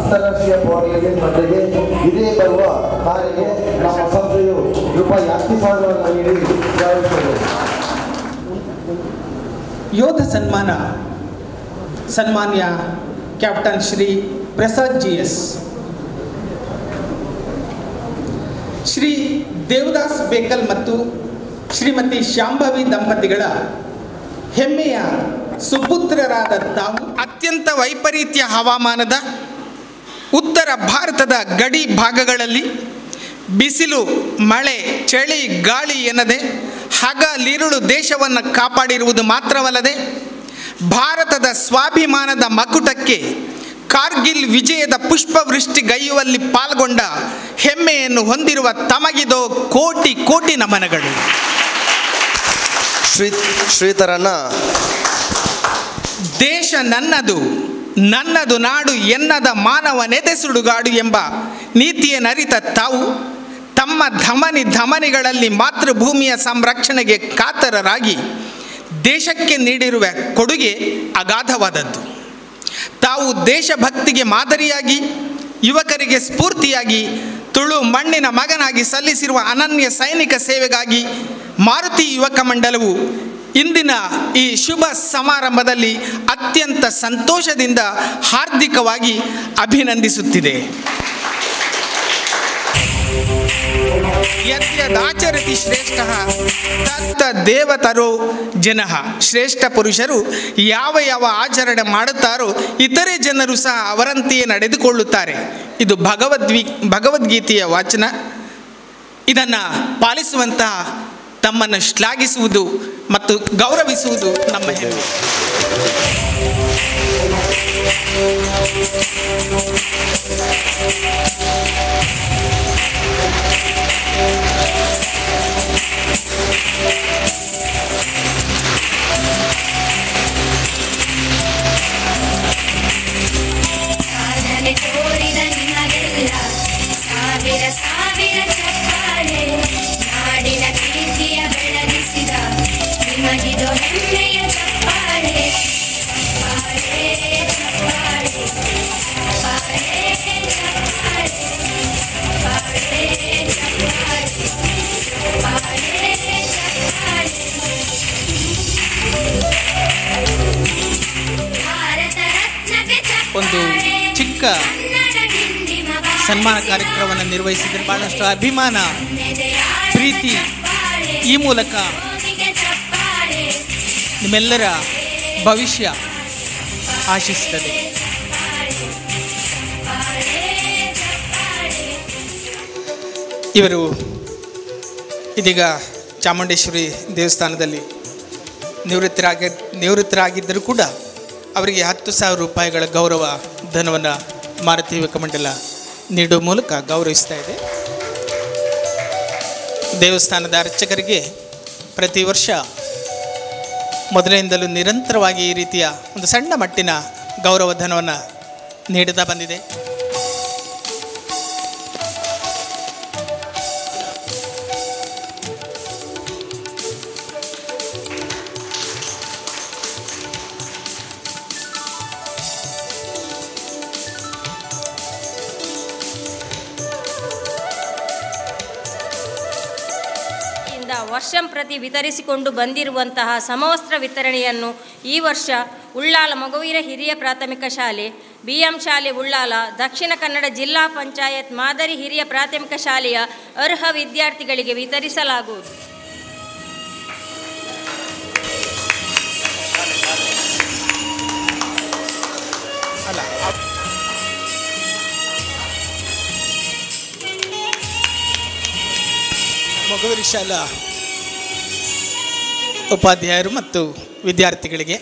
ಅಂತಾರಾಷ್ಟ್ರೀಯ ಪವರ್ಲಿಫ್ಟಿಂಗ್ ಸ್ಪರ್ಧೆಗೆ ಇದೇ ಬರುವ ತಾರೀಖಿಗೆ ನಮ್ಮ ಸಂಸ್ಥೆಯು ರೂಪಾಯಿ 10,000 ನೀಡಿ ಪ್ರಾರಂಭಿಸಿದೆ. ಯೋಧ ಸನ್ಮಾನ್ಯ ಕ್ಯಾಪ್ಟನ್ ಶ್ರೀ ಪ್ರಸಾದ್ GS, ಶ್ರೀ ದೇವದಾಸ್ ಬೇಕಲ್ ಮತ್ತು ಶ್ರೀಮತಿ ಶಾಂಭವಿ ದಂಪತಿಗಳ ಹೆಮ್ಮೆಯ ಸುಪುತ್ರರಾದ ತಾವು ಅತ್ಯಂತ ವೈಪರೀತ್ಯ ಹವಾಮಾನದ ಉತ್ತರ ಭಾರತದ ಗಡಿ ಭಾಗಗಳಲ್ಲಿ ಬಿಸಿಲು, ಮಳೆ, ಚಳಿ, ಗಾಳಿ ಎನ್ನದೆ ಹಗಲಿರುಳು ದೇಶವನ್ನು ಕಾಪಾಡಿರುವುದು ಮಾತ್ರವಲ್ಲದೆ ಭಾರತದ ಸ್ವಾಭಿಮಾನದ ಮಕುಟಕ್ಕೆ ಕಾರ್ಗಿಲ್ ವಿಜಯದ ಪುಷ್ಪವೃಷ್ಟಿಗೈಯುವಲ್ಲಿ ಪಾಲ್ಗೊಂಡ ಹೆಮ್ಮೆಯನ್ನು ಹೊಂದಿರುವ ತಮಗಿದೋ ಕೋಟಿ ಕೋಟಿ ನಮನಗಳು. ಶ್ರೀಧರಣ್ಣ, ದೇಶ ನನ್ನದು, ನನ್ನದು ನಾಡು ಎನ್ನದ ಮಾನವನೆದೆ ಸುಡುಗಾಡು ಎಂಬ ನೀತಿಯನ್ನರಿತ ತಾವು ತಮ್ಮ ಧಮನಿಗಳಲ್ಲಿ ಮಾತೃಭೂಮಿಯ ಸಂರಕ್ಷಣೆಗೆ ಕಾತರರಾಗಿ ದೇಶಕ್ಕೆ ನೀಡಿರುವ ಕೊಡುಗೆ ಅಗಾಧವಾದದ್ದು. ತಾವು ದೇಶಭಕ್ತಿಗೆ ಮಾದರಿಯಾಗಿ, ಯುವಕರಿಗೆ ಸ್ಫೂರ್ತಿಯಾಗಿ, ತುಳು ಮಣ್ಣಿನ ಮಗನಾಗಿ ಸಲ್ಲಿಸಿರುವ ಅನನ್ಯ ಸೈನಿಕ ಸೇವೆಗಾಗಿ ಮಾರುತಿ ಯುವಕ ಮಂಡಲವು ಇಂದಿನ ಈ ಶುಭ ಸಮಾರಂಭದಲ್ಲಿ ಅತ್ಯಂತ ಸಂತೋಷದಿಂದ ಹಾರ್ದಿಕವಾಗಿ ಅಭಿನಂದಿಸುತ್ತಿದೆ. ಯದ್ಯದಾಚರತಿ ಶ್ರೇಷ್ಠ ತತ್ತ ದೇವತರೋ ಜನಃ. ಶ್ರೇಷ್ಠ ಪುರುಷರು ಯಾವ ಆಚರಣೆ ಮಾಡುತ್ತಾರೋ ಇತರೆ ಜನರು ಸಹ ಅವರಂತೆಯೇ ನಡೆದುಕೊಳ್ಳುತ್ತಾರೆ. ಇದು ಭಗವದ್ಗೀತೆಯ ವಾಚನ. ಇದನ್ನು ಪಾಲಿಸುವಂತಹ ತಮ್ಮನ್ನು ಶ್ಲಾಘಿಸುವುದು ಮತ್ತು ಗೌರವಿಸುವುದು ನಮ್ಮ ಹೆಮ್ಮೆ. ಸಾಧನೆ ತೋರಿದ ನಿಮಗೆಲ್ಲ ಸಾವಿರ ಸಾವಿರ ಚಪ್ಪಾಳೆ, ನಾಡಿನ ಕೀರ್ತಿಯ ಬೆಳಗಿಸಿದ ನಿಮಗಿದು ಹೆಮ್ಮೆಯ ಚಪ್ಪಾಳೆ. ಚಪ್ಪಾಳೆ ಚಪ್ಪಾಳೆ ಚಪ್ಪಾಳೆ ಚಪ್ಪಾಳೆ ಚಪ್ಪಾಳೆ ಚಪ್ಪಾಳೆ ಚಪ್ಪಾಳೆ ಚಪ್ಪಾಳೆ. ಭಾರತ ರತ್ನಕ್ಕೆ ಒಂದು ಚಿಕ್ಕ ಸನ್ಮಾನ ಕಾರ್ಯಕ್ರಮವನ್ನು ನಿರ್ವಹಿಸಿದರೆ ಬಹಳಷ್ಟು ಅಭಿಮಾನ, ಪ್ರೀತಿ ಈ ಮೂಲಕ ನಿಮ್ಮೆಲ್ಲರ ಭವಿಷ್ಯ ಆಶಿಸುತ್ತದೆ. ಇವರು ಇದೀಗ ಚಾಮುಂಡೇಶ್ವರಿ ದೇವಸ್ಥಾನದಲ್ಲಿ ನಿವೃತ್ತರಾಗಿದ್ದರೂ ಕೂಡ ಅವರಿಗೆ 10,000 ರೂಪಾಯಿಗಳ ಗೌರವ ಧನವನ್ನು ಮಾರುತಿ ಯುವಕ ಮಂಡಲ ನೀಡುವ ಮೂಲಕ ಗೌರವಿಸ್ತಾ ಇದೆ. ದೇವಸ್ಥಾನದ ಅರ್ಚಕರಿಗೆ ಪ್ರತಿ ವರ್ಷ ಮೊದಲಿನಿಂದಲೂ ನಿರಂತರವಾಗಿ ಈ ರೀತಿಯ ಒಂದು ಸಣ್ಣ ಮಟ್ಟಿನ ಗೌರವ ಧನವನ್ನು ನೀಡುತ್ತಾ ಬಂದಿದೆ. ವರ್ಷಂಪ್ರತಿ ವಿತರಿಸಿಕೊಂಡು ಬಂದಿರುವಂತಹ ಸಮವಸ್ತ್ರ ವಿತರಣೆಯನ್ನು ಈ ವರ್ಷ ಉಳ್ಳಾಲ ಮಗುವೀರ ಹಿರಿಯ ಪ್ರಾಥಮಿಕ ಶಾಲೆ, BM ಶಾಲೆ ಉಳ್ಳಾಲ, ದಕ್ಷಿಣ ಕನ್ನಡ ಜಿಲ್ಲಾ ಪಂಚಾಯತ್ ಮಾದರಿ ಹಿರಿಯ ಪ್ರಾಥಮಿಕ ಶಾಲೆಯ ಅರ್ಹ ವಿದ್ಯಾರ್ಥಿಗಳಿಗೆ ವಿತರಿಸಲಾಗುವುದು. ಮಗುವೀರ ಶಾಲಾ ಉಪಾಧ್ಯಾಯರು ಮತ್ತು ವಿದ್ಯಾರ್ಥಿಗಳಿಗೆ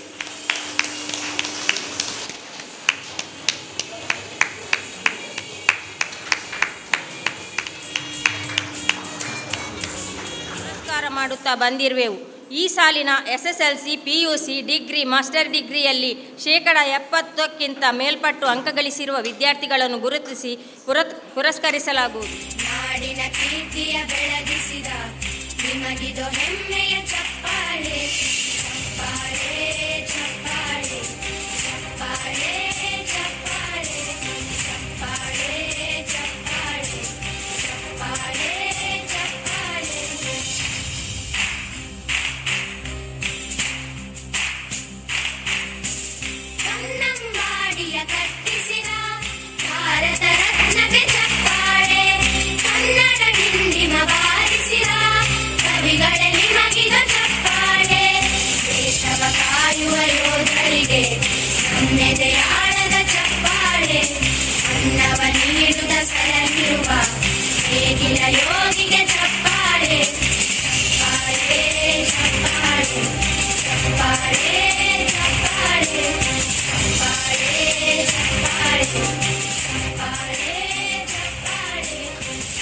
ಪುರಸ್ಕಾರ ಮಾಡುತ್ತಾ ಬಂದಿರುವೆವು. ಈ ಸಾಲಿನ SSLC, PUC, ಡಿಗ್ರಿ, ಮಾಸ್ಟರ್ ಡಿಗ್ರಿಯಲ್ಲಿ 70%ಕ್ಕಿಂತ ಮೇಲ್ಪಟ್ಟು ಅಂಕ ಗಳಿಸಿರುವ ವಿದ್ಯಾರ್ಥಿಗಳನ್ನು ಗುರುತಿಸಿ ಪುರಸ್ಕರಿಸಲಾಗುವುದು. ನಾಡಿನ ಕೀರ್ತಿಯ ಬೆಳಗಿಸಿದ ನಿಮಗಿದು ಹೆಮ್ಮೆಯ ಚಪ್ಪಾಳೆ. ಚಪ್ಪಾಳೆ ಚಪ್ಪಾಳೆ ಚಪ್ಪಾಳೆ ಚಪ್ಪಾಳೆ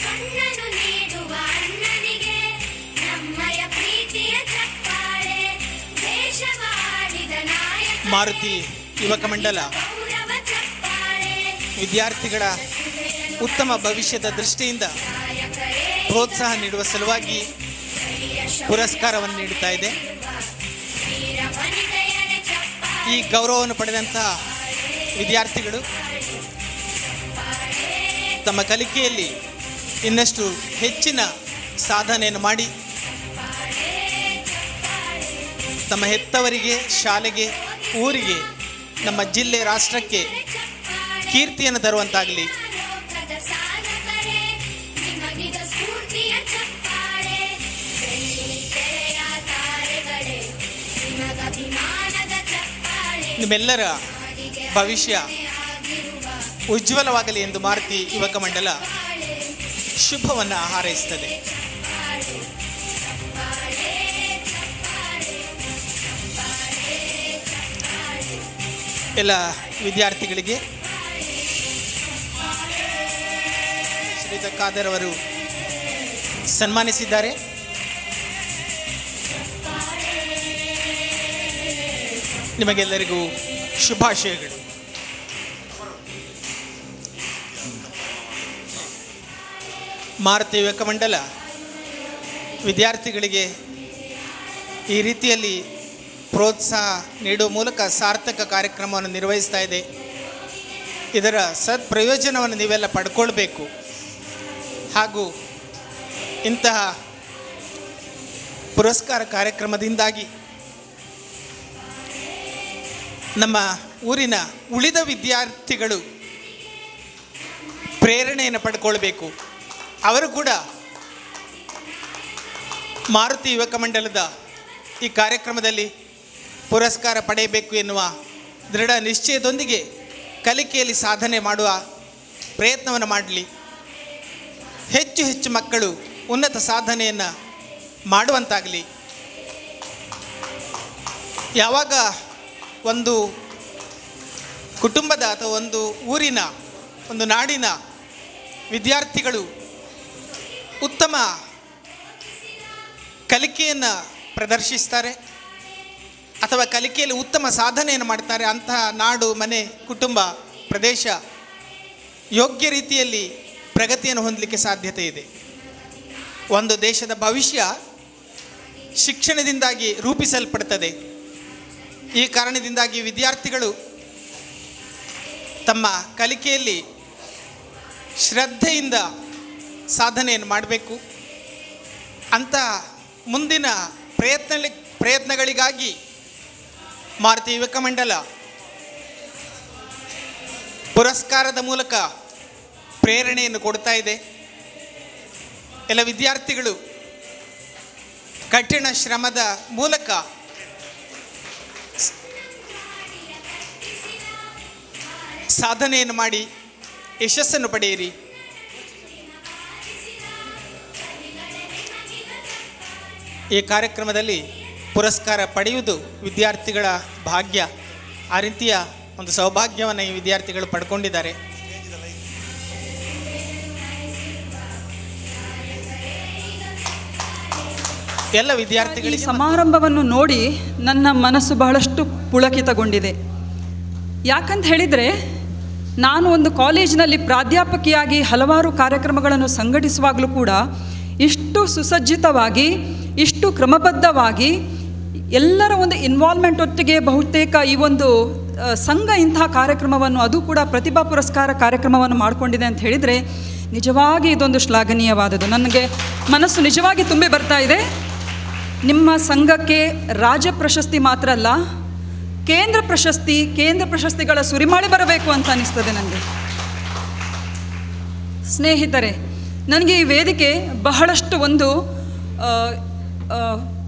ಕಣ್ಣನು ನೀಡುವ ಅಣ್ಣನಿಗೆ ನಮ್ಮಯ ಪ್ರೀತಿಯ ಚಪ್ಪಾಳೆ, ದೇಶವಾಡಿದ ನಾಯಕ ಮಾರುತಿ ಯುವಕ ಮಂಡಲ ಗೌರವ ಚಪ್ಪಾಳೆ, ವಿದ್ಯಾರ್ಥಿಗಳ ಉತ್ತಮ ಭವಿಷ್ಯದ ದೃಷ್ಟಿಯಿಂದ ಪ್ರೋತ್ಸಾಹ ನೀಡುವ ಸಲುವಾಗಿ ಪುರಸ್ಕಾರವನ್ನು ನೀಡುತ್ತಾ ಇದೆ. ವೀರ ವನಿತೆಯರ ಚಪ್ಪಾಳೆ, ಈ ಗೌರವವನ್ನು ಪಡೆದಂತಹ ವಿದ್ಯಾರ್ಥಿಗಳು ತಮ್ಮ ಕಲಿಕೆಯಲ್ಲಿ ಇನ್ನಷ್ಟು ಹೆಚ್ಚಿನ ಸಾಧನೆಯನ್ನು ಮಾಡಿ ತಮ್ಮ ಹೆತ್ತವರಿಗೆ, ಶಾಲೆಗೆ, ಊರಿಗೆ, ನಮ್ಮ ಜಿಲ್ಲೆ, ರಾಷ್ಟ್ರಕ್ಕೆ ಕೀರ್ತಿಯನ್ನು ತರುವಂತಾಗಲಿ. ಲೋಕದ ಸಾಧಕರೇ ನಿಮಗಿದ ಸ್ಫೂರ್ತಿಯ ಚಪ್ಪಾಳೆ, ಬೆಳ್ಳಿ ತೆರೆಯ ತಾರೆಗಳೇ ನಿಮಗಭಿಮಾನದ ಚಪ್ಪಾಳೆ, ನಿಮ್ಮೆಲ್ಲರ ಭವಿಷ್ಯ ಉಜ್ವಲವಾಗಲಿ ಎಂದು ಮಾರುತಿ ಯುವಕ ಮಂಡಲ ಶುಭವನ್ನು ಹಾರೈಸುತ್ತದೆ. ಎಲ್ಲ ವಿದ್ಯಾರ್ಥಿಗಳಿಗೆ ಶ್ರೀಯುತ ಖಾದರ್ ಅವರು ಸನ್ಮಾನಿಸಿದ್ದಾರೆ. ನಿಮಗೆಲ್ಲರಿಗೂ ಶುಭಾಶಯಗಳು. ಮಾರುತಿ ಯುವಕ ಮಂಡಲ ವಿದ್ಯಾರ್ಥಿಗಳಿಗೆ ಈ ರೀತಿಯಲ್ಲಿ ಪ್ರೋತ್ಸಾಹ ನೀಡುವ ಮೂಲಕ ಸಾರ್ಥಕ ಕಾರ್ಯಕ್ರಮವನ್ನು ನಿರ್ವಹಿಸ್ತಾ ಇದೆ. ಇದರ ಸತ್ಪ್ರಯೋಜನವನ್ನು ನೀವೆಲ್ಲ ಪಡ್ಕೊಳ್ಬೇಕು. ಹಾಗೂ ಇಂತಹ ಪುರಸ್ಕಾರ ಕಾರ್ಯಕ್ರಮದಿಂದಾಗಿ ನಮ್ಮ ಊರಿನ ಉಳಿದ ವಿದ್ಯಾರ್ಥಿಗಳು ಪ್ರೇರಣೆಯನ್ನು ಪಡ್ಕೊಳ್ಬೇಕು. ಅವರು ಕೂಡ ಮಾರುತಿ ಯುವಕ ಮಂಡಲದ ಈ ಕಾರ್ಯಕ್ರಮದಲ್ಲಿ ಪುರಸ್ಕಾರ ಪಡೆಯಬೇಕು ಎನ್ನುವ ದೃಢ ನಿಶ್ಚಯದೊಂದಿಗೆ ಕಲಿಕೆಯಲ್ಲಿ ಸಾಧನೆ ಮಾಡುವ ಪ್ರಯತ್ನವನ್ನು ಮಾಡಲಿ. ಹೆಚ್ಚು ಹೆಚ್ಚು ಮಕ್ಕಳು ಉನ್ನತ ಸಾಧನೆಯನ್ನು ಮಾಡುವಂತಾಗಲಿ. ಯಾವಾಗ ಒಂದು ಕುಟುಂಬದ ಅಥವಾ ಒಂದು ಊರಿನ, ಒಂದು ನಾಡಿನ ವಿದ್ಯಾರ್ಥಿಗಳು ಉತ್ತಮ ಕಲಿಕೆಯನ್ನು ಪ್ರದರ್ಶಿಸ್ತಾರೆ ಅಥವಾ ಕಲಿಕೆಯಲ್ಲಿ ಉತ್ತಮ ಸಾಧನೆಯನ್ನು ಮಾಡ್ತಾರೆ, ಅಂತಹ ನಾಡು, ಮನೆ, ಕುಟುಂಬ, ಪ್ರದೇಶ ಯೋಗ್ಯ ರೀತಿಯಲ್ಲಿ ಪ್ರಗತಿಯನ್ನು ಹೊಂದಲಿಕ್ಕೆ ಸಾಧ್ಯತೆ ಇದೆ. ಒಂದು ದೇಶದ ಭವಿಷ್ಯ ಶಿಕ್ಷಣದಿಂದಾಗಿ ರೂಪಿಸಲ್ಪಡ್ತದೆ. ಈ ಕಾರಣದಿಂದಾಗಿ ವಿದ್ಯಾರ್ಥಿಗಳು ತಮ್ಮ ಕಲಿಕೆಯಲ್ಲಿ ಶ್ರದ್ಧೆಯಿಂದ ಸಾಧನೆಯನ್ನು ಮಾಡಬೇಕು. ಅಂಥ ಮುಂದಿನ ಪ್ರಯತ್ನಗಳಿಗಾಗಿ ಮಾರುತಿ ಯುವಕ ಮಂಡಲ ಪುರಸ್ಕಾರದ ಮೂಲಕ ಪ್ರೇರಣೆಯನ್ನು ಕೊಡ್ತಾ ಇದೆ. ಎಲ್ಲ ವಿದ್ಯಾರ್ಥಿಗಳು ಕಠಿಣ ಶ್ರಮದ ಮೂಲಕ ಸಾಧನೆಯನ್ನು ಮಾಡಿ ಯಶಸ್ಸನ್ನು ಪಡೆಯಿರಿ. ಈ ಕಾರ್ಯಕ್ರಮದಲ್ಲಿ ಪುರಸ್ಕಾರ ಪಡೆಯುವುದು ವಿದ್ಯಾರ್ಥಿಗಳ ಭಾಗ್ಯ. ಆ ರೀತಿಯ ಒಂದು ಸೌಭಾಗ್ಯವನ್ನು ಈ ವಿದ್ಯಾರ್ಥಿಗಳು ಪಡ್ಕೊಂಡಿದ್ದಾರೆ. ಎಲ್ಲ ವಿದ್ಯಾರ್ಥಿಗಳಿಗೆ ಸಮಾರಂಭವನ್ನು ನೋಡಿ ನನ್ನ ಮನಸ್ಸು ಬಹಳಷ್ಟು ಪುಳಕಿತಗೊಂಡಿದೆ. ಯಾಕಂತ ಹೇಳಿದರೆ, ನಾನು ಒಂದು ಕಾಲೇಜಿನಲ್ಲಿ ಪ್ರಾಧ್ಯಾಪಕಿಯಾಗಿ ಹಲವಾರು ಕಾರ್ಯಕ್ರಮಗಳನ್ನು ಸಂಘಟಿಸುವಾಗಲೂ ಕೂಡ ಇಷ್ಟು ಸುಸಜ್ಜಿತವಾಗಿ, ಇಷ್ಟು ಕ್ರಮಬದ್ಧವಾಗಿ ಎಲ್ಲರ ಒಂದು ಇನ್ವಾಲ್ವ್ಮೆಂಟ್ ಒಟ್ಟಿಗೆ ಬಹುತೇಕ ಈ ಒಂದು ಸಂಘ ಇಂತಹ ಕಾರ್ಯಕ್ರಮವನ್ನು, ಅದು ಕೂಡ ಪ್ರತಿಭಾ ಪುರಸ್ಕಾರ ಕಾರ್ಯಕ್ರಮವನ್ನು ಮಾಡಿಕೊಂಡಿದೆ ಅಂತ ಹೇಳಿದರೆ ನಿಜವಾಗಿ ಇದೊಂದು ಶ್ಲಾಘನೀಯವಾದದ್ದು. ನನಗೆ ಮನಸ್ಸು ನಿಜವಾಗಿ ತುಂಬಿ ಬರ್ತಾ ಇದೆ. ನಿಮ್ಮ ಸಂಘಕ್ಕೆ ರಾಜ್ಯ ಪ್ರಶಸ್ತಿ ಮಾತ್ರ ಅಲ್ಲ, ಕೇಂದ್ರ ಪ್ರಶಸ್ತಿಗಳ ಸುರಿಮಾಳೆ ಬರಬೇಕು ಅಂತ ಅನಿಸ್ತದೆ ನನಗೆ. ಸ್ನೇಹಿತರೆ, ನನಗೆ ಈ ವೇದಿಕೆ ಬಹಳಷ್ಟು ಒಂದು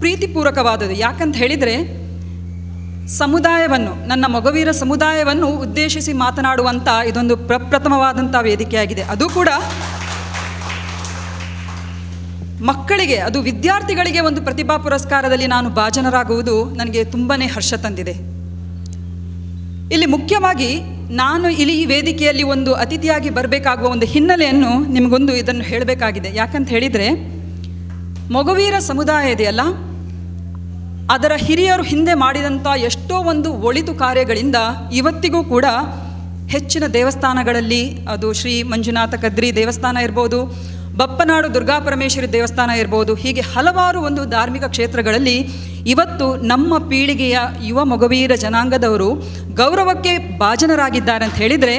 ಪ್ರೀತಿಪೂರ್ವಕವಾದದ್ದು. ಯಾಕಂತ ಹೇಳಿದರೆ, ಸಮುದಾಯವನ್ನು, ನನ್ನ ಮೊಗವೀರ ಸಮುದಾಯವನ್ನು ಉದ್ದೇಶಿಸಿ ಮಾತನಾಡುವಂಥ ಇದೊಂದು ಪ್ರಪ್ರಥಮವಾದಂಥ ವೇದಿಕೆಯಾಗಿದೆ. ಅದು ಕೂಡ ಮಕ್ಕಳಿಗೆ, ಅದು ವಿದ್ಯಾರ್ಥಿಗಳಿಗೆ ಒಂದು ಪ್ರತಿಭಾ ಪುರಸ್ಕಾರದಲ್ಲಿ ನಾನು ಭಾಜನರಾಗುವುದು ನನಗೆ ತುಂಬಾ ಹರ್ಷ ತಂದಿದೆ. ಇಲ್ಲಿ ಮುಖ್ಯವಾಗಿ ನಾನು ಇಲ್ಲಿ ಈ ವೇದಿಕೆಯಲ್ಲಿ ಒಂದು ಅತಿಥಿಯಾಗಿ ಬರಬೇಕಾಗುವ ಒಂದು ಹಿನ್ನೆಲೆಯನ್ನು ನಿಮಗೊಂದು ಇದನ್ನು ಹೇಳಬೇಕಾಗಿದೆ. ಯಾಕಂತ ಹೇಳಿದರೆ, ಮೊಗವೀರ ಸಮುದಾಯ ಇದೆಯಲ್ಲ, ಅದರ ಹಿರಿಯರು ಹಿಂದೆ ಮಾಡಿದಂಥ ಎಷ್ಟೋ ಒಂದು ಒಳಿತು ಕಾರ್ಯಗಳಿಂದ ಇವತ್ತಿಗೂ ಕೂಡ ಹೆಚ್ಚಿನ ದೇವಸ್ಥಾನಗಳಲ್ಲಿ, ಅದು ಶ್ರೀ ಮಂಜುನಾಥ ಕದ್ರಿ ದೇವಸ್ಥಾನ ಇರ್ಬೋದು, ಬಪ್ಪನಾಡು ದುರ್ಗಾಪರಮೇಶ್ವರಿ ದೇವಸ್ಥಾನ ಇರ್ಬೋದು, ಹೀಗೆ ಹಲವಾರು ಒಂದು ಧಾರ್ಮಿಕ ಕ್ಷೇತ್ರಗಳಲ್ಲಿ ಇವತ್ತು ನಮ್ಮ ಪೀಳಿಗೆಯ ಯುವ ಮೊಗವೀರ ಜನಾಂಗದವರು ಗೌರವಕ್ಕೆ ಭಾಜನರಾಗಿದ್ದಾರೆ ಅಂತ ಹೇಳಿದರೆ,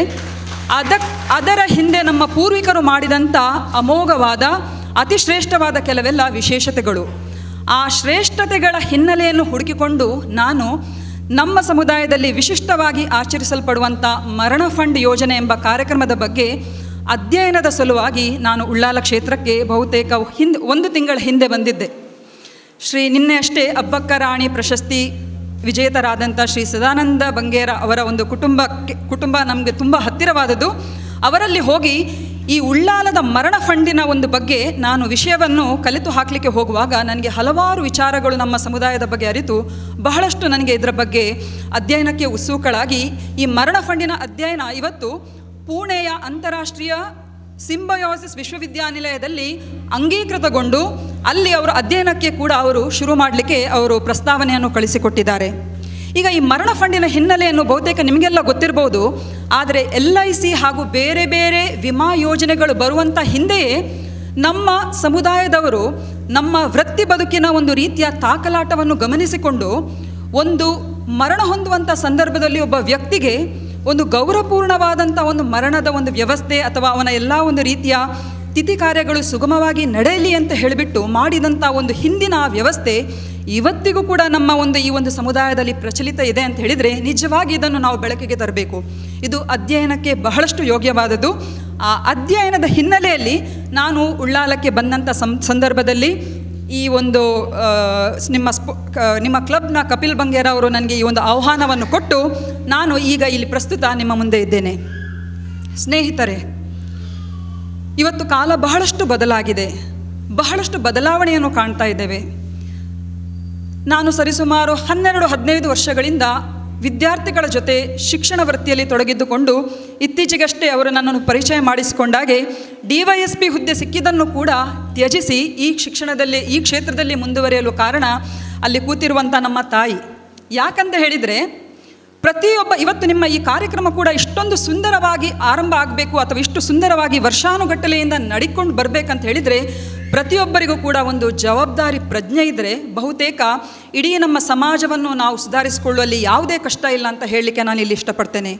ಅದರ ಹಿಂದೆ ನಮ್ಮ ಪೂರ್ವಿಕರು ಮಾಡಿದಂಥ ಅಮೋಘವಾದ ಅತಿಶ್ರೇಷ್ಠವಾದ ಕೆಲವೆಲ್ಲ ವಿಶೇಷತೆಗಳು. ಆ ಶ್ರೇಷ್ಠತೆಗಳ ಹಿನ್ನೆಲೆಯನ್ನು ಹುಡುಕಿಕೊಂಡು ನಾನು ನಮ್ಮ ಸಮುದಾಯದಲ್ಲಿ ವಿಶಿಷ್ಟವಾಗಿ ಆಚರಿಸಲ್ಪಡುವಂಥ ಮರಣ ಫಂಡ್ ಯೋಜನೆ ಎಂಬ ಕಾರ್ಯಕ್ರಮದ ಬಗ್ಗೆ ಅಧ್ಯಯನದ ಸಲುವಾಗಿ ನಾನು ಉಳ್ಳಾಲ ಕ್ಷೇತ್ರಕ್ಕೆ ಬಹುತೇಕ ಒಂದು ತಿಂಗಳ ಹಿಂದೆ ಬಂದಿದ್ದೆ. ನಿನ್ನೆ ಅಷ್ಟೇ ಅಬ್ಬಕ್ಕ ರಾಣಿ ಪ್ರಶಸ್ತಿ ವಿಜೇತರಾದಂಥ ಶ್ರೀ ಸದಾನಂದ ಬಂಗೇರ ಅವರ ಒಂದು ಕುಟುಂಬ ನಮಗೆ ತುಂಬ ಹತ್ತಿರವಾದದ್ದು. ಅವರಲ್ಲಿ ಹೋಗಿ ಈ ಉಳ್ಳಾಲದ ಮರಣ ಫಂಡಿನ ಒಂದು ಬಗ್ಗೆ ನಾನು ವಿಷಯವನ್ನು ಕಲಿತು ಹಾಕಲಿಕ್ಕೆ ಹೋಗುವಾಗ ನನಗೆ ಹಲವಾರು ವಿಚಾರಗಳು ನಮ್ಮ ಸಮುದಾಯದ ಬಗ್ಗೆ ಅರಿತು ಬಹಳಷ್ಟು ನನಗೆ ಇದರ ಬಗ್ಗೆ ಅಧ್ಯಯನಕ್ಕೆ ಉತ್ಸುಕಳಾಗಿ ಈ ಮರಣ ಫಂಡಿನ ಅಧ್ಯಯನ ಇವತ್ತು ಪುಣೆಯ ಅಂತಾರಾಷ್ಟ್ರೀಯ ಸಿಂಬಯೋಸಿಸ್ ವಿಶ್ವವಿದ್ಯಾನಿಲಯದಲ್ಲಿ ಅಂಗೀಕೃತಗೊಂಡು ಅಲ್ಲಿ ಅವರ ಅಧ್ಯಯನಕ್ಕೆ ಕೂಡ ಅವರು ಶುರು ಮಾಡಲಿಕ್ಕೆ ಅವರು ಪ್ರಸ್ತಾವನೆಯನ್ನು ಕಳಿಸಿಕೊಟ್ಟಿದ್ದಾರೆ. ಈಗ ಈ ಮರಣ ಫಂಡಿನ ಹಿನ್ನೆಲೆಯನ್ನು ಬಹುತೇಕ ನಿಮಗೆಲ್ಲ ಗೊತ್ತಿರ್ಬೋದು. ಆದರೆ LIC ಹಾಗೂ ಬೇರೆ ಬೇರೆ ವಿಮಾ ಯೋಜನೆಗಳು ಬರುವಂಥ ಹಿಂದೆಯೇ ನಮ್ಮ ಸಮುದಾಯದವರು ನಮ್ಮ ವೃತ್ತಿ ಬದುಕಿನ ಒಂದು ರೀತಿಯ ತಾಕಲಾಟವನ್ನು ಗಮನಿಸಿಕೊಂಡು ಒಂದು ಮರಣ ಹೊಂದುವಂಥ ಸಂದರ್ಭದಲ್ಲಿ ಒಬ್ಬ ವ್ಯಕ್ತಿಗೆ ಒಂದು ಗೌರವಪೂರ್ಣವಾದಂಥ ಒಂದು ಮರಣದ ಒಂದು ವ್ಯವಸ್ಥೆ ಅಥವಾ ಅವನ ಎಲ್ಲ ಒಂದು ರೀತಿಯ ತಿಥಿ ಕಾರ್ಯಗಳು ಸುಗಮವಾಗಿ ನಡೆಯಲಿ ಅಂತ ಹೇಳಿಬಿಟ್ಟು ಮಾಡಿದಂಥ ಒಂದು ಹಿಂದಿನ ವ್ಯವಸ್ಥೆ ಇವತ್ತಿಗೂ ಕೂಡ ನಮ್ಮ ಈ ಒಂದು ಸಮುದಾಯದಲ್ಲಿ ಪ್ರಚಲಿತ ಇದೆ ಅಂತ ಹೇಳಿದರೆ ನಿಜವಾಗಿ ಇದನ್ನು ನಾವು ಬೆಳಕಿಗೆ ತರಬೇಕು. ಇದು ಅಧ್ಯಯನಕ್ಕೆ ಬಹಳಷ್ಟು ಯೋಗ್ಯವಾದದ್ದು. ಆ ಅಧ್ಯಯನದ ಹಿನ್ನೆಲೆಯಲ್ಲಿ ನಾನು ಉಳ್ಳಾಲಕ್ಕೆ ಬಂದಂಥ ಸಂದರ್ಭದಲ್ಲಿ ಈ ಒಂದು ನಿಮ್ಮ ಕ್ಲಬ್ನ ಕಪಿಲ್ ಬಂಗೇರ ಅವರು ನನಗೆ ಈ ಒಂದು ಆಹ್ವಾನವನ್ನು ಕೊಟ್ಟು ನಾನು ಈಗ ಇಲ್ಲಿ ಪ್ರಸ್ತುತ ನಿಮ್ಮ ಮುಂದೆ ಇದ್ದೇನೆ. ಸ್ನೇಹಿತರೆ, ಇವತ್ತು ಕಾಲ ಬಹಳಷ್ಟು ಬದಲಾಗಿದೆ, ಬಹಳಷ್ಟು ಬದಲಾವಣೆಯನ್ನು ಕಾಣ್ತಾ ಇದ್ದೇವೆ. ನಾನು ಸರಿಸುಮಾರು 12-15 ವರ್ಷಗಳಿಂದ ವಿದ್ಯಾರ್ಥಿಗಳ ಜೊತೆ ಶಿಕ್ಷಣ ವೃತ್ತಿಯಲ್ಲಿ ತೊಡಗಿದ್ದುಕೊಂಡು ಇತ್ತೀಚೆಗಷ್ಟೇ ಅವರು ನನ್ನನ್ನು ಪರಿಚಯ ಮಾಡಿಸಿಕೊಂಡಾಗೆ DYSP ಹುದ್ದೆ ಸಿಕ್ಕಿದ್ದನ್ನು ಕೂಡ ತ್ಯಜಿಸಿ ಈ ಕ್ಷೇತ್ರದಲ್ಲಿ ಮುಂದುವರಿಯಲು ಕಾರಣ ಅಲ್ಲಿ ಕೂತಿರುವಂಥ ನಮ್ಮ ತಾಯಿ. ಯಾಕಂತ ಹೇಳಿದರೆ ಇವತ್ತು ನಿಮ್ಮ ಈ ಕಾರ್ಯಕ್ರಮ ಕೂಡ ಇಷ್ಟೊಂದು ಸುಂದರವಾಗಿ ಆರಂಭ ಆಗಬೇಕು ಅಥವಾ ಇಷ್ಟು ಸುಂದರವಾಗಿ ವರ್ಷಾನುಗಟ್ಟಲೆಯಿಂದ ನಡಿಕೊಂಡು ಬರಬೇಕಂತ ಹೇಳಿದರೆ ಪ್ರತಿಯೊಬ್ಬರಿಗೂ ಕೂಡ ಒಂದು ಜವಾಬ್ದಾರಿ ಪ್ರಜ್ಞೆ ಇದ್ದರೆ ಬಹುತೇಕ ಇಡೀ ನಮ್ಮ ಸಮಾಜವನ್ನು ನಾವು ಸುಧಾರಿಸಿಕೊಳ್ಳುವಲ್ಲಿ ಯಾವುದೇ ಕಷ್ಟ ಇಲ್ಲ ಅಂತ ಹೇಳಲಿಕ್ಕೆ ನಾನು ಇಲ್ಲಿ ಇಷ್ಟಪಡ್ತೇನೆ.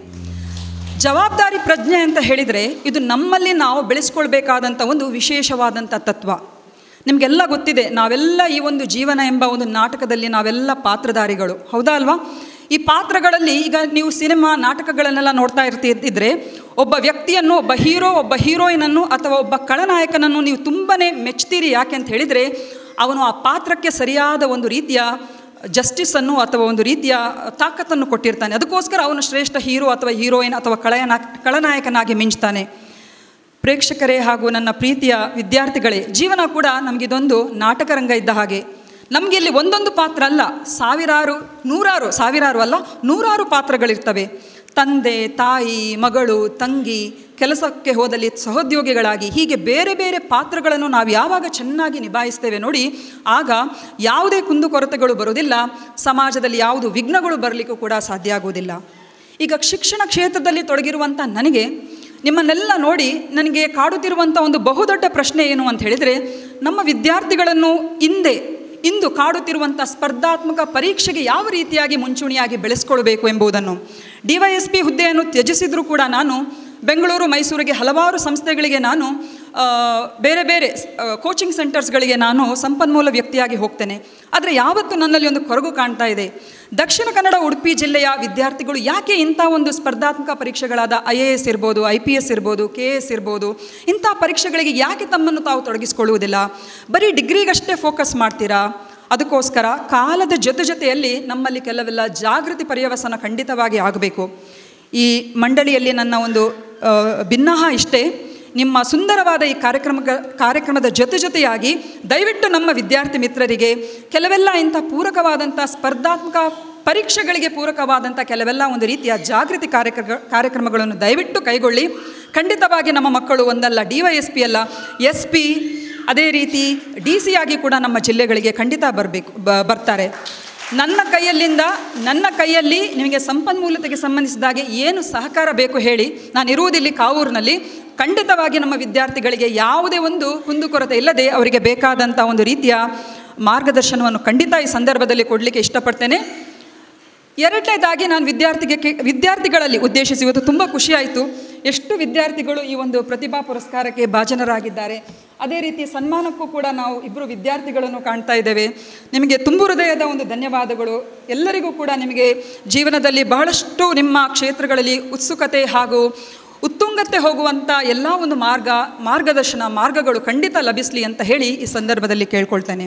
ಜವಾಬ್ದಾರಿ ಪ್ರಜ್ಞೆ ಅಂತ ಹೇಳಿದರೆ ಇದು ನಮ್ಮಲ್ಲಿ ನಾವು ಬೆಳೆಸ್ಕೊಳ್ಬೇಕಾದಂಥ ಒಂದು ವಿಶೇಷವಾದಂಥ ತತ್ವ. ನಿಮಗೆಲ್ಲ ಗೊತ್ತಿದೆ, ನಾವೆಲ್ಲ ಈ ಒಂದು ಜೀವನ ಎಂಬ ಒಂದು ನಾಟಕದಲ್ಲಿ ನಾವೆಲ್ಲ ಪಾತ್ರಧಾರಿಗಳು, ಹೌದಾ ಅಲ್ವಾ? ಈ ಪಾತ್ರಗಳಲ್ಲಿ ಈಗ ನೀವು ಸಿನಿಮಾ ನಾಟಕಗಳನ್ನೆಲ್ಲ ನೋಡ್ತಾ ಇದ್ರೆ ಒಬ್ಬ ವ್ಯಕ್ತಿಯನ್ನು, ಒಬ್ಬ ಹೀರೋ, ಒಬ್ಬ ಹೀರೋಯಿನನ್ನು ಅಥವಾ ಒಬ್ಬ ಖಳನಾಯಕನನ್ನು ನೀವು ತುಂಬಾ ಮೆಚ್ತೀರಿ. ಯಾಕೆ ಅಂತ ಹೇಳಿದರೆ ಅವನು ಆ ಪಾತ್ರಕ್ಕೆ ಸರಿಯಾದ ಒಂದು ರೀತಿಯ ಜಸ್ಟಿಸನ್ನು ಅಥವಾ ಒಂದು ರೀತಿಯ ತಾಕತ್ತನ್ನು ಕೊಟ್ಟಿರ್ತಾನೆ. ಅದಕ್ಕೋಸ್ಕರ ಅವನು ಶ್ರೇಷ್ಠ ಹೀರೋ ಅಥವಾ ಹೀರೋಯಿನ್ ಅಥವಾ ಖಳನಾಯಕನಾಗಿ ಮಿಂಚ್ತಾನೆ. ಪ್ರೇಕ್ಷಕರೇ ಹಾಗೂ ನನ್ನ ಪ್ರೀತಿಯ ವಿದ್ಯಾರ್ಥಿಗಳೇ, ಜೀವನ ಕೂಡ ನಮಗಿದೊಂದು ನಾಟಕ ರಂಗ ಇದ್ದ ಹಾಗೆ. ನಮಗೆ ಇಲ್ಲಿ ಒಂದೊಂದು ಪಾತ್ರ ಅಲ್ಲ, ನೂರಾರು ಪಾತ್ರಗಳಿರ್ತವೆ. ತಂದೆ, ತಾಯಿ, ಮಗಳು, ತಂಗಿ, ಕೆಲಸಕ್ಕೆ ಹೋದಲ್ಲಿ ಸಹೋದ್ಯೋಗಿಗಳಾಗಿ ಹೀಗೆ ಬೇರೆ ಬೇರೆ ಪಾತ್ರಗಳನ್ನು ನಾವು ಯಾವಾಗ ಚೆನ್ನಾಗಿ ನಿಭಾಯಿಸ್ತೇವೆ ನೋಡಿ, ಆಗ ಯಾವುದೇ ಕುಂದುಕೊರತೆಗಳು ಬರೋದಿಲ್ಲ, ಸಮಾಜದಲ್ಲಿ ಯಾವುದು ವಿಘ್ನಗಳು ಬರಲಿಕ್ಕೂ ಕೂಡ ಸಾಧ್ಯ ಆಗುವುದಿಲ್ಲ. ಈಗ ಶಿಕ್ಷಣ ಕ್ಷೇತ್ರದಲ್ಲಿ ತೊಡಗಿರುವಂಥ ನನಗೆ ನಿಮ್ಮನ್ನೆಲ್ಲ ನೋಡಿ ನನಗೆ ಕಾಡುತ್ತಿರುವಂಥ ಒಂದು ಬಹುದೊಡ್ಡ ಪ್ರಶ್ನೆ ಏನು ಅಂತ ಹೇಳಿದರೆ, ನಮ್ಮ ವಿದ್ಯಾರ್ಥಿಗಳನ್ನು ಇಂದು ಕಾಡುತ್ತಿರುವಂಥ ಸ್ಪರ್ಧಾತ್ಮಕ ಪರೀಕ್ಷೆಗೆ ಯಾವ ರೀತಿಯಾಗಿ ಮುಂಚೂಣಿಯಾಗಿ ಬೆಳೆಸ್ಕೊಳ್ಬೇಕು ಎಂಬುದನ್ನು. DYSP ಹುದ್ದೆಯನ್ನು ತ್ಯಜಿಸಿದರೂ ಕೂಡ ನಾನು ಬೆಂಗಳೂರು, ಮೈಸೂರಿಗೆ ಹಲವಾರು ಸಂಸ್ಥೆಗಳಿಗೆ ನಾನು ಬೇರೆ ಬೇರೆ ಕೋಚಿಂಗ್ ಸೆಂಟರ್ಸ್ಗಳಿಗೆ ನಾನು ಸಂಪನ್ಮೂಲ ವ್ಯಕ್ತಿಯಾಗಿ ಹೋಗ್ತೇನೆ. ಆದರೆ ಯಾವತ್ತೂ ನನ್ನಲ್ಲಿ ಒಂದು ಕೊರಗು ಕಾಣ್ತಾ ಇದೆ. ದಕ್ಷಿಣ ಕನ್ನಡ ಉಡುಪಿ ಜಿಲ್ಲೆಯ ವಿದ್ಯಾರ್ಥಿಗಳು ಯಾಕೆ ಇಂಥ ಒಂದು ಸ್ಪರ್ಧಾತ್ಮಕ ಪರೀಕ್ಷೆಗಳಾದ IAS ಇರ್ಬೋದು, IPS ಇರ್ಬೋದು, KS ಇರ್ಬೋದು, ಇಂಥ ಪರೀಕ್ಷೆಗಳಿಗೆ ಯಾಕೆ ತಮ್ಮನ್ನು ತಾವು ತೊಡಗಿಸ್ಕೊಳ್ಳುವುದಿಲ್ಲ? ಬರೀ ಡಿಗ್ರಿಗಷ್ಟೇ ಫೋಕಸ್ ಮಾಡ್ತೀರಾ? ಅದಕ್ಕೋಸ್ಕರ ಕಾಲದ ಜೊತೆಯಲ್ಲಿ ನಮ್ಮಲ್ಲಿ ಕೆಲವೆಲ್ಲ ಜಾಗೃತಿ ಪರ್ಯವಸನ ಖಂಡಿತವಾಗಿ ಆಗಬೇಕು. ಈ ಮಂಡಳಿಯಲ್ಲಿ ನನ್ನ ಒಂದು ಭಿನ್ನಹ ಇಷ್ಟೇ, ನಿಮ್ಮ ಸುಂದರವಾದ ಈ ಕಾರ್ಯಕ್ರಮದ ಜೊತೆಯಾಗಿ ದಯವಿಟ್ಟು ನಮ್ಮ ವಿದ್ಯಾರ್ಥಿ ಮಿತ್ರರಿಗೆ ಕೆಲವೆಲ್ಲ ಇಂಥ ಪೂರಕವಾದಂಥ ಸ್ಪರ್ಧಾತ್ಮಕ ಪರೀಕ್ಷೆಗಳಿಗೆ ಪೂರಕವಾದಂಥ ಕೆಲವೆಲ್ಲ ಒಂದು ರೀತಿಯ ಜಾಗೃತಿ ಕಾರ್ಯಕ್ರಮಗಳನ್ನು ದಯವಿಟ್ಟು ಕೈಗೊಳ್ಳಿ. ಖಂಡಿತವಾಗಿ ನಮ್ಮ ಮಕ್ಕಳು ಒಂದಲ್ಲ DYSP ಅಲ್ಲ SP ಅದೇ ರೀತಿ DC ಆಗಿ ಕೂಡ ನಮ್ಮ ಜಿಲ್ಲೆಗಳಿಗೆ ಖಂಡಿತ ಬರ್ತಾರೆ. ನನ್ನ ಕೈಯಲ್ಲಿ ನಿಮಗೆ ಸಂಪನ್ಮೂಲತೆಗೆ ಸಂಬಂಧಿಸಿದಾಗೆ ಏನು ಸಹಕಾರ ಬೇಕು ಹೇಳಿ. ನಾನು ಇರುವುದಿಲ್ಲಿ ಕಾವೂರಿನಲ್ಲಿ. ಖಂಡಿತವಾಗಿ ನಮ್ಮ ವಿದ್ಯಾರ್ಥಿಗಳಿಗೆ ಯಾವುದೇ ಒಂದು ಕುಂದುಕೊರತೆ ಇಲ್ಲದೆ ಅವರಿಗೆ ಬೇಕಾದಂಥ ಒಂದು ರೀತಿಯ ಮಾರ್ಗದರ್ಶನವನ್ನು ಖಂಡಿತ ಈ ಸಂದರ್ಭದಲ್ಲಿ ಕೊಡಲಿಕ್ಕೆ ಇಷ್ಟಪಡ್ತೇನೆ. ಎರಡನೇದಾಗಿ ನಾನು ವಿದ್ಯಾರ್ಥಿಗಳಲ್ಲಿ ಉದ್ದೇಶಿಸಿ ಇವತ್ತು ತುಂಬ ಖುಷಿಯಾಯಿತು. ಎಷ್ಟು ವಿದ್ಯಾರ್ಥಿಗಳು ಈ ಒಂದು ಪ್ರತಿಭಾ ಪುರಸ್ಕಾರಕ್ಕೆ ಭಾಜನರಾಗಿದ್ದಾರೆ. ಅದೇ ರೀತಿ ಸನ್ಮಾನಕ್ಕೂ ಕೂಡ ನಾವು ಇಬ್ಬರು ವಿದ್ಯಾರ್ಥಿಗಳನ್ನು ಕಾಣ್ತಾ ಇದ್ದೇವೆ. ನಿಮಗೆ ತುಂಬು ಹೃದಯದ ಒಂದು ಧನ್ಯವಾದಗಳು. ಎಲ್ಲರಿಗೂ ಕೂಡ ನಿಮಗೆ ಜೀವನದಲ್ಲಿ ಬಹಳಷ್ಟು ನಿಮ್ಮ ಕ್ಷೇತ್ರಗಳಲ್ಲಿ ಉತ್ಸುಕತೆ ಹಾಗೂ ಉತ್ತುಂಗತೆ ಹೋಗುವಂಥ ಎಲ್ಲ ಒಂದು ಮಾರ್ಗಗಳು ಖಂಡಿತ ಲಭಿಸಲಿ ಅಂತ ಹೇಳಿ ಈ ಸಂದರ್ಭದಲ್ಲಿ ಕೇಳ್ಕೊಳ್ತೇನೆ.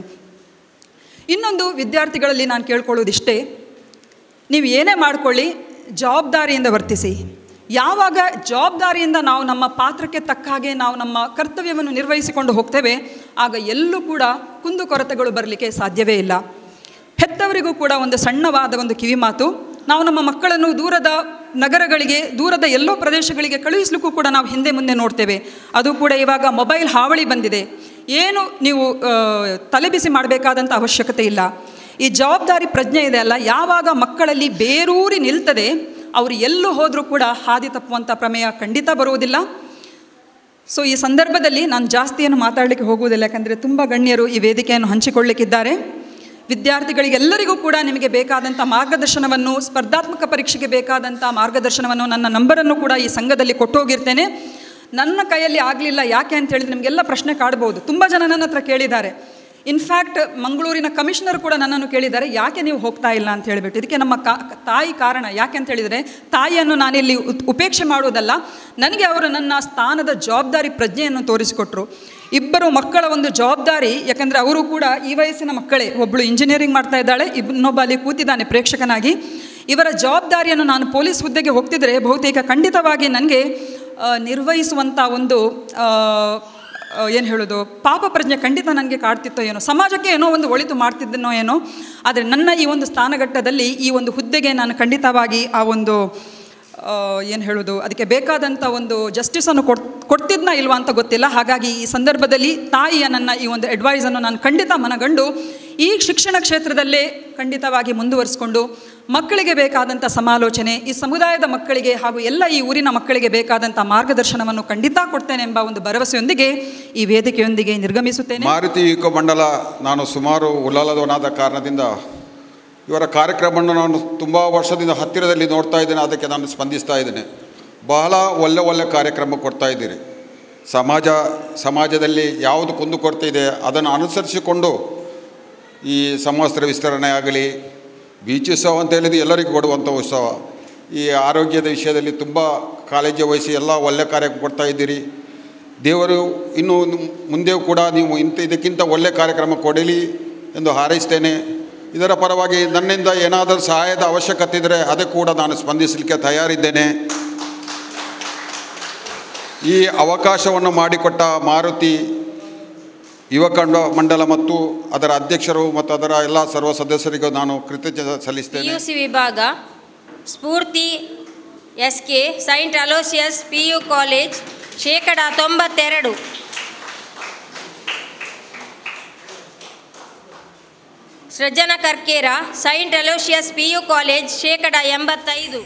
ಇನ್ನೊಂದು ವಿದ್ಯಾರ್ಥಿಗಳಲ್ಲಿ ನಾನು ಕೇಳ್ಕೊಳ್ಳೋದಿಷ್ಟೇ, ನೀವು ಏನೇ ಮಾಡಿಕೊಳ್ಳಿ ಜವಾಬ್ದಾರಿಯಿಂದ ವರ್ತಿಸಿ. ಯಾವಾಗ ಜವಾಬ್ದಾರಿಯಿಂದ ನಾವು ನಮ್ಮ ಪಾತ್ರಕ್ಕೆ ತಕ್ಕ ಹಾಗೆ ನಾವು ನಮ್ಮ ಕರ್ತವ್ಯವನ್ನು ನಿರ್ವಹಿಸಿಕೊಂಡು ಹೋಗ್ತೇವೆ ಆಗ ಎಲ್ಲೂ ಕೂಡ ಕುಂದುಕೊರತೆಗಳು ಬರಲಿಕ್ಕೆ ಸಾಧ್ಯವೇ ಇಲ್ಲ. ಹೆತ್ತವರಿಗೂ ಕೂಡ ಒಂದು ಸಣ್ಣವಾದ ಒಂದು ಕಿವಿಮಾತು, ನಾವು ನಮ್ಮ ಮಕ್ಕಳನ್ನು ದೂರದ ನಗರಗಳಿಗೆ ದೂರದ ಎಲ್ಲೋ ಪ್ರದೇಶಗಳಿಗೆ ಕಳುಹಿಸಲಿಕ್ಕೂ ಕೂಡ ನಾವು ಹಿಂದೆ ಮುಂದೆ ನೋಡ್ತೇವೆ. ಅದು ಕೂಡ ಇವಾಗ ಮೊಬೈಲ್ ಹಾವಳಿ ಬಂದಿದೆ. ಏನು ನೀವು ತಲೆಬಿಸಿ ಮಾಡಬೇಕಾದಂಥ ಅವಶ್ಯಕತೆ ಇಲ್ಲ. ಈ ಜವಾಬ್ದಾರಿ ಪ್ರಜ್ಞೆ ಇದೆ ಅಲ್ಲ, ಯಾವಾಗ ಮಕ್ಕಳಲ್ಲಿ ಬೇರೂರಿ ನಿಲ್ತದೆ ಅವರು ಎಲ್ಲೂ ಹೋದರೂ ಕೂಡ ಹಾದಿ ತಪ್ಪುವಂಥ ಪ್ರಮೇಯ ಖಂಡಿತ ಬರುವುದಿಲ್ಲ. ಸೊ ಈ ಸಂದರ್ಭದಲ್ಲಿ ನಾನು ಜಾಸ್ತಿಯನ್ನು ಮಾತಾಡಲಿಕ್ಕೆ ಹೋಗುವುದಿಲ್ಲ, ಯಾಕಂದರೆ ತುಂಬ ಗಣ್ಯರು ಈ ವೇದಿಕೆಯನ್ನು ಹಂಚಿಕೊಳ್ಳಲಿಕ್ಕಿದ್ದಾರೆ. ವಿದ್ಯಾರ್ಥಿಗಳಿಗೆಲ್ಲರಿಗೂ ಕೂಡ ನಿಮಗೆ ಬೇಕಾದಂಥ ಮಾರ್ಗದರ್ಶನವನ್ನು, ಸ್ಪರ್ಧಾತ್ಮಕ ಪರೀಕ್ಷೆಗೆ ಬೇಕಾದಂಥ ಮಾರ್ಗದರ್ಶನವನ್ನು, ನನ್ನ ನಂಬರನ್ನು ಕೂಡ ಈ ಸಂಘದಲ್ಲಿ ಕೊಟ್ಟೋಗಿರ್ತೇನೆ. ನನ್ನ ಕೈಯಲ್ಲಿ ಆಗಲಿಲ್ಲ ಯಾಕೆ ಅಂತ ಹೇಳಿದರೆ ನಿಮಗೆಲ್ಲ ಪ್ರಶ್ನೆ ಕಾಡ್ಬೋದು. ತುಂಬ ಜನ ನನ್ನ ಹತ್ರ ಕೇಳಿದ್ದಾರೆ. ಇನ್ಫ್ಯಾಕ್ಟ್ ಮಂಗಳೂರಿನ ಕಮಿಷನರ್ ಕೂಡ ನನ್ನನ್ನು ಕೇಳಿದ್ದಾರೆ, ಯಾಕೆ ನೀವು ಹೋಗ್ತಾ ಇಲ್ಲ ಅಂತ ಹೇಳಿಬಿಟ್ಟು. ಇದಕ್ಕೆ ನಮ್ಮ ತಾಯಿ ಕಾರಣ. ಯಾಕೆ ಅಂತ ಹೇಳಿದರೆ ತಾಯಿಯನ್ನು ನಾನಿಲ್ಲಿ ಉಪೇಕ್ಷೆ ಮಾಡುವುದಲ್ಲ, ನನಗೆ ಅವರು ನನ್ನ ಸ್ಥಾನದ ಜವಾಬ್ದಾರಿ ಪ್ರಜ್ಞೆಯನ್ನು ತೋರಿಸಿಕೊಟ್ರು. ಇಬ್ಬರು ಮಕ್ಕಳ ಒಂದು ಜವಾಬ್ದಾರಿ, ಯಾಕಂದರೆ ಅವರು ಕೂಡ ಈ ವಯಸ್ಸಿನ ಮಕ್ಕಳೇ. ಒಬ್ಬಳು ಇಂಜಿನಿಯರಿಂಗ್ ಮಾಡ್ತಾ ಇದ್ದಾಳೆ, ಇನ್ನೊಬ್ಬ ಅಲ್ಲಿ ಕೂತಿದ್ದಾನೆ ಪ್ರೇಕ್ಷಕನಾಗಿ. ಇವರ ಜವಾಬ್ದಾರಿಯನ್ನು ನಾನು ಪೊಲೀಸ್ ಹುದ್ದೆಗೆ ಹೋಗ್ತಿದ್ರೆ ಬಹುತೇಕ ಖಂಡಿತವಾಗಿ ನನಗೆ ನಿರ್ವಹಿಸುವಂಥ ಒಂದು ಏನು ಹೇಳೋದು ಪಾಪ ಪ್ರಜ್ಞೆ ಖಂಡಿತ ನನಗೆ ಕಾಡ್ತಿತ್ತೋ ಏನೋ, ಸಮಾಜಕ್ಕೆ ಏನೋ ಒಂದು ಒಳಿತು ಮಾಡ್ತಿದ್ದನೋ ಏನೋ. ಆದರೆ ನನ್ನ ಈ ಒಂದು ಸ್ಥಾನಘಟ್ಟದಲ್ಲಿ ಈ ಒಂದು ಹುದ್ದೆಗೆ ನಾನು ಖಂಡಿತವಾಗಿ ಆ ಒಂದು ಏನು ಹೇಳೋದು ಅದಕ್ಕೆ ಬೇಕಾದಂಥ ಒಂದು ಜಸ್ಟಿಸನ್ನು ಕೊಡ್ತಿದ್ನಾ ಇಲ್ವಾ ಅಂತ ಗೊತ್ತಿಲ್ಲ. ಹಾಗಾಗಿ ಈ ಸಂದರ್ಭದಲ್ಲಿ ತಾಯಿಯ ನನ್ನ ಈ ಒಂದು ಅಡ್ವೈಸನ್ನು ನಾನು ಖಂಡಿತ ಮನಗಂಡು ಈ ಶಿಕ್ಷಣ ಕ್ಷೇತ್ರದಲ್ಲೇ ಖಂಡಿತವಾಗಿ ಮುಂದುವರಿಸಿಕೊಂಡು ಮಕ್ಕಳಿಗೆ ಬೇಕಾದಂಥ ಸಮಾಲೋಚನೆ, ಈ ಸಮುದಾಯದ ಮಕ್ಕಳಿಗೆ ಹಾಗೂ ಎಲ್ಲ ಈ ಊರಿನ ಮಕ್ಕಳಿಗೆ ಬೇಕಾದಂಥ ಮಾರ್ಗದರ್ಶನವನ್ನು ಖಂಡಿತ ಕೊಡ್ತೇನೆ ಎಂಬ ಒಂದು ಭರವಸೆಯೊಂದಿಗೆ ಈ ವೇದಿಕೆಯೊಂದಿಗೆ ನಿರ್ಗಮಿಸುತ್ತೇನೆ. ಮಾರುತಿ ಈಕೋ ಮಂಡಲ ನಾನು ಸುಮಾರು ಉಳ್ಳಾಲದವನಾದ ಕಾರಣದಿಂದ ಇವರ ಕಾರ್ಯಕ್ರಮವನ್ನು ನಾನು ತುಂಬ ವರ್ಷದಿಂದ ಹತ್ತಿರದಲ್ಲಿ ನೋಡ್ತಾ ಇದ್ದೇನೆ. ಅದಕ್ಕೆ ನಾನು ಸ್ಪಂದಿಸ್ತಾ ಇದ್ದೇನೆ. ಬಹಳ ಒಳ್ಳೆ ಕಾರ್ಯಕ್ರಮ ಕೊಡ್ತಾ ಇದ್ದೀರಿ. ಸಮಾಜದಲ್ಲಿ ಯಾವುದು ಕುಂದುಕೊರತೆ ಇದೆ ಅದನ್ನು ಅನುಸರಿಸಿಕೊಂಡು ಈ ಸಮವಸ್ತ್ರ ವಿಸ್ತರಣೆ ಆಗಲಿ, ಬೀಚೋತ್ಸವ ಅಂತ ಹೇಳಿದ್ದು ಎಲ್ಲರಿಗೂ ಕೊಡುವಂಥ ಉತ್ಸವ, ಈ ಆರೋಗ್ಯದ ವಿಷಯದಲ್ಲಿ ತುಂಬ ಕಾಳಜಿ ವಹಿಸಿ ಎಲ್ಲ ಒಳ್ಳೆ ಕಾರ್ಯಕ್ರಮ ಕೊಡ್ತಾ ಇದ್ದೀರಿ. ದೇವರು ಇನ್ನು ಮುಂದೆಯೂ ಕೂಡ ನೀವು ಇದಕ್ಕಿಂತ ಒಳ್ಳೆ ಕಾರ್ಯಕ್ರಮ ಕೊಡಲಿ ಎಂದು ಹಾರೈಸ್ತೇನೆ. ಇದರ ಪರವಾಗಿ ನನ್ನಿಂದ ಏನಾದರೂ ಸಹಾಯದ ಅವಶ್ಯಕತೆ ಇದ್ದರೆ ಅದಕ್ಕೆ ಕೂಡ ನಾನು ಸ್ಪಂದಿಸಲಿಕ್ಕೆ ತಯಾರಿದ್ದೇನೆ. ಈ ಅವಕಾಶವನ್ನು ಮಾಡಿಕೊಟ್ಟ ಮಾರುತಿ ಯುವಕ ಮಂಡಲ ಮತ್ತು ಅದರ ಅಧ್ಯಕ್ಷರು ಮತ್ತು ಅದರ ಎಲ್ಲ ಸರ್ವ ಸದಸ್ಯರಿಗೂ ನಾನು ಕೃತಜ್ಞತೆ ಸಲ್ಲಿಸ್ತೇನೆ. PUC ವಿಭಾಗ Spoorthi SK saint Aloysius PU college 92%. Srujana Karkera saint Aloysius PU college 85%.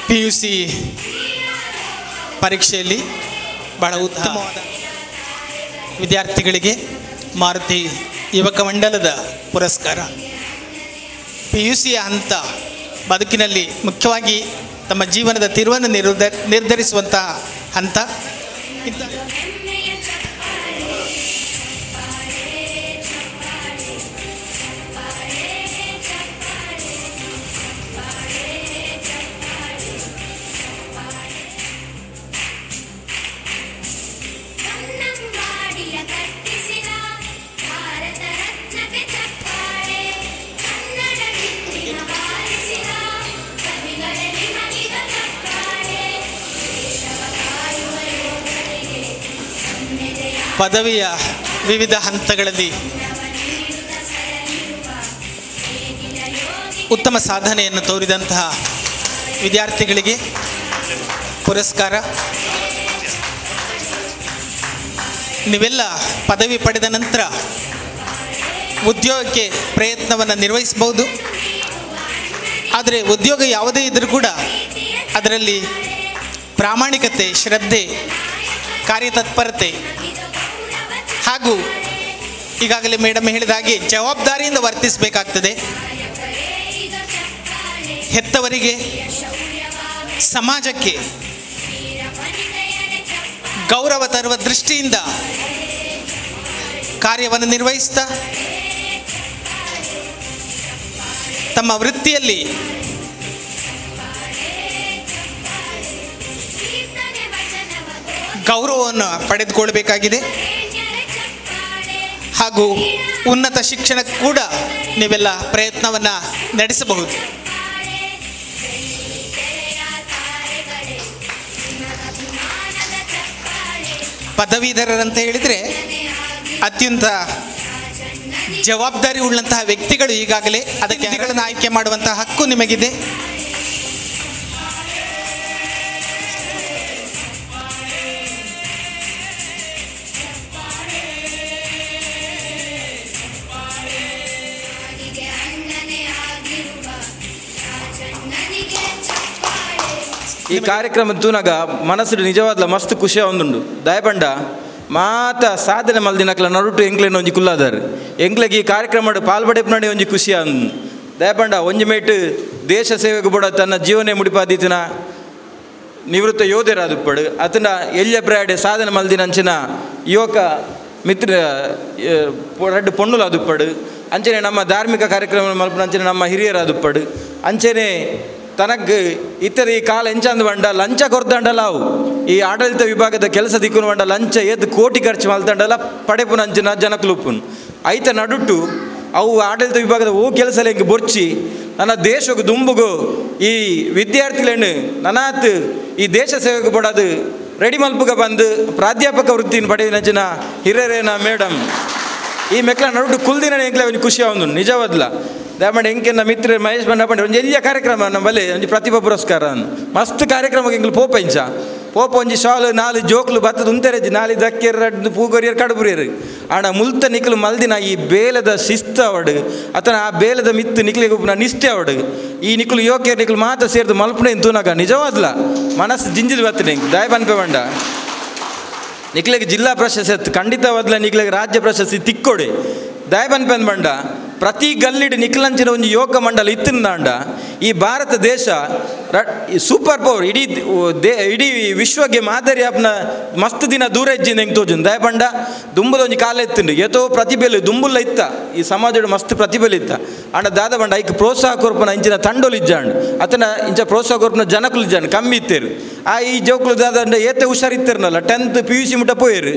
PUC ಪರೀಕ್ಷೆಯಲ್ಲಿ ಬಹಳ ಉತ್ತಮವಾದ ವಿದ್ಯಾರ್ಥಿಗಳಿಗೆ ಮಾರುತಿ ಯುವಕ ಮಂಡಲದ ಪುರಸ್ಕಾರ. PUC ಹಂತ ಬದುಕಿನಲ್ಲಿ ಮುಖ್ಯವಾಗಿ ತಮ್ಮ ಜೀವನದ ತಿರುವನ್ನು ನಿರ್ಧರಿಸುವಂತಹ ಹಂತ. ಪದವಿಯ ವಿವಿಧ ಹಂತಗಳಲ್ಲಿ ಉತ್ತಮ ಸಾಧನೆಯನ್ನು ತೋರಿದಂತಹ ವಿದ್ಯಾರ್ಥಿಗಳಿಗೆ ಪುರಸ್ಕಾರ. ನೀವೆಲ್ಲ ಪದವಿ ಪಡೆದ ನಂತರ ಉದ್ಯೋಗಕ್ಕೆ ಪ್ರಯತ್ನವನ್ನು ನಿರ್ವಹಿಸಬಹುದು. ಆದರೆ ಉದ್ಯೋಗ ಯಾವುದೇ ಇದ್ದರೂ ಕೂಡ ಅದರಲ್ಲಿ ಪ್ರಾಮಾಣಿಕತೆ, ಶ್ರದ್ಧೆ, ಕಾರ್ಯತತ್ಪರತೆ ಹಾಗೂ ಈಗಾಗಲೇ ಮೇಡಮ್ ಹೇಳಿದ ಹಾಗೆ ಜವಾಬ್ದಾರಿಯಿಂದ ವರ್ತಿಸಬೇಕಾಗ್ತದೆ. ಹೆತ್ತವರಿಗೆ, ಸಮಾಜಕ್ಕೆ ಗೌರವ ತರುವ ದೃಷ್ಟಿಯಿಂದ ಕಾರ್ಯವನ್ನು ನಿರ್ವಹಿಸ್ತಾ ತಮ್ಮ ವೃತ್ತಿಯಲ್ಲಿ ಗೌರವವನ್ನು ಪಡೆದುಕೊಳ್ಳಬೇಕಾಗಿದೆ. ಹಾಗೂ ಉನ್ನತ ಶಿಕ್ಷಣಕ್ಕೆ ಕೂಡ ನೀವೆಲ್ಲ ಪ್ರಯತ್ನವನ್ನು ನಡೆಸಬಹುದು. ಪದವೀಧರರಂತ ಹೇಳಿದರೆ ಅತ್ಯಂತ ಜವಾಬ್ದಾರಿ ಉಳ್ಳಂತಹ ವ್ಯಕ್ತಿಗಳು ಈಗಾಗಲೇ ಅದಕ್ಕೆ ಆಯ್ಕೆ ಮಾಡುವಂತಹ ಹಕ್ಕು ನಿಮಗಿದೆ. ಈ ಕಾರ್ಯಕ್ರಮ ತೂನಾಗ ಮನಸ್ಸು ನಿಜವಾದ ಮಸ್ತ್ ಖುಷಿ ಒಂದುಂಡು. ದಯಪಂಡ ಮಾತ ಸಾಧನೆ ಮಲ್ದಿನಕ್ಲ ನಡುಟು ಎಂಕ್ಲೇನು ಒಂಜಿ ಕುಲ್ಲಾದಾರು ಎಂಕ್ಲೆಗೆ ಈ ಕಾರ್ಯಕ್ರಮ ಪಾಲ್ಪಡೆಪ್ನಡೆ ಒಂಜಿ ಖುಷಿ ಅಂದು ದಯಪಂಡ ಒಂಜಿ ಮೇಟು ದೇಶ ಸೇವೆಗೆ ಬಡ ತನ್ನ ಜೀವನೇ ಮುಡಿಪಾದಿತ್ತಿನ ನಿವೃತ್ತ ಯೋಧರಾದುಪ್ಪಡು ಅತನ ಎಲ್ಯ ಪ್ರಯಾಡೆ ಸಾಧನೆ ಮಲ್ದಿನಂಚಿನ ಯುವಕ ಮಿತ್ರ ರಡ್ಡು ಪೊಣ್ಣುಲಾದುಪ್ಪಡು ಅಂಚನೆ ನಮ್ಮ ಧಾರ್ಮಿಕ ಕಾರ್ಯಕ್ರಮ ಮಲ್ಪನಂಚನೆ ನಮ್ಮ ಹಿರಿಯರಾದುಪ್ಪಡು ಅಂಚನೆ ತನಗೆ ಇತರ ಈ ಕಾಲ ಎಂಚಂದು ಬಂಡ ಲಂಚ ಕೊರ್ದಂಡಲ್ಲ ಅವು ಈ ಆಡಳಿತ ವಿಭಾಗದ ಕೆಲಸ ದಿಕ್ಕುನು ಬಂಡ ಲಂಚ ಎದ್ದು ಕೋಟಿ ಖರ್ಚು ಮಲ್ತಂಡಲ್ಲ ಪಡೆಪುನ ಅಂಚಿನ ಜನಕ್ಲುಪ್ಪುನು ಐತ ನಡುಟ್ಟು ಅವು ಆಡಳಿತ ವಿಭಾಗದ ಓ ಕೆಲಸ ಹೆಂಗೆ ಬೊರ್ಚಿ ನನ್ನ ದೇಶಕ್ಕೆ ದುಂಬುಗು ಈ ವಿದ್ಯಾರ್ಥಿಗಳನ್ನು ನನಾತ್ ಈ ದೇಶ ಸೇವೆಗೆ ಬಡೋದು ರೆಡಿ ಮಲ್ಪುಗ ಬಂದು ಪ್ರಾಧ್ಯಾಪಕ ವೃತ್ತಿನ ಪಡೆಯುವಂಚಿನ ಹಿರಿಯರೇನ ಮೇಡಮ್ ಈ ಮೆಕ್ಲ ನಡುಟು ಕುಲ್ದಿನ ಎಂಕ್ಲೆ ಒಂದು ಖುಷಿ ಒಂದು ನಿಜವದ್ಲ ದಯಮಾಡಿ ಎಂಕೆನ್ನ ಮಿತ್ರ ಮಹೇಶ್ ಬಣ್ಣ ಪಂಡ ಒಂದು ಎಲ್ಲಿಯ ಕಾರ್ಯಕ್ರಮ ನಮ್ಮಲ್ಲಿ ಒಂದು ಪ್ರತಿಭಾ ಪುರಸ್ಕಾರ ಮಸ್ತ್ ಕಾರ್ಯಕ್ರಮಕ್ಕೆ ಎಂಗ್ಲು ಪೋಪಂಚ ಪೋಪ ಒಂಜಿ ಶಾಲು ನಾಲು ಜೋಕ್ಲು ಬತ್ತದ ಉಂತೆರಜ್ಜಿ ನಾಲಿ ದಕ್ಕೆರ್ ರಡ್ದು ಪೂಗೊರಿಯರ್ ಕಡುಬುರಿಯರು ಆಣ ಮುಲ್ತ ನಿಕ್ಲು ಮಲ್ದಿನ ಈ ಬೇಲದ ಶಿಸ್ತು ಅವಡು ಅಥವಾ ಆ ಬೇಲದ ಮಿತ್ತು ನಿಕ್ಲಿಗೆ ಉಪ್ಪಿನ ನಿಷ್ಠೆ ಅವಡು ಈ ನಿಕ್ಲು ಯೋಗ್ಯ ನಿಕ್ಲು ಮಾತ್ರ ಸೇರಿದು ಮಲ್ಪಣೆ ತೂನಾಗ ನಿಜವಾದ್ಲ ಮನಸ್ಸು ಜಿಂಜಿದು ಬರ್ತದೆ ದಯ ಬನ್ಪೆ ಬಂಡ ನಿಕ್ಲಿಗೆ ಜಿಲ್ಲಾ ಪ್ರಶಸ್ತಿ ಖಂಡಿತವಾದ್ಲ ನಿಕ್ಲಿಗೆ ರಾಜ್ಯ ಪ್ರಶಸ್ತಿ ತಿಕ್ಕೊಡೆ ದಯ ಬನ್ಪೆನ್ ಬಂಡ ಪ್ರತಿ ಗಲ್ಲಿಡು ನಿಕ್ಲಂಚಿನ ಒಂದು ಯೋಗ ಮಂಡಲ ಇತ್ತಿಂದಾಂಡ ಈ ಭಾರತ ದೇಶ ಸೂಪರ್ ಪವರ್ ಇಡೀ ವಿಶ್ವಗೆ ಮಾದರಿ ಅಪ್ನ ಮಸ್ತ್ ದಿನ ದೂರ ಇಜ್ಜಿಂದ ಹೆಂಗೆ ತೋಜು ದಯ ಬಂಡ ದುಂಬುದ ಒಂದು ಕಾಲ ಎತ್ತಿಂಡು ಏತೋ ಪ್ರತಿಭೆಲು ದುಂಬುಲ್ಲ ಇತ್ತ ಈ ಸಮಾಜದ ಮಸ್ತ್ ಪ್ರತಿಭೆಲು ಇತ್ತ ಅಣ್ಣ ದಾದ ಬಂಡ ಐಕ್ ಪ್ರೋತ್ಸಾಹ ಕೊರ್ಪನ ಇಂಚಿನ ತಂಡೋಲು ಇಜ್ಜಾಂಡು ಅತನ ಇಂಚ ಪ್ರೋತ್ಸಾಹ ಕೊರ್ಪನ ಜನಕುಲು ಇಜ್ಜಾಂಡು ಕಮ್ಮಿ ಇತ್ತೇರು ಆ ಈ ಜೋಕ್ಲು ದಾದ ಏತೆ ಹುಷಾರಿತ್ತಿರ್ನಲ್ಲ 10th PUC ಮುಟ್ಟ ಪೋಯರು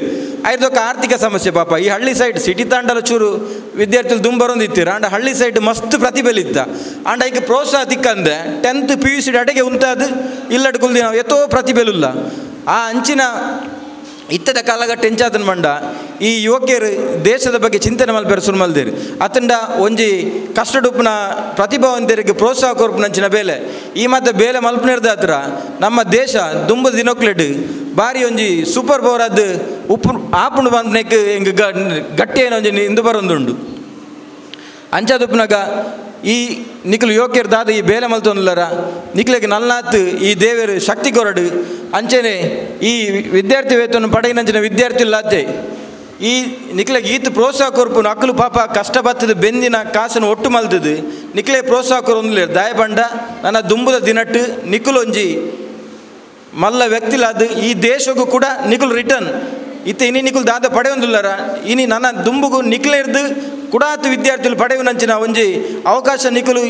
ಐದೊಕ್ಕ ಆರ್ಥಿಕ ಸಮಸ್ಯೆ ಪಾಪ ಈ ಹಳ್ಳಿ ಸೈಡ್ ಸಿಟಿ ತಾಂಡಲ ಚೂರು ವಿದ್ಯಾರ್ಥಿಗಳು ದುಂಬರೊಂದಿತ್ತೀರು ಅಂಡ ಹಳ್ಳಿ ಸೈಡ್ ಮಸ್ತ್ ಪ್ರತಿಭೆಲಿತ್ತ ಅಂಡ ಐಕ್ ಪ್ರೋತ್ಸಾಹ ತಿಕ್ಕಂದೆ 10th PUC ಅಡೆಗೆ ಉಂಟಾದು ಇಲ್ಲಡ್ ಕುಲ್ದಿ ನಾವು ಎತ್ತೋ ಪ್ರತಿಭೆಲಿಲ್ಲ ಆ ಅಂಚಿನ ಇತ್ತದ ಕಾಲಘಟ್ಟ ಎಂಚಾದನ್ ಮಂಡ ಈ ಯುವಕಿಯರು ದೇಶದ ಬಗ್ಗೆ ಚಿಂತನೆ ಮಲ್ಪೇರು ಸುರು ಮಲ್ದೇರು ಅತಂಡ ಒಂಜಿ ಕಷ್ಟಡುಪ್ಪನ ಪ್ರತಿಭಾವಂತರಿಗೆ ಪ್ರೋತ್ಸಾಹ ಕೊರ್ಪುನಂಚಿನ ಬೇಲೆ ಈ ಮತ್ತೆ ಬೇಲೆ ಮಲ್ಪನಿರ್ದ ಹತ್ರ ನಮ್ಮ ದೇಶ ದುಂಬದ ದಿನಕ್ಲೆಡ್ ಬಾರಿ ಒಂಜಿ ಸೂಪರ್ ಪವರ್ ಅದು ಉಪ್ಪು ಆಪುಂಡು ಬಂದ್ನೆಕ್ ಹಿಂಗೆ ಗಟ್ಟಿ ಏನೋ ಒಂಜಿ ಇಂದು ಬರೊಂದುಂಡು ಅಂಚಾದುಪ್ಪನಾಗ ಈ ನಿಖಲು ಯೋಗ್ಯರು ದಾದ ಈ ಬೇಲೆ ಮಲ್ತೊಂದುಲರ ನಿಖಲಿಗೆ ನಲ್ನಾತ್ ಈ ದೇವರು ಶಕ್ತಿ ಕೊರಡು ಅಂಚನೆ ಈ ವಿದ್ಯಾರ್ಥಿ ವೇತನ ಪಡೆಯಿನಂಚಿನ ವಿದ್ಯಾರ್ಥಿಲಾತೆ ಈ ನಿಖಲಿಗೆ ಈತ ಪ್ರೋತ್ಸಾಹ ಕೊರ್ಪುನು ಅಕ್ಕಲು ಪಾಪ ಕಷ್ಟ ಬತ್ತದ ಬೆಂದಿನ ಕಾಸನ್ನು ಒಟ್ಟು ಮಲ್ತದು ನಿಖಲೆ ಪ್ರೋತ್ಸಾಹ ಕೊರೊಂದುಲೆ ದಾಯಬಂಡ ನನ್ನ ದುಂಬುದ ದಿನಟ್ಟು ನಿಖಲೊಂಜಿ ಮಲ್ಲ ವ್ಯಕ್ತಿಲಾದ ಈ ದೇಶಕ್ಕೂ ಕೂಡ ನಿಖಲು ರಿಟರ್ನ್ ಇತ್ತೆ ಇನಿ ನಿಖಲು ದಾದ ಪಡೆಯೊಂದುಲ್ಲರ ಇನಿ ನನ್ನ ದುಂಬುಗು ನಿಖಲೇರ್ದು ಕುಡಾತ್ ವಿದ್ಯಾರ್ಥಿಗಳು ಪಡೆಯುವಂಚಿನ ಒಂಜಿ ಅವಕಾಶ ನಿಖಲು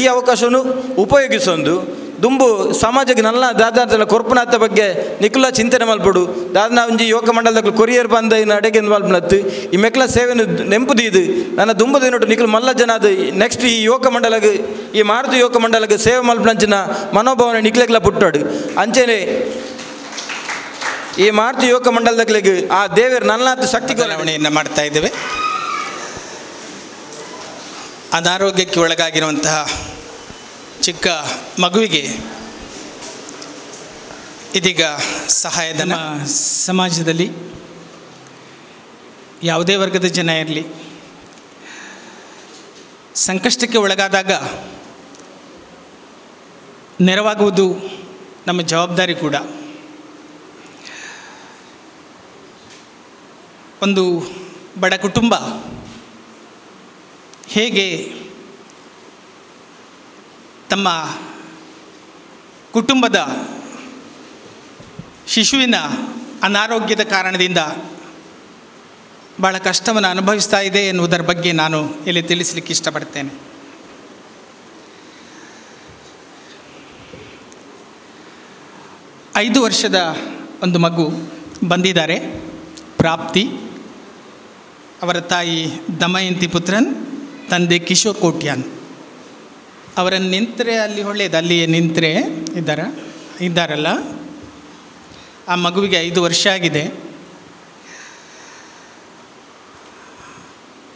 ಈ ಅವಕಾಶವನ್ನು ಉಪಯೋಗಿಸೊಂದು ದುಂಬು ಸಮಾಜಕ್ಕೆ ನಲ್ಲ ದಾದಾಂತಲ ಕೊರ್ಪುನಾಥ ಬಗ್ಗೆ ನಿಖಲ ಚಿಂತನೆ ಮಲ್ಪಡು ದಾದನ ಒಂಜಿ ಯುವಕ ಮಂಡಲದ ಕೊರಿಯರ್ ಬಂದ ಅಡೆಗೆ ಮಲ್ಪನತ್ತು ಈ ಮೆಕ್ಲ ಸೇವೆಯನ್ನು ನೆಂಪುದೀದು ನನ್ನ ದುಂಬದ ನೋಟು ನಿಖಲು ಮಲ್ಲ ಜನ ಅದು ನೆಕ್ಸ್ಟ್ ಈ ಯುವಕ ಮಂಡಲಗೆ ಈ ಮಾರುತಿ ಯುವಕ ಮಂಡಲಕ್ಕೆ ಸೇವೆ ಮಲ್ಪನಂಚಿನ ಮನೋಭಾವನೆ ನಿಖಲೆಗ್ಲ ಪುಟ್ಟಾಡು ಅಂಚೆನೆ ಈ ಮಾರುತಿ ಯುವಕ ಮಂಡಲದಾಗಲಿಗೆ ಆ ದೇವರ ನಲ್ನಾಥ ಶಕ್ತಿ ಬದಲಾವಣೆಯನ್ನು ಮಾಡ್ತಾ ಇದ್ದೇವೆ. ಅನಾರೋಗ್ಯಕ್ಕೆ ಒಳಗಾಗಿರುವಂತಹ ಚಿಕ್ಕ ಮಗುವಿಗೆ ಇದೀಗ ಸಹಾಯಧನ. ಸಮಾಜದಲ್ಲಿ ಯಾವುದೇ ವರ್ಗದ ಜನ ಇರಲಿ, ಸಂಕಷ್ಟಕ್ಕೆ ಒಳಗಾದಾಗ ನೆರವಾಗುವುದು ನಮ್ಮ ಜವಾಬ್ದಾರಿ ಕೂಡ. ಒಂದು ಬಡ ಕುಟುಂಬ ಹೇಗೆ ತಮ್ಮ ಕುಟುಂಬದ ಶಿಶುವಿನ ಅನಾರೋಗ್ಯದ ಕಾರಣದಿಂದ ಭಾಳ ಕಷ್ಟವನ್ನು ಅನುಭವಿಸ್ತಾ ಇದೆ ಎನ್ನುವುದರ ಬಗ್ಗೆ ನಾನು ಇಲ್ಲಿ ತಿಳಿಸಲಿಕ್ಕೆ ಇಷ್ಟಪಡ್ತೇನೆ. ಐದು ವರ್ಷದ ಒಂದು ಮಗು ಬಂದಿದ್ದಾರೆ, ಪ್ರಾಪ್ತಿ. ಅವರ ತಾಯಿ ದಮಯಂತಿ ಪುತ್ರನ್, ತಂದೆ ಕಿಶೋರ್ ಕೋಟ್ಯಾನ್. ಅವರನ್ನು ನಿಂತರೆ ಅಲ್ಲಿ ಒಳ್ಳೆಯದು, ಅಲ್ಲಿಯೇ ನಿಂತರೆ ಇದ್ದಾರಲ್ಲ. ಆ ಮಗುವಿಗೆ 5 ವರ್ಷ ಆಗಿದೆ.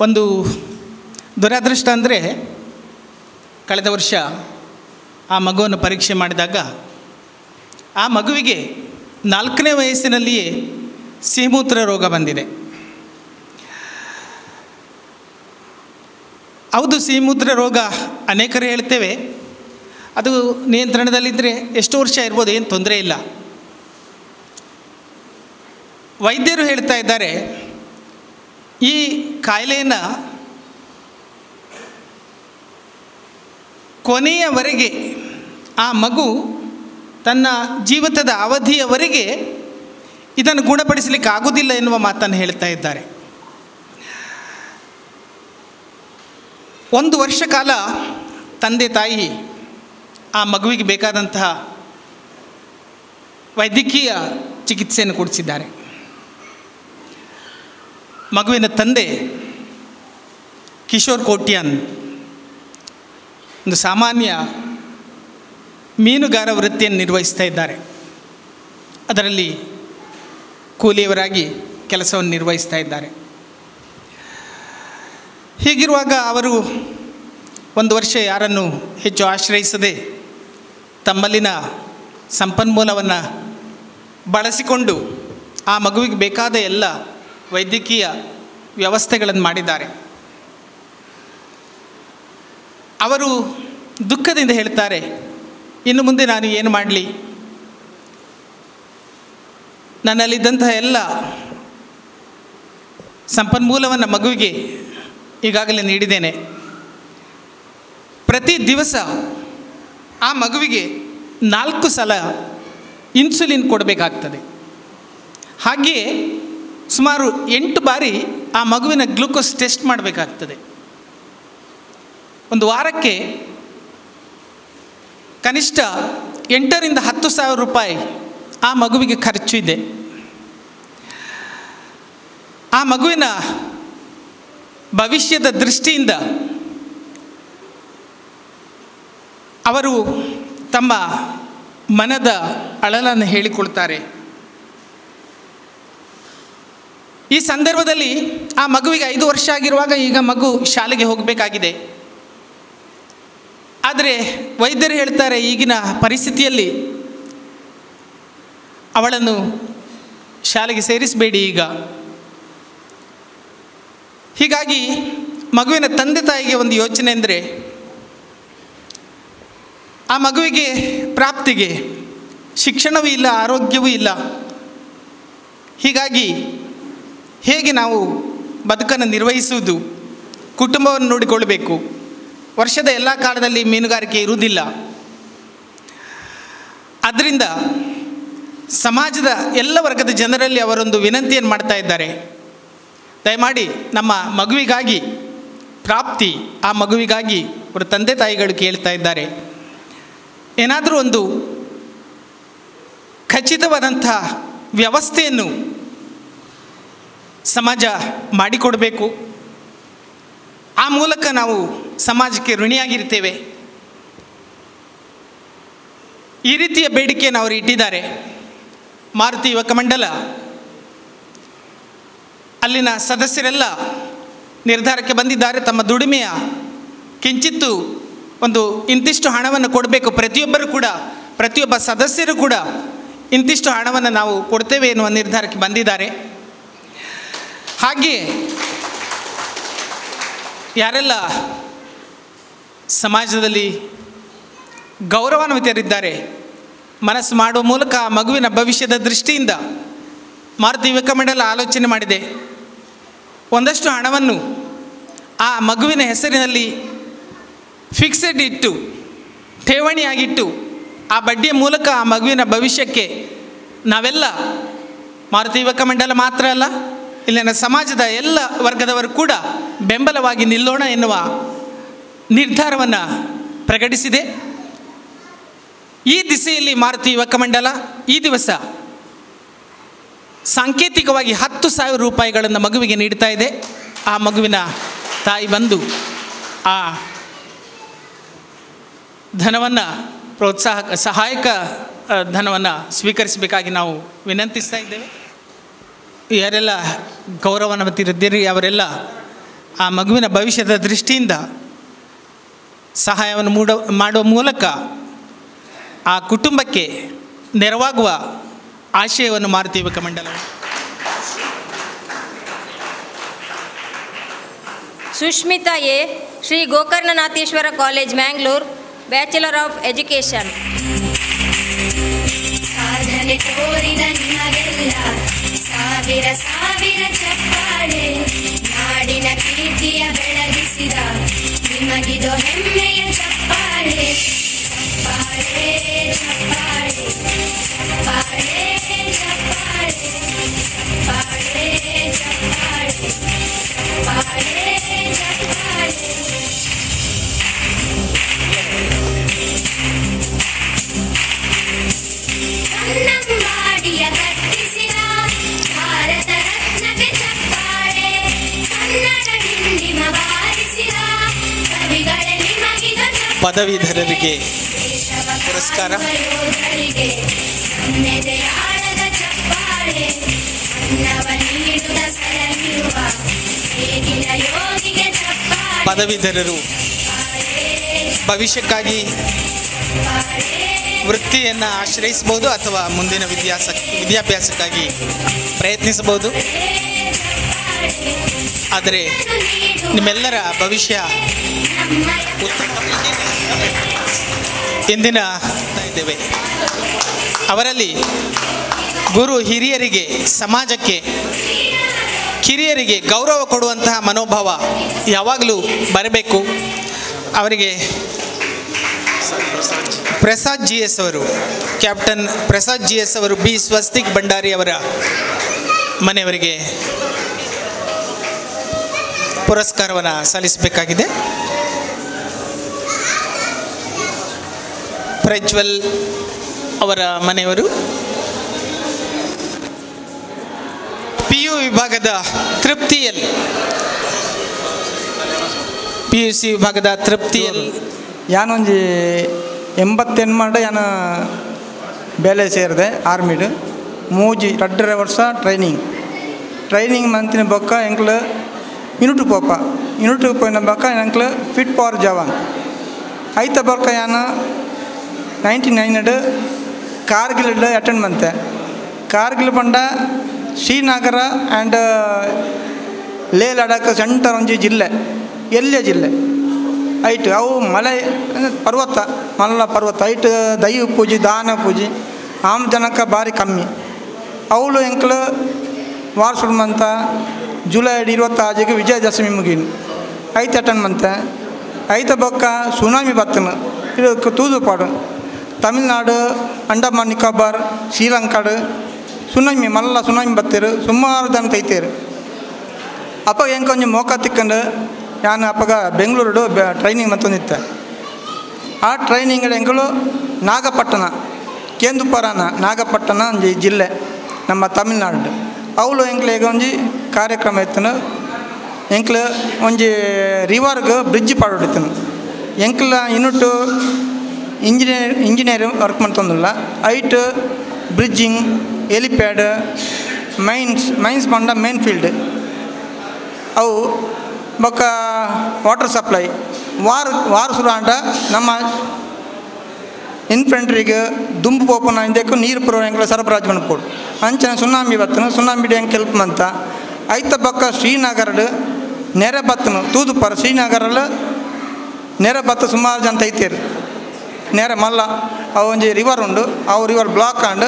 ಒಂದು ದುರದೃಷ್ಟ ಅಂದರೆ ಕಳೆದ ವರ್ಷ ಆ ಮಗುವನ್ನು ಪರೀಕ್ಷೆ ಮಾಡಿದಾಗ ಆ ಮಗುವಿಗೆ 4ನೇ ವಯಸ್ಸಿನಲ್ಲಿಯೇ ಸಿಹಿಮೂತ್ರ ರೋಗ ಬಂದಿದೆ. ಹೌದು, ಸಿಹಿಮೂತ್ರ ರೋಗ ಅನೇಕರು ಹೇಳ್ತೇವೆ, ಅದು ನಿಯಂತ್ರಣದಲ್ಲಿದ್ದರೆ ಎಷ್ಟು ವರ್ಷ ಇರ್ಬೋದು, ಏನು ತೊಂದರೆ ಇಲ್ಲ. ವೈದ್ಯರು ಹೇಳ್ತಾ ಇದ್ದಾರೆ, ಈ ಕಾಯಿಲೆಯನ್ನು ಕೊನೆಯವರೆಗೆ ಆ ಮಗು ತನ್ನ ಜೀವಿತದ ಅವಧಿಯವರೆಗೆ ಇದನ್ನು ಗುಣಪಡಿಸಲಿಕ್ಕೆ ಆಗೋದಿಲ್ಲ ಎನ್ನುವ ಮಾತನ್ನು ಹೇಳ್ತಾ ಇದ್ದಾರೆ. 1 ವರ್ಷ ಕಾಲ ತಂದೆ ತಾಯಿ ಆ ಮಗುವಿಗೆ ಬೇಕಾದಂತಹ ವೈದ್ಯಕೀಯ ಚಿಕಿತ್ಸೆಯನ್ನು ಕೊಡಿಸಿದ್ದಾರೆ. ಮಗುವಿನ ತಂದೆ ಕಿಶೋರ್ ಕೋಟ್ಯಾನ್ ಒಂದು ಸಾಮಾನ್ಯ ಮೀನುಗಾರ ವೃತ್ತಿಯನ್ನು ನಿರ್ವಹಿಸ್ತಾ ಇದ್ದಾರೆ. ಅದರಲ್ಲಿ ಕೂಲಿಯವರಾಗಿ ಕೆಲಸವನ್ನು ನಿರ್ವಹಿಸ್ತಾ ಇದ್ದಾರೆ. ಹೀಗಿರುವಾಗ ಅವರು 1 ವರ್ಷ ಯಾರನ್ನು ಹೆಚ್ಚು ಆಶ್ರಯಿಸದೆ ತಮ್ಮಲ್ಲಿನ ಸಂಪನ್ಮೂಲವನ್ನು ಬಳಸಿಕೊಂಡು ಆ ಮಗುವಿಗೆ ಬೇಕಾದ ಎಲ್ಲ ವೈದ್ಯಕೀಯ ವ್ಯವಸ್ಥೆಗಳನ್ನು ಮಾಡಿದ್ದಾರೆ. ಅವರು ದುಃಖದಿಂದ ಹೇಳ್ತಾರೆ, ಇನ್ನು ಮುಂದೆ ನಾನು ಏನು ಮಾಡಲಿ, ನನ್ನಲ್ಲಿದ್ದಂತಹ ಎಲ್ಲ ಸಂಪನ್ಮೂಲವನ್ನು ಮಗುವಿಗೆ ಈಗಾಗಲೇ ನೀಡಿದ್ದೇನೆ. ಪ್ರತಿ ದಿವಸ ಆ ಮಗುವಿಗೆ 4 ಸಲ ಇನ್ಸುಲಿನ್ ಕೊಡಬೇಕಾಗ್ತದೆ. ಹಾಗೆಯೇ ಸುಮಾರು 8 ಬಾರಿ ಆ ಮಗುವಿನ ಗ್ಲೂಕೋಸ್ ಟೆಸ್ಟ್ ಮಾಡಬೇಕಾಗ್ತದೆ. ಒಂದು ವಾರಕ್ಕೆ ಕನಿಷ್ಠ 8,000 to 10,000 ರೂಪಾಯಿ ಆ ಮಗುವಿಗೆ ಖರ್ಚು ಇದೆ. ಆ ಮಗುವಿನ ಭವಿಷ್ಯದ ದೃಷ್ಟಿಯಿಂದ ಅವರು ತಮ್ಮ ಮನದ ಅಳಲನ್ನು ಹೇಳಿಕೊಳ್ತಾರೆ. ಈ ಸಂದರ್ಭದಲ್ಲಿ ಆ ಮಗುವಿಗೆ 5 ವರ್ಷ ಆಗಿರುವಾಗ ಈಗ ಮಗು ಶಾಲೆಗೆ ಹೋಗಬೇಕಾಗಿದೆ. ಆದರೆ ವೈದ್ಯರು ಹೇಳ್ತಾರೆ, ಈಗಿನ ಪರಿಸ್ಥಿತಿಯಲ್ಲಿ ಅವಳನ್ನು ಶಾಲೆಗೆ ಸೇರಿಸಬೇಡಿ ಈಗ. ಹೀಗಾಗಿ ಮಗುವಿನ ತಂದೆ ತಾಯಿಗೆ ಒಂದು ಯೋಚನೆ ಅಂದರೆ, ಆ ಮಗುವಿಗೆ ಪ್ರಾಪ್ತಿಗೆ ಶಿಕ್ಷಣವೂ ಇಲ್ಲ, ಆರೋಗ್ಯವೂ ಇಲ್ಲ. ಹೀಗಾಗಿ ಹೇಗೆ ನಾವು ಬದುಕನ್ನು ನಿರ್ವಹಿಸುವುದು, ಕುಟುಂಬವನ್ನು ನೋಡಿಕೊಳ್ಳಬೇಕು. ವರ್ಷದ ಎಲ್ಲ ಕಾಲದಲ್ಲಿ ಮೀನುಗಾರಿಕೆ ಇರುವುದಿಲ್ಲ. ಆದ್ದರಿಂದ ಸಮಾಜದ ಎಲ್ಲ ವರ್ಗದ ಜನರಲ್ಲಿ ಅವರೊಂದು ವಿನಂತಿಯನ್ನು ಮಾಡ್ತಾ ಇದ್ದಾರೆ. ದಯಮಾಡಿ ನಮ್ಮ ಮಗುವಿಗಾಗಿ ಪ್ರಾಪ್ತಿ, ಆ ಮಗುವಿಗಾಗಿ ಅವರ ತಂದೆ ತಾಯಿಗಳು ಕೇಳ್ತಾ ಇದ್ದಾರೆ. ಏನಾದರೂ ಒಂದು ಖಚಿತವಾದಂಥ ವ್ಯವಸ್ಥೆಯನ್ನು ಸಮಾಜ ಮಾಡಿಕೊಡಬೇಕು. ಆ ಮೂಲಕ ನಾವು ಸಮಾಜಕ್ಕೆ ಋಣಿಯಾಗಿರ್ತೇವೆ. ಈ ರೀತಿಯ ಬೇಡಿಕೆಯನ್ನು ಅವರು ಇಟ್ಟಿದ್ದಾರೆ. ಮಾರುತಿ ಯುವಕ ಮಂಡಲ ಅಲ್ಲಿನ ಸದಸ್ಯರೆಲ್ಲ ನಿರ್ಧಾರಕ್ಕೆ ಬಂದಿದ್ದಾರೆ. ತಮ್ಮ ದುಡಿಮೆಯ ಕಿಂಚಿತ್ತು ಒಂದು ಇಂತಿಷ್ಟು ಹಣವನ್ನು ಕೊಡಬೇಕು, ಪ್ರತಿಯೊಬ್ಬರು ಕೂಡ, ಪ್ರತಿಯೊಬ್ಬ ಸದಸ್ಯರು ಕೂಡ ಇಂತಿಷ್ಟು ಹಣವನ್ನು ನಾವು ಕೊಡ್ತೇವೆ ಎನ್ನುವ ನಿರ್ಧಾರಕ್ಕೆ ಬಂದಿದ್ದಾರೆ. ಹಾಗೆಯೇ ಯಾರೆಲ್ಲ ಸಮಾಜದಲ್ಲಿ ಗೌರವಾನ್ವಿತರಿದ್ದಾರೆ, ಮನಸ್ಸು ಮಾಡುವ ಮೂಲಕ ಆ ಮಗುವಿನ ಭವಿಷ್ಯದ ದೃಷ್ಟಿಯಿಂದ ಮಾರುತಿ ಯುವಕ ಮಂಡಲ ಆಲೋಚನೆ ಮಾಡಿದೆ. ಒಂದಷ್ಟು ಹಣವನ್ನು ಆ ಮಗುವಿನ ಹೆಸರಿನಲ್ಲಿ ಫಿಕ್ಸೆಡ್ ಇಟ್ಟು, ಠೇವಣಿಯಾಗಿಟ್ಟು, ಆ ಬಡ್ಡಿಯ ಮೂಲಕ ಆ ಮಗುವಿನ ಭವಿಷ್ಯಕ್ಕೆ ನಾವೆಲ್ಲ ಮಾರುತಿ ಯುವಕ ಮಂಡಲ ಮಾತ್ರ ಅಲ್ಲ, ಇಲ್ಲಿನ ಸಮಾಜದ ಎಲ್ಲ ವರ್ಗದವರು ಕೂಡ ಬೆಂಬಲವಾಗಿ ನಿಲ್ಲೋಣ ಎನ್ನುವ ನಿರ್ಧಾರವನ್ನು ಪ್ರಕಟಿಸಿದೆ. ಈ ದಿಸೆಯಲ್ಲಿ ಮಾರುತಿ ಯುವಕ ಮಂಡಲ ಈ ದಿವಸ ಸಾಂಕೇತಿಕವಾಗಿ 10,000 ರೂಪಾಯಿಗಳನ್ನು ಮಗುವಿಗೆ ನೀಡ್ತಾ ಇದೆ. ಆ ಮಗುವಿನ ತಾಯಿ ಬಂದು ಆ ಧನವನ್ನು ಸಹಾಯಕ ಧನವನ್ನು ಸ್ವೀಕರಿಸಬೇಕಾಗಿ ನಾವು ವಿನಂತಿಸ್ತಾ ಇದ್ದೇವೆ. ಯಾರೆಲ್ಲ ಗೌರವಾನ್ವಿತರಿದ್ದೀರಿ ಅವರೆಲ್ಲ ಆ ಮಗುವಿನ ಭವಿಷ್ಯದ ದೃಷ್ಟಿಯಿಂದ ಸಹಾಯವನ್ನು ಮಾಡುವ ಮೂಲಕ ಆ ಕುಟುಂಬಕ್ಕೆ ನೆರವಾಗುವ ಆಶಯವನ್ನು ಮಾರುತಿ ಯುವಕ ಮಂಡಲ. Sushmita A, Shri Gokarnanatheshwara college, Mangalore, bachelor of education. ಸಾಧನೆ ತೋರಿದ ನಿಮಗೆಲ್ಲ ಸಾವಿರ ಸಾವಿರ ಚಪ್ಪಾಳೆ, ನಾಡಿನ ಕೀರ್ತಿಯ ಬೆಳಗಿಸಿದ ನಿಮಗಿದು ಹೆಮ್ಮೆಯ ಚಪ್ಪಾಳೆ. ಚಪ್ಪಾಳೆ ಚಪ್ಪಾಳೆ ಚಪ್ಪಾಳೆ ಚಪ್ಪಾಳೆ ಚಪ್ಪಾಳೆ ಚಪ್ಪಾಳೆ ಚಪ್ಪಾಳೆ ಚಪ್ಪಾಳೆ. ಕನ್ನಂಬಾಡಿಯ ಕಟ್ಟಿಸಿದ ಭಾರತ ರತ್ನಕ್ಕೆ ಚಪ್ಪಾಳೆ, ಕನ್ನಡ ಹಿಂದಿಮ ಬಾರಿಸಿದ ಕವಿಗಳೇ ನಿಮಗಿದ ಪದವೀಧರರಿಗೆ ಪುರಸ್ಕಾರ. ಯೋಧರಿಗೆ ಸನ್ನೆದೆಯಾಳದ ಚಪ್ಪಾಳೆ, ಅನ್ನವ ನೀಡುವ ಸಲಹಿರುವ ಹೇಗಿನ ಯೋಗಿಗೆ ಚಪ್ಪಾಳೆ. ಪದವೀಧರರು ಭವಿಷ್ಯಕ್ಕಾಗಿ ವೃತ್ತಿಯನ್ನು ಆಶ್ರಯಿಸಬಹುದು ಅಥವಾ ಮುಂದಿನ ವಿದ್ಯಾಭ್ಯಾಸಕ್ಕಾಗಿ ಪ್ರಯತ್ನಿಸಬಹುದು. ಆದರೆ ನಿಮ್ಮೆಲ್ಲರ ಭವಿಷ್ಯ ಉತ್ತಮ ಇಂದಿನ ಇದ್ದೇವೆ. ಅವರಲ್ಲಿ ಗುರು ಹಿರಿಯರಿಗೆ, ಸಮಾಜಕ್ಕೆ, ಕಿರಿಯರಿಗೆ ಗೌರವ ಕೊಡುವಂತಹ ಮನೋಭಾವ ಯಾವಾಗಲೂ ಬರಬೇಕು. ಅವರಿಗೆ ಪ್ರಸಾದ್ ಜಿ ಎಸ್ ಅವರು, ಕ್ಯಾಪ್ಟನ್ ಪ್ರಸಾದ್ ಜಿ ಎಸ್ ಅವರು, ಬಿ ಸ್ವಸ್ತಿಕ್ ಭಂಡಾರಿ ಅವರ ಮನೆಯವರಿಗೆ ಪುರಸ್ಕಾರವನ್ನು ಸಲ್ಲಿಸಬೇಕಾಗಿದೆ. ಪ್ರಜ್ವಲ್ ಅವರ ಮನೆಯವರು PU ವಿಭಾಗದ ತೃಪ್ತಿಯಲ್, PUC ವಿಭಾಗದ ತೃಪ್ತಿಯಲ್ ಯಾನೊಂಜಿ 88 ಮಾಡ ಯಾನ ಬೇಲೆ ಸೇರಿದೆ ಆರ್ಮಿಡ್ ಮೂಜಿ 2.5 ವರ್ಷ ಟ್ರೈನಿಂಗ್ ಮಂತಿನ ಬೊಕ್ಕ ಎಂಕ್ಲು ಯೂನಿಟ್ ಪೋಯಿನ ಬೊಕ್ಕ ಎಂಕ್ಲು ಫಿಟ್ ಫಾರ್ ಜವಾನ್ ಐತ ಬೊಕ್ಕ ಯಾನ 99 ಕಾರ್ಗಿಲ್ ಅಟೆಂಡ್ ಮಂತೆ. ಕಾರ್ಗಿಲ್ ಪಂಡ ಶ್ರೀನಗರ ಆ್ಯಂಡ್ ಲೇ ಲಡಾಖ್ ಸೆಂಟರ್ ಒಂಜಿ ಜಿಲ್ಲೆ, ಎಲ್ಲೇ ಜಿಲ್ಲೆ ಐಟು ಅವು ಮಲೆ ಪರ್ವತ ಮಲ್ಲ ಪರ್ವತ ಐಟ್ ದೈವ ಪೂಜೆ ದಾನ ಪೂಜೆ ಆಮ್ ಜನಕ್ಕೆ ಭಾರಿ ಕಮ್ಮಿ ಅವಳು ಎಂಕ್ಲು ವಾರ್ಸುಡ್ ಮಂತ ಜುಲೈ 26 ವಿಜಯದಶಮಿ ಮುಗೀನು ಐತೆ ಅಟನ್ ಮಂತೆ ಐತೆ ಬೊಕ್ಕ ಸುನಾಮಿ ಬತ್ತನು ಇದು ತೂದುಪಾಡು ತಮಿಳ್ನಾಡು ಅಂಡಮಾನ್ ನಿಕೋಬಾರ್ ಶ್ರೀಲಂಕಾಡು ಸುನಾಮಿ ಮಲ್ಲ ಸುನಾಮಿ ಬತ್ತಿರು ಸುಮಾರು ದನ ತೈತೇರು ಅಪ್ಪ ಹೆಂಗೆ ಕೊಂಚ ಮೋಕ ತಿಕ್ಕೊಂಡು ನಾನು ಅಪ್ಪಗ ಬೆಂಗಳೂರು ಟ್ರೈನಿಂಗ್ ಮತ್ತೊಂದಿತ್ತೆ ಆ ಟ್ರೈನಿಂಗ್ ಎಂಗಳು ನಾಗಪಟ್ಟಣ ಕೇಂದುಪುರಾಣ ನಾಗಪಟ್ಟಣ ಒಂಜಿ ಜಿಲ್ಲೆ ನಮ್ಮ ತಮಿಳ್ನಾಡು ಅವಳು ಎಂಕ್ಲೆ ಈಗ ಒಂಜಿ ಕಾರ್ಯಕ್ರಮ ಇತ್ತನು ಎಂಕ್ಲು ಒಂಜಿ ರಿವರ್ಗೆ ಬ್ರಿಡ್ಜ್ ಪಾಡೋಡಿತ್ತನು ಎಂಕ್ಲ ಯೂನಿಟ್ ಇಂಜಿನಿಯರ್ ವರ್ಕ್ ಮಾಡ್ತಂದಿಲ್ಲ ಐಟ್ ಬ್ರಿಡ್ಜಿಂಗ್ ಎಲಿಪ್ಯಾಡ್ ಮೈನ್ಸ್ ಬಂಡ ಮೇನ್ ಫೀಲ್ಡ್ ಅವು ಬೊಕ್ಕ ವಾಟರ್ ಸಪ್ಲೈ ವಾರ್ ಸುರಾಂಡ ನಮ್ಮ ಇನ್ಫೆಂಟ್ರಿಗೆ ದುಂಬು ಪೋಪನ ಇಂದಕ್ಕೂ ನೀರು ಪುರ ಎಂಕ್ಲ ಸರಬರಾಜು ಮಾಡ್ಕೊಡು ಅಂಚನೆ ಸುನಾಮಿ ಬತ್ತನು ಸುನಾಮಿ ಹೆಂಗೆ ಹೆಲ್ಪ್ ಮಂತ ಐತ ಬೊಕ್ಕ ಶ್ರೀನಗರಡು ನೆರೆ ಬತ್ತನು ತೂದುಪಾರ ಶ್ರೀನಗರಲ್ಲಿ ನೆರೆ ಬತ್ತ ಸುಮಾರು ಜನ ಐತೇರು ನೆರೆ ಮಲ್ಲ ಅವು ಒಂಜಿ ರಿವರ್ ಉಂಡು ಅವು ರಿವರ್ ಬ್ಲಾಕ್ ಆಂಡ್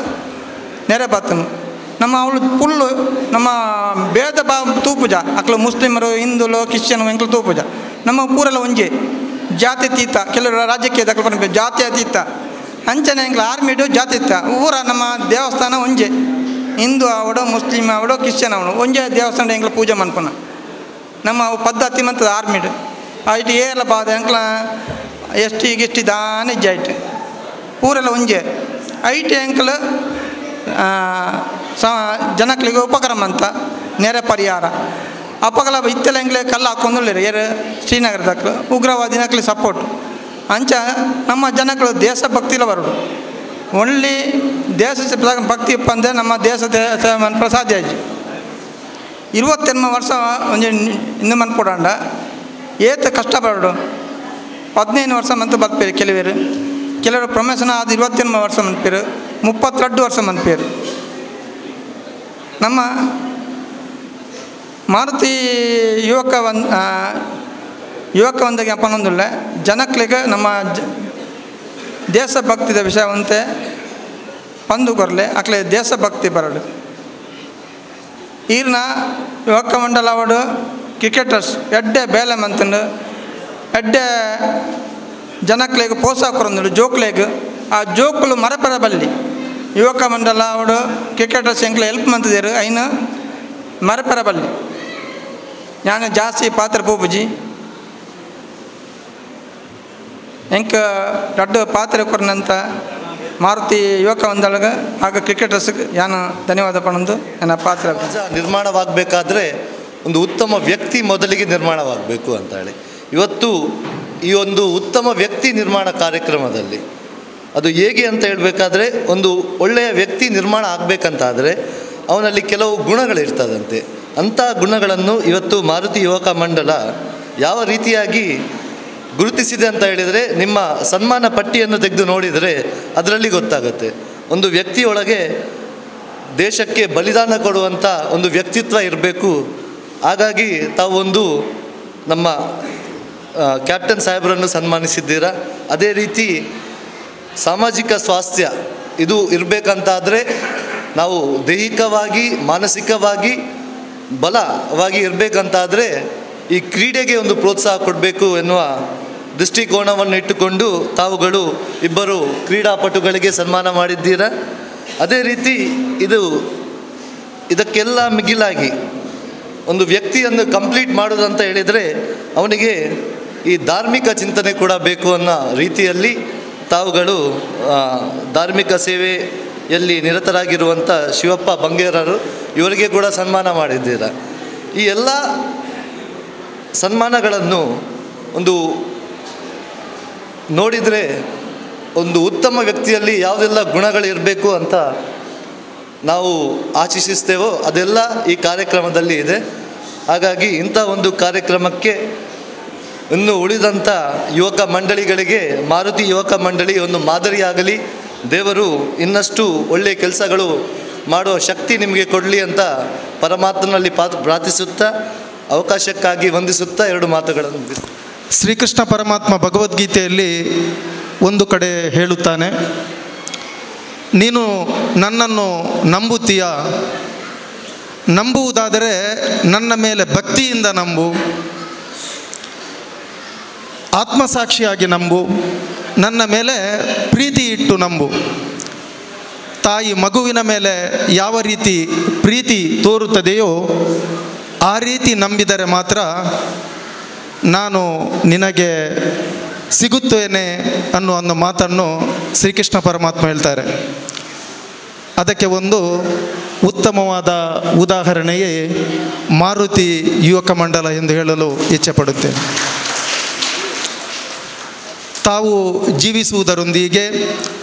ನೆರೆ ಬತ್ತನು ನಮ್ಮ ಅವಳು ಫುಲ್ಲು ನಮ್ಮ ಭೇದ ಭಾವ ತೂಪುಜ ಅಕ್ಲು ಮುಸ್ಲಿಮರು ಹಿಂದೂಲು ಕ್ರಿಶ್ಚಿಯನ್ ಎಂಕ್ಲು ತೂಪುಜ ನಮ್ಮ ಪೂರೆಲ್ಲ ಒಂಜೆ ಜಾತಿ ತೀತ ಕೆಲವರು ರಾಜಕೀಯ ದಕ್ಕಲು ಜಾತಿ ಅತೀತ ಅಂಚನೆ ಎಂಕ್ಲ ಆರ್ಮಿಡು ಜಾತಿ ಇತ್ತ ಊರ ನಮ್ಮ ದೇವಸ್ಥಾನ ಒಂಜೆ ಹಿಂದೂ ಅವಡು ಮುಸ್ಲಿಮ್ ಅವಡು ಕ್ರಿಶ್ಚಿಯನ್ ಅವಡು ಒಂಜೆ ದೇವಸ್ಥಾನ ಎಂಕ್ಲ ಪೂಜೆ ಮನ್ಪುನ ನಮ್ಮ ಪದ್ಧತಿ ಮಂತದ ಆರ್ಮಿಡು ಐಟು ಏಲ ಬಾದ ಎಂಕ್ಲ ಎಷ್ಟಿ ದಾನ ಇಜ್ಜಾಯ್ತು ಪೂರೆಲ್ಲ ಒಂಜೆ ಐಟು ಎಂಕ್ಲ ಜನಕ್ಲಿಗೆ ಉಪಕ್ರಮ ಅಂತ ನೆರೆ ಪರಿಹಾರ ಅಪಗಲ ಇತ್ತೆಲ್ಲ ಎಂಗ್ಲೆ ಕಲ್ಲು ಹಾಕೊಂಡುಳ್ಳೇರು ಏರು ಶ್ರೀನಗರದಕ್ಲು ಉಗ್ರವಾದಿನಕ್ಲಿ ಸಪೋರ್ಟ್ ಅಂಚ ನಮ್ಮ ಜನಗಳು ದೇಶಭಕ್ತಿಲ ಬರೋಡು ಒಳ್ಳೆ ದೇಶ ಭಕ್ತಿ ಇಪ್ಪಂದೆ ನಮ್ಮ ದೇಶದ ಪ್ರಸಾದ ಆಜಿ 28 ವರ್ಷ ಒಂಜಿ ಇನ್ನು ಮನ್ಪೊಡಾಂಡ ಏತ ಕಷ್ಟಪಡೋಡು 15 ವರ್ಷ ಮಂತು ಬಲ್ಪೇರು ಕೆಲವರು ಪ್ರಮೋಷನ್ ಆದ 28 ವರ್ಷ ಮನ್ಪೇರು 32 ವರ್ಷ ಮನ್ಪೇರು ನಮ್ಮ ಮಾರುತಿ ಯುವಕ ಒಂದಿಗೆ ಅಪ್ಪನೊಂದಿಲ್ಲ ಜನಕ್ಲಿಗೆ ನಮ್ಮ ದೇಶಭಕ್ತಿದ ವಿಷಯವಂತೆ ಪಂದು ಕೊರಲೆ ಅಕ್ಲೆ ದೇಶಭಕ್ತಿ ಬರಡು ಈರ್ನ ಯುವಕ ಮಂಡಲ ಅವಡು ಕ್ರಿಕೆಟರ್ಸ್ ಎಡ್ಡೆ ಬೇಲೆ ಮಂತಂಡು ಎಡ್ಡೆ ಜನಕ್ಲಿಗೆ ಪ್ರೋತ್ಸಾಹ ಕೊರಂದು ಜೋಕ್ಲೆಗೆ ಆ ಜೋಕ್ಲು ಮರಪೆರ ಬಲ್ಲಿ ಯುವಕ ಮಂಡಲ ಅವಡು ಕ್ರಿಕೆಟರ್ಸ್ ಎಂಕ್ಲೆ ಹೆಲ್ಪ್ ಮಂತಿದ್ದೇರು ಐನ ಮರಪೆರ ಬಲ್ಲಿ ನಾನು ಜಾಸ್ತಿ ಪಾತ್ರ ಪೂಪುಜಿ ಎಂಕ ದೊಡ್ಡ ಪಾತ್ರ ಕೊರನಂತ ಮಾರುತಿ ಯುವಕ ಒಂದೊಳಗೆ ಆಗ ಕ್ರಿಕೆಟರ್ಸ್ಗೆ ನಾನು ಧನ್ಯವಾದ ಪಡೋದು ನನ್ನ ಪಾತ್ರ ನಿರ್ಮಾಣವಾಗಬೇಕಾದ್ರೆ ಒಂದು ಉತ್ತಮ ವ್ಯಕ್ತಿ ಮೊದಲಿಗೆ ನಿರ್ಮಾಣವಾಗಬೇಕು ಅಂತ ಹೇಳಿ ಇವತ್ತು ಈ ಒಂದು ಉತ್ತಮ ವ್ಯಕ್ತಿ ನಿರ್ಮಾಣ ಕಾರ್ಯಕ್ರಮದಲ್ಲಿ ಅದು ಹೇಗೆ ಅಂತ ಹೇಳಬೇಕಾದ್ರೆ ಒಂದು ಒಳ್ಳೆಯ ವ್ಯಕ್ತಿ ನಿರ್ಮಾಣ ಆಗಬೇಕಂತಾದರೆ ಅವನಲ್ಲಿ ಕೆಲವು ಗುಣಗಳಿರ್ತದಂತೆ ಅಂಥ ಗುಣಗಳನ್ನು ಇವತ್ತು ಮಾರುತಿ ಯುವಕ ಮಂಡಲ ಯಾವ ರೀತಿಯಾಗಿ ಗುರುತಿಸಿದೆ ಅಂತ ಹೇಳಿದರೆ ನಿಮ್ಮ ಸನ್ಮಾನ ಪಟ್ಟಿಯನ್ನು ತೆಗೆದು ನೋಡಿದರೆ ಅದರಲ್ಲಿ ಗೊತ್ತಾಗುತ್ತೆ ಒಂದು ವ್ಯಕ್ತಿಯೊಳಗೆ ದೇಶಕ್ಕೆ ಬಲಿದಾನ ಕೊಡುವಂಥ ಒಂದು ವ್ಯಕ್ತಿತ್ವ ಇರಬೇಕು. ಹಾಗಾಗಿ ತಾವು ಒಂದು ನಮ್ಮ ಕ್ಯಾಪ್ಟನ್ ಸಾಹೇಬರನ್ನು ಸನ್ಮಾನಿಸಿದ್ದೀರಾ. ಅದೇ ರೀತಿ ಸಾಮಾಜಿಕ ಸ್ವಾಸ್ಥ್ಯ ಇದು ಇರಬೇಕಂತಾದರೆ ನಾವು ದೈಹಿಕವಾಗಿ ಮಾನಸಿಕವಾಗಿ ಬಲವಾಗಿ ಇರಬೇಕಂತಾದರೆ ಈ ಕ್ರೀಡೆಗೆ ಒಂದು ಪ್ರೋತ್ಸಾಹ ಕೊಡಬೇಕು ಎನ್ನುವ ದೃಷ್ಟಿಕೋನವನ್ನು ಇಟ್ಟುಕೊಂಡು ತಾವುಗಳು ಇಬ್ಬರು ಕ್ರೀಡಾಪಟುಗಳಿಗೆ ಸನ್ಮಾನ ಮಾಡಿದ್ದೀರಾ. ಅದೇ ರೀತಿ ಇದಕ್ಕೆಲ್ಲ ಮಿಗಿಲಾಗಿ ಒಂದು ವ್ಯಕ್ತಿಯನ್ನು ಕಂಪ್ಲೀಟ್ ಮಾಡೋದಂತ ಹೇಳಿದರೆ ಅವನಿಗೆ ಈ ಧಾರ್ಮಿಕ ಚಿಂತನೆ ಕೂಡ ಬೇಕು ಅನ್ನೋ ರೀತಿಯಲ್ಲಿ ತಾವುಗಳು ಧಾರ್ಮಿಕ ಸೇವೆಯಲ್ಲಿ ನಿರತರಾಗಿರುವಂಥ ಶಿವಪ್ಪ ಬಂಗೇರರು ಇವರಿಗೆ ಕೂಡ ಸನ್ಮಾನ ಮಾಡಿದ್ದೀರಾ. ಈ ಎಲ್ಲ ಸನ್ಮಾನಗಳನ್ನು ಒಂದು ನೋಡಿದರೆ ಒಂದು ಉತ್ತಮ ವ್ಯಕ್ತಿಯಲ್ಲಿ ಯಾವುದೆಲ್ಲ ಗುಣಗಳಿರಬೇಕು ಅಂತ ನಾವು ಆಶಿಸುತ್ತೇವೋ ಅದೆಲ್ಲ ಈ ಕಾರ್ಯಕ್ರಮದಲ್ಲಿ ಇದೆ. ಹಾಗಾಗಿ ಇಂಥ ಒಂದು ಕಾರ್ಯಕ್ರಮಕ್ಕೆ ಇನ್ನು ಉಳಿದಂಥ ಯುವಕ ಮಂಡಳಿಗಳಿಗೆ ಮಾರುತಿ ಯುವಕ ಮಂಡಳಿ ಒಂದು ಮಾದರಿಯಾಗಲಿ, ದೇವರು ಇನ್ನಷ್ಟು ಒಳ್ಳೆಯ ಕೆಲಸಗಳು ಮಾಡುವ ಶಕ್ತಿ ನಿಮಗೆ ಕೊಡಲಿ ಅಂತ ಪರಮಾತ್ಮನಲ್ಲಿ ಪ್ರಾರ್ಥಿಸುತ್ತಾ ಅವಕಾಶಕ್ಕಾಗಿ ವಂದಿಸುತ್ತಾ ಎರಡು ಮಾತುಗಳನ್ನು ಶ್ರೀಕೃಷ್ಣ ಪರಮಾತ್ಮ ಭಗವದ್ಗೀತೆಯಲ್ಲಿ ಒಂದು ಕಡೆ ಹೇಳುತ್ತಾನೆ, ನೀನು ನನ್ನನ್ನು ನಂಬುತ್ತೀಯ, ನಂಬುವುದಾದರೆ ನನ್ನ ಮೇಲೆ ಭಕ್ತಿಯಿಂದ ನಂಬು, ಆತ್ಮಸಾಕ್ಷಿಯಾಗಿ ನಂಬು, ನನ್ನ ಮೇಲೆ ಪ್ರೀತಿ ಇಟ್ಟು ನಂಬು. ತಾಯಿ ಮಗುವಿನ ಮೇಲೆ ಯಾವ ರೀತಿ ಪ್ರೀತಿ ತೋರುತ್ತದೆಯೋ ಆ ರೀತಿ ನಂಬಿದರೆ ಮಾತ್ರ ನಾನು ನಿನಗೆ ಸಿಗುತ್ತೇನೆ ಅನ್ನುವ ಒಂದು ಮಾತನ್ನು ಶ್ರೀಕೃಷ್ಣ ಪರಮಾತ್ಮ ಹೇಳ್ತಾರೆ. ಅದಕ್ಕೆ ಒಂದು ಉತ್ತಮವಾದ ಉದಾಹರಣೆಯೇ ಮಾರುತಿ ಯುವಕ ಮಂಡಲ ಎಂದು ಹೇಳಲು ಇಚ್ಛೆಪಡುತ್ತೇನೆ. ತಾವು ಜೀವಿಸುವುದರೊಂದಿಗೆ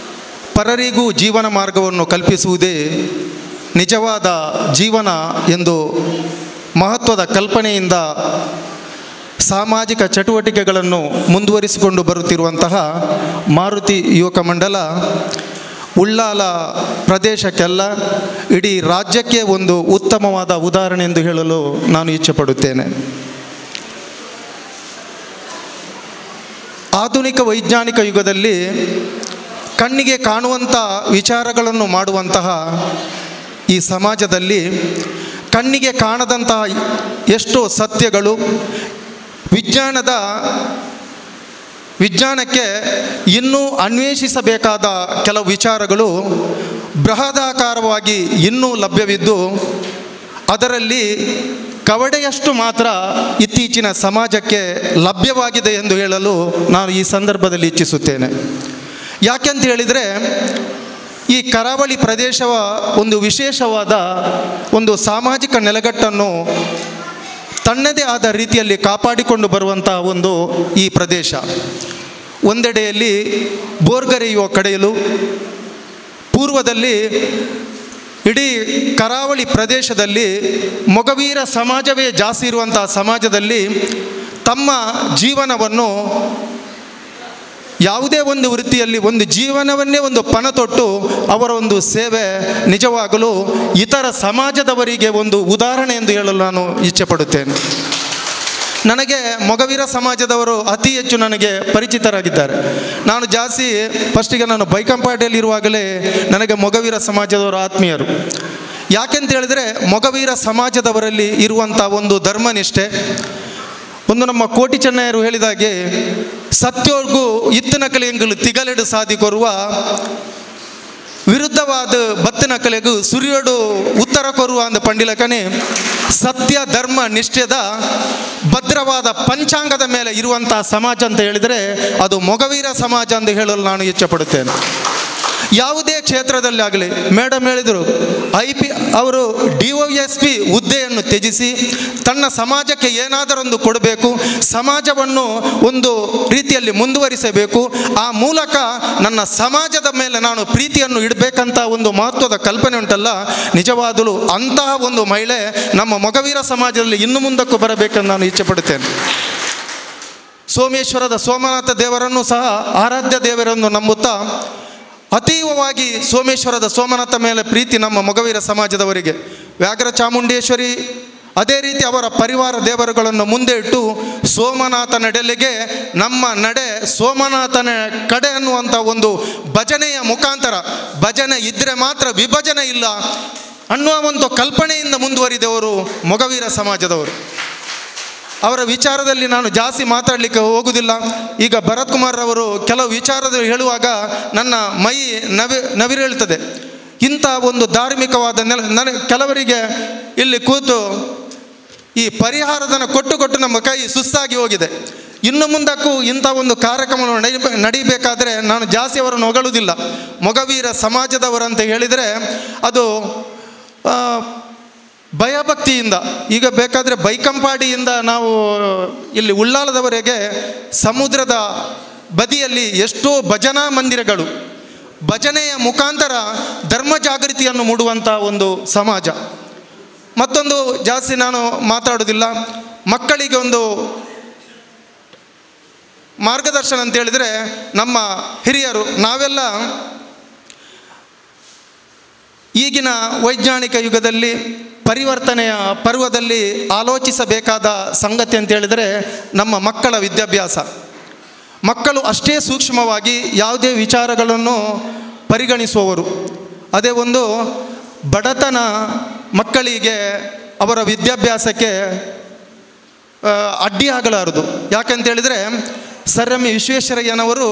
ಪರರಿಗೂ ಜೀವನ ಮಾರ್ಗವನ್ನು ಕಲ್ಪಿಸುವುದೇ ನಿಜವಾದ ಜೀವನ ಎಂದು ಮಹತ್ವದ ಕಲ್ಪನೆಯಿಂದ ಸಾಮಾಜಿಕ ಚಟುವಟಿಕೆಗಳನ್ನು ಮುಂದುವರಿಸಿಕೊಂಡು ಬರುತ್ತಿರುವಂತಹ ಮಾರುತಿ ಯುವಕ ಮಂಡಲ ಉಳ್ಳಾಲ ಪ್ರದೇಶಕ್ಕೆಲ್ಲ ಇಡೀ ರಾಜ್ಯಕ್ಕೆ ಒಂದು ಉತ್ತಮವಾದ ಉದಾಹರಣೆ ಎಂದು ಹೇಳಲು ನಾನು ಇಚ್ಛೆಪಡುತ್ತೇನೆ. ಆಧುನಿಕ ವೈಜ್ಞಾನಿಕ ಯುಗದಲ್ಲಿ ಕಣ್ಣಿಗೆ ಕಾಣುವಂಥ ವಿಚಾರಗಳನ್ನು ಮಾಡುವಂತಹ ಈ ಸಮಾಜದಲ್ಲಿ ಕಣ್ಣಿಗೆ ಕಾಣದಂತಹ ಎಷ್ಟೋ ಸತ್ಯಗಳು, ವಿಜ್ಞಾನಕ್ಕೆ ಇನ್ನೂ ಅನ್ವೇಷಿಸಬೇಕಾದ ಕೆಲವು ವಿಚಾರಗಳು ಬೃಹದಾಕಾರವಾಗಿ ಇನ್ನೂ ಲಭ್ಯವಿದ್ದು ಅದರಲ್ಲಿ ಕವಡೆಯಷ್ಟು ಮಾತ್ರ ಇತ್ತೀಚಿನ ಸಮಾಜಕ್ಕೆ ಲಭ್ಯವಾಗಿದೆ ಎಂದು ಹೇಳಲು ನಾನು ಈ ಸಂದರ್ಭದಲ್ಲಿ ಇಚ್ಛಿಸುತ್ತೇನೆ. ಯಾಕೆಂತ ಹೇಳಿದರೆ ಈ ಕರಾವಳಿ ಪ್ರದೇಶವ ಒಂದು ವಿಶೇಷವಾದ ಒಂದು ಸಾಮಾಜಿಕ ನೆಲೆಗಟ್ಟನ್ನು ತನ್ನದೇ ಆದ ರೀತಿಯಲ್ಲಿ ಕಾಪಾಡಿಕೊಂಡು ಬರುವಂತಹ ಒಂದು ಈ ಪ್ರದೇಶ. ಒಂದೆಡೆಯಲ್ಲಿ ಬೋರ್ಗರೆಯುವ ಕಡೆಯಲು, ಪೂರ್ವದಲ್ಲಿ ಇಡೀ ಕರಾವಳಿ ಪ್ರದೇಶದಲ್ಲಿ ಮೊಗವೀರ ಸಮಾಜವೇ ಜಾಸ್ತಿ ಇರುವಂತಹ ಸಮಾಜದಲ್ಲಿ ತಮ್ಮ ಜೀವನವನ್ನು ಯಾವುದೇ ಒಂದು ವೃತ್ತಿಯಲ್ಲಿ ಒಂದು ಜೀವನವನ್ನೇ ಒಂದು ಪಣ ತೊಟ್ಟು ಅವರ ಒಂದು ಸೇವೆ ನಿಜವಾಗಲೂ ಇತರ ಸಮಾಜದವರಿಗೆ ಒಂದು ಉದಾಹರಣೆ ಎಂದು ಹೇಳಲು ನಾನು ಇಚ್ಛೆಪಡುತ್ತೇನೆ. ನನಗೆ ಮೊಗವೀರ ಸಮಾಜದವರು ಅತಿ ಹೆಚ್ಚು ನನಗೆ ಪರಿಚಿತರಾಗಿದ್ದಾರೆ. ನಾನು ಜಾಸ್ತಿ ಫಸ್ಟಿಗೆ ನಾನು ಬೈಕಂಪಾಡಿಯಲ್ಲಿರುವಾಗಲೇ ನನಗೆ ಮೊಗವೀರ ಸಮಾಜದವರು ಆತ್ಮೀಯರು. ಯಾಕೆಂತ ಹೇಳಿದರೆ ಮೊಗವೀರ ಸಮಾಜದವರಲ್ಲಿ ಇರುವಂಥ ಒಂದು ಧರ್ಮನಿಷ್ಠೆ, ಒಂದು ನಮ್ಮ ಕೋಟಿ ಚೆನ್ನಯ್ಯರು ಹೇಳಿದಾಗೆ ಸತ್ಯೋರ್ಗೂ ಇತ್ತಿನ ಕಲೆಯಂಗಳು ತಿಗಲೆಡು ಸಾಧಿ ಕೊರುವ ವಿರುದ್ಧವಾದ ಬತ್ತಿನ ಕಲೆಗೂ ಸುರಿಯೋಡು ಉತ್ತರ ಕೊರುವ ಅಂದ ಪಂಡಿಲಕನೇ ಸತ್ಯ ಧರ್ಮ ನಿಷ್ಠೆದ ಭದ್ರವಾದ ಪಂಚಾಂಗದ ಮೇಲೆ ಇರುವಂತಹ ಸಮಾಜ ಅಂತ ಹೇಳಿದರೆ ಅದು ಮೊಗವೀರ ಸಮಾಜ ಎಂದು ಹೇಳಲು ನಾನು ಇಚ್ಛೆಪಡುತ್ತೇನೆ. ಯಾವುದೇ ಕ್ಷೇತ್ರದಲ್ಲಿ ಆಗಲಿ, ಮೇಡಮ್ ಹೇಳಿದರು ಅವರು DOSP ಹುದ್ದೆಯನ್ನು ತ್ಯಜಿಸಿ ತನ್ನ ಸಮಾಜಕ್ಕೆ ಏನಾದರೊಂದು ಕೊಡಬೇಕು, ಸಮಾಜವನ್ನು ಒಂದು ರೀತಿಯಲ್ಲಿ ಮುಂದುವರಿಸಬೇಕು, ಆ ಮೂಲಕ ನನ್ನ ಸಮಾಜದ ಮೇಲೆ ನಾನು ಪ್ರೀತಿಯನ್ನು ಇಡಬೇಕಂತ ಒಂದು ಮಹತ್ವದ ಕಲ್ಪನೆ ಉಂಟಲ್ಲ, ನಿಜವಾಗಲೂ ಅಂತಹ ಒಂದು ಮಹಿಳೆ ನಮ್ಮ ಮೊಗವೀರ ಸಮಾಜದಲ್ಲಿ ಇನ್ನು ಮುಂದಕ್ಕೂ ಬರಬೇಕೆಂದು ನಾನು ಇಚ್ಛೆಪಡುತ್ತೇನೆ. ಸೋಮೇಶ್ವರದ ಸೋಮನಾಥ ದೇವರನ್ನು ಸಹ ಆರಾಧ್ಯ ದೇವರೆಂದು ನಂಬುತ್ತಾ ಅತೀವವಾಗಿ ಸೋಮೇಶ್ವರದ ಸೋಮನಾಥ ಮೇಲೆ ಪ್ರೀತಿ ನಮ್ಮ ಮೊಗವೀರ ಸಮಾಜದವರಿಗೆ. ವ್ಯಾಘ್ರ ಚಾಮುಂಡೇಶ್ವರಿ ಅದೇ ರೀತಿ ಅವರ ಪರಿವಾರ ದೇವರುಗಳನ್ನು ಮುಂದೆ ಇಟ್ಟು ಸೋಮನಾಥ ನಡೆಲೆಗೆ ನಮ್ಮ ನಡೆ ಸೋಮನಾಥನ ಕಡೆ ಅನ್ನುವಂಥ ಒಂದು ಭಜನೆಯ ಮುಖಾಂತರ, ಭಜನೆ ಇದ್ದರೆ ಮಾತ್ರ ವಿಭಜನೆ ಇಲ್ಲ ಅನ್ನುವ ಒಂದು ಕಲ್ಪನೆಯಿಂದ ಮುಂದುವರಿದವರು ಮೊಗವೀರ ಸಮಾಜದವರು. ಅವರ ವಿಚಾರದಲ್ಲಿ ನಾನು ಜಾಸ್ತಿ ಮಾತಾಡಲಿಕ್ಕೆ ಹೋಗುವುದಿಲ್ಲ. ಈಗ ಭರತ್ ಕುಮಾರ್ ಅವರು ಕೆಲವು ವಿಚಾರದಲ್ಲಿ ಹೇಳುವಾಗ ನನ್ನ ಮೈ ನವಿರೇಳುತ್ತದೆ. ಇಂಥ ಒಂದು ಧಾರ್ಮಿಕವಾದ ಕೆಲವರಿಗೆ ಇಲ್ಲಿ ಕೂತು ಈ ಪರಿಹಾರಧನ ಕೊಟ್ಟು ನಮ್ಮ ಕೈ ಸುಸ್ತಾಗಿ ಹೋಗಿದೆ. ಇನ್ನು ಮುಂದಕ್ಕೂ ಇಂಥ ಒಂದು ಕಾರ್ಯಕ್ರಮವನ್ನು ನಡೀಬೇಕಾದರೆ ನಾನು ಜಾಸ್ತಿ ಅವರನ್ನು ಹೊಗಳುವುದಿಲ್ಲ. ಮೊಗವೀರ ಸಮಾಜದವರಂತ ಹೇಳಿದರೆ ಅದು ಭಯಭಕ್ತಿಯಿಂದ, ಈಗ ಬೇಕಾದರೆ ಬೈಕಂಪಾಡಿಯಿಂದ ನಾವು ಇಲ್ಲಿ ಉಳ್ಳಾಲದವರೆಗೆ ಸಮುದ್ರದ ಬದಿಯಲ್ಲಿ ಎಷ್ಟೋ ಭಜನಾ ಮಂದಿರಗಳು, ಭಜನೆಯ ಮುಖಾಂತರ ಧರ್ಮ ಜಾಗೃತಿಯನ್ನು ಮೂಡುವಂಥ ಒಂದು ಸಮಾಜ. ಮತ್ತೊಂದು ಜಾಸ್ತಿ ನಾನು ಮಾತಾಡೋದಿಲ್ಲ, ಮಕ್ಕಳಿಗೆ ಒಂದು ಮಾರ್ಗದರ್ಶನ ಅಂತ ಹೇಳಿದರೆ ನಮ್ಮ ಹಿರಿಯರು ನಾವೆಲ್ಲ ಈಗಿನ ವೈಜ್ಞಾನಿಕ ಯುಗದಲ್ಲಿ ಪರಿವರ್ತನೆಯ ಪರ್ವದಲ್ಲಿ ಆಲೋಚಿಸಬೇಕಾದ ಸಂಗತಿ ಅಂತ ಹೇಳಿದರೆ ನಮ್ಮ ಮಕ್ಕಳ ವಿದ್ಯಾಭ್ಯಾಸ. ಮಕ್ಕಳು ಅಷ್ಟೇ ಸೂಕ್ಷ್ಮವಾಗಿ ಯಾವುದೇ ವಿಚಾರಗಳನ್ನು ಪರಿಗಣಿಸುವವರು. ಅದೇ ಒಂದು ಬಡತನ ಮಕ್ಕಳಿಗೆ ಅವರ ವಿದ್ಯಾಭ್ಯಾಸಕ್ಕೆ ಅಡ್ಡಿಯಾಗಲಾರದು. ಯಾಕಂತೇಳಿದರೆ ಸರ್ ಎಂ ವಿಶ್ವೇಶ್ವರಯ್ಯನವರು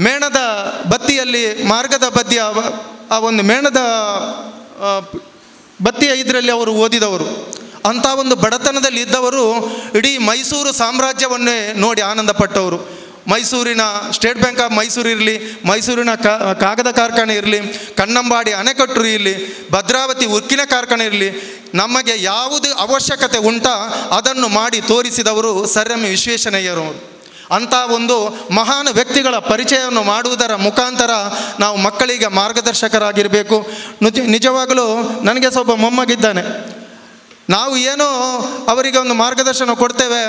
ಮೇಣದ ಬತ್ತಿಯಲ್ಲಿ ಮಾರ್ಗದ ಬದಿಯ ಆ ಒಂದು ಮೇಣದ ಬತ್ತಿಯ ಇದರಲ್ಲಿ ಅವರು ಓದಿದವರು. ಅಂಥ ಒಂದು ಬಡತನದಲ್ಲಿ ಇದ್ದವರು ಇಡೀ ಮೈಸೂರು ಸಾಮ್ರಾಜ್ಯವನ್ನೇ ನೋಡಿ ಆನಂದಪಟ್ಟವರು. ಮೈಸೂರಿನ ಸ್ಟೇಟ್ ಬ್ಯಾಂಕ್ ಆಫ್ ಮೈಸೂರು ಇರಲಿ, ಮೈಸೂರಿನ ಕಾಗದ ಕಾರ್ಖಾನೆ ಇರಲಿ, ಕನ್ನಂಬಾಡಿ ಅಣೆಕಟ್ಟು ಇರಲಿ, ಭದ್ರಾವತಿ ಉಕ್ಕಿನ ಕಾರ್ಖಾನೆ ಇರಲಿ, ನಮಗೆ ಯಾವುದು ಅವಶ್ಯಕತೆ ಉಂಟಾ ಅದನ್ನು ಮಾಡಿ ತೋರಿಸಿದವರು ಸರ್ ಎಂ ವಿಶ್ವೇಶ್ವರಯ್ಯನವರು. ಅಂಥ ಒಂದು ಮಹಾನ್ ವ್ಯಕ್ತಿಗಳ ಪರಿಚಯವನ್ನು ಮಾಡುವುದರ ಮುಖಾಂತರ ನಾವು ಮಕ್ಕಳಿಗೆ ಮಾರ್ಗದರ್ಶಕರಾಗಿರಬೇಕು. ನಿಜವಾಗಲೂ ನನಗೆ ಸ್ವಲ್ಪ ಮೊಮ್ಮಗಿದ್ದಾನೆ. ನಾವು ಏನೋ ಅವರಿಗೆ ಒಂದು ಮಾರ್ಗದರ್ಶನ ಕೊಡ್ತೇವೆ,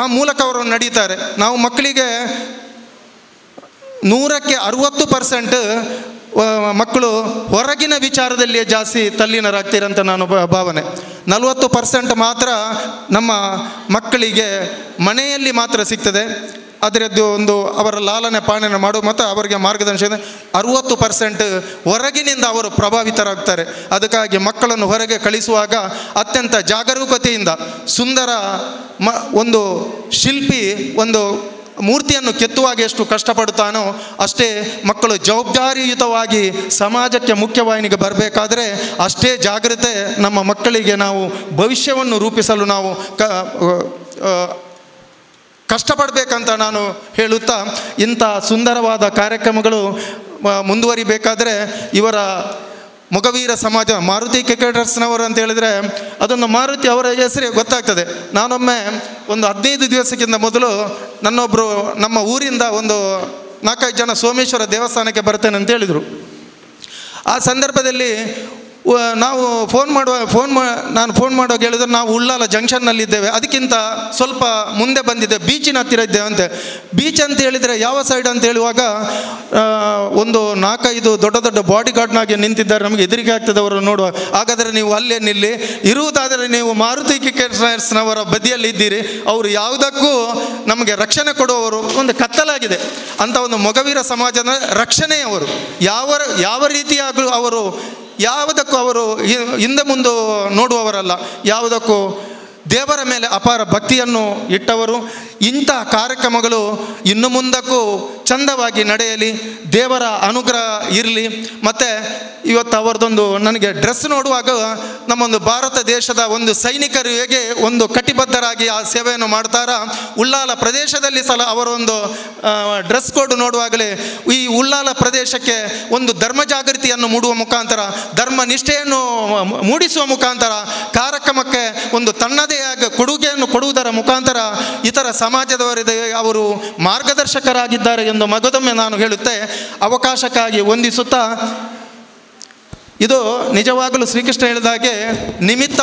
ಆ ಮೂಲಕ ಅವರು ನಡೀತಾರೆ. ನಾವು ಮಕ್ಕಳಿಗೆ 100ಕ್ಕೆ 60% ಮಕ್ಕಳು ಹೊರಗಿನ ವಿಚಾರದಲ್ಲಿಯೇ ಜಾಸ್ತಿ ತಲ್ಲೀನರಾಗ್ತೀರಂತ ನಾನು ಭಾವನೆ. 40% ಮಾತ್ರ ನಮ್ಮ ಮಕ್ಕಳಿಗೆ ಮನೆಯಲ್ಲಿ ಮಾತ್ರ ಸಿಗ್ತದೆ. ಅದರದ್ದು ಒಂದು ಅವರ ಲಾಲನೆ ಪಾಲನೆ ಮಾಡುವ ಮತ್ತು ಅವರಿಗೆ ಮಾರ್ಗದರ್ಶನ 60% ಹೊರಗಿನಿಂದ ಅವರು ಪ್ರಭಾವಿತರಾಗ್ತಾರೆ. ಅದಕ್ಕಾಗಿ ಮಕ್ಕಳನ್ನು ಹೊರಗೆ ಕಳಿಸುವಾಗ ಅತ್ಯಂತ ಜಾಗರೂಕತೆಯಿಂದ ಸುಂದರ ಒಂದು ಶಿಲ್ಪಿ ಒಂದು ಮೂರ್ತಿಯನ್ನು ಕೆತ್ತುವಾಗ ಎಷ್ಟು ಕಷ್ಟಪಡುತ್ತಾನೋ ಅಷ್ಟೇ ಮಕ್ಕಳು ಜವಾಬ್ದಾರಿಯುತವಾಗಿ ಸಮಾಜಕ್ಕೆ ಮುಖ್ಯವಾಹಿನಿಗೆ ಬರಬೇಕಾದ್ರೆ ಅಷ್ಟೇ ಜಾಗೃತೆ ನಮ್ಮ ಮಕ್ಕಳಿಗೆ ನಾವು ಭವಿಷ್ಯವನ್ನು ರೂಪಿಸಲು ನಾವು ಕಷ್ಟಪಡಬೇಕಂತ ನಾನು ಹೇಳುತ್ತಾ, ಇಂಥ ಸುಂದರವಾದ ಕಾರ್ಯಕ್ರಮಗಳು ಮುಂದುವರಿಬೇಕಾದರೆ ಇವರ ಮೊಗವೀರ ಸಮಾಜ ಮಾರುತಿ ಕ್ರಿಕೆಟರ್ಸ್ನವರು ಅಂತ ಹೇಳಿದರೆ ಅದೊಂದು ಮಾರುತಿ ಅವರ ಹೆಸರೇ ಗೊತ್ತಾಗ್ತದೆ. ನಾನೊಮ್ಮೆ ಒಂದು 15 ದಿವಸಕ್ಕಿಂತ ಮೊದಲು ನನ್ನೊಬ್ಬರು ನಮ್ಮ ಊರಿಂದ ಒಂದು 4-5 ಜನ ಸೋಮೇಶ್ವರ ದೇವಸ್ಥಾನಕ್ಕೆ ಬರ್ತೇನೆ ಅಂತ ಹೇಳಿದರು. ಆ ಸಂದರ್ಭದಲ್ಲಿ ನಾವು ನಾನು ಫೋನ್ ಮಾಡುವಾಗ ಹೇಳಿದ್ರೆ ನಾವು ಉಳ್ಳಾಲ ಜಂಕ್ಷನ್ನಲ್ಲಿದ್ದೇವೆ, ಅದಕ್ಕಿಂತ ಸ್ವಲ್ಪ ಮುಂದೆ ಬಂದಿದ್ದೆ, ಬೀಚಿನ ಹತ್ತಿರ ಇದ್ದೇವೆ ಅಂತೆ. ಬೀಚ್ ಅಂತ ಹೇಳಿದರೆ ಯಾವ ಸೈಡ್ ಅಂತ ಹೇಳುವಾಗ ಒಂದು 4-5 ದೊಡ್ಡ ದೊಡ್ಡ ಬಾಡಿ ಗಾರ್ಡ್ನಾಗೆ ನಿಂತಿದ್ದಾರೆ. ನಮಗೆ ಹೆದರಿಕೆ ಆಗ್ತದೆ ಅವರು ನೋಡುವ. ಹಾಗಾದರೆ ನೀವು ಅಲ್ಲೇ ನಿಲ್ಲಿ, ಇರುವುದಾದರೆ ನೀವು ಮಾರುತಿ ಕ್ರಿಕೆಟರ್ಸ್ನವರ ಬದಿಯಲ್ಲಿ ಇದ್ದೀರಿ, ಅವರು ಯಾವುದಕ್ಕೂ ನಮಗೆ ರಕ್ಷಣೆ ಕೊಡುವವರು. ಒಂದು ಕತ್ತಲಾಗಿದೆ ಅಂತ ಒಂದು ಮೊಗವೀರ ಸಮಾಜದ ರಕ್ಷಣೆಯವರು ಯಾವ ರೀತಿಯಾಗಲೂ ಅವರು ಯಾವುದಕ್ಕೂ ಅವರು ಹಿಂದೆ ಮುಂದೆ ನೋಡುವವರಲ್ಲ, ಯಾವುದಕ್ಕೂ ದೇವರ ಮೇಲೆ ಅಪಾರ ಭಕ್ತಿಯನ್ನು ಇಟ್ಟವರು. ಇಂಥ ಕಾರ್ಯಕ್ರಮಗಳು ಇನ್ನು ಮುಂದಕ್ಕೂ ಚಂದವಾಗಿ ನಡೆಯಲಿ, ದೇವರ ಅನುಗ್ರಹ ಇರಲಿ. ಮತ್ತು ಇವತ್ತು ಅವರದೊಂದು ನನಗೆ ಡ್ರೆಸ್ ನೋಡುವಾಗ ನಮ್ಮೊಂದು ಭಾರತ ದೇಶದ ಒಂದು ಸೈನಿಕರು ಹೇಗೆ ಒಂದು ಕಟಿಬದ್ಧರಾಗಿ ಆ ಸೇವೆಯನ್ನು ಮಾಡ್ತಾರ, ಉಳ್ಳಾಲ ಪ್ರದೇಶದಲ್ಲಿ ಅವರೊಂದು ಡ್ರೆಸ್ ಕೋಡ್ ನೋಡುವಾಗಲೇ ಈ ಉಳ್ಳಾಲ ಪ್ರದೇಶಕ್ಕೆ ಒಂದು ಧರ್ಮ ಜಾಗೃತಿಯನ್ನು ಮೂಡುವ ಮುಖಾಂತರ, ಧರ್ಮ ನಿಷ್ಠೆಯನ್ನು ಮೂಡಿಸುವ ಮುಖಾಂತರ, ಕಾರ್ಯಕ್ರಮಕ್ಕೆ ಒಂದು ತನ್ನದೇ ಕೊಡುಗೆಯನ್ನು ಕೊಡುವುದರ ಮುಖಾಂತರ ಇತರ ಸಮಾಜದವರಿಗೆ ಅವರು ಮಾರ್ಗದರ್ಶಕರಾಗಿದ್ದಾರೆ ಎಂದು ಮಗದೊಮ್ಮೆ ನಾನು ಹೇಳುತ್ತೆ. ಅವಕಾಶಕ್ಕಾಗಿ ವಂದಿಸುತ್ತಾ, ಇದು ನಿಜವಾಗಲೂ ಶ್ರೀಕೃಷ್ಣ ಹೇಳಿದಾಗೆ ನಿಮಿತ್ತ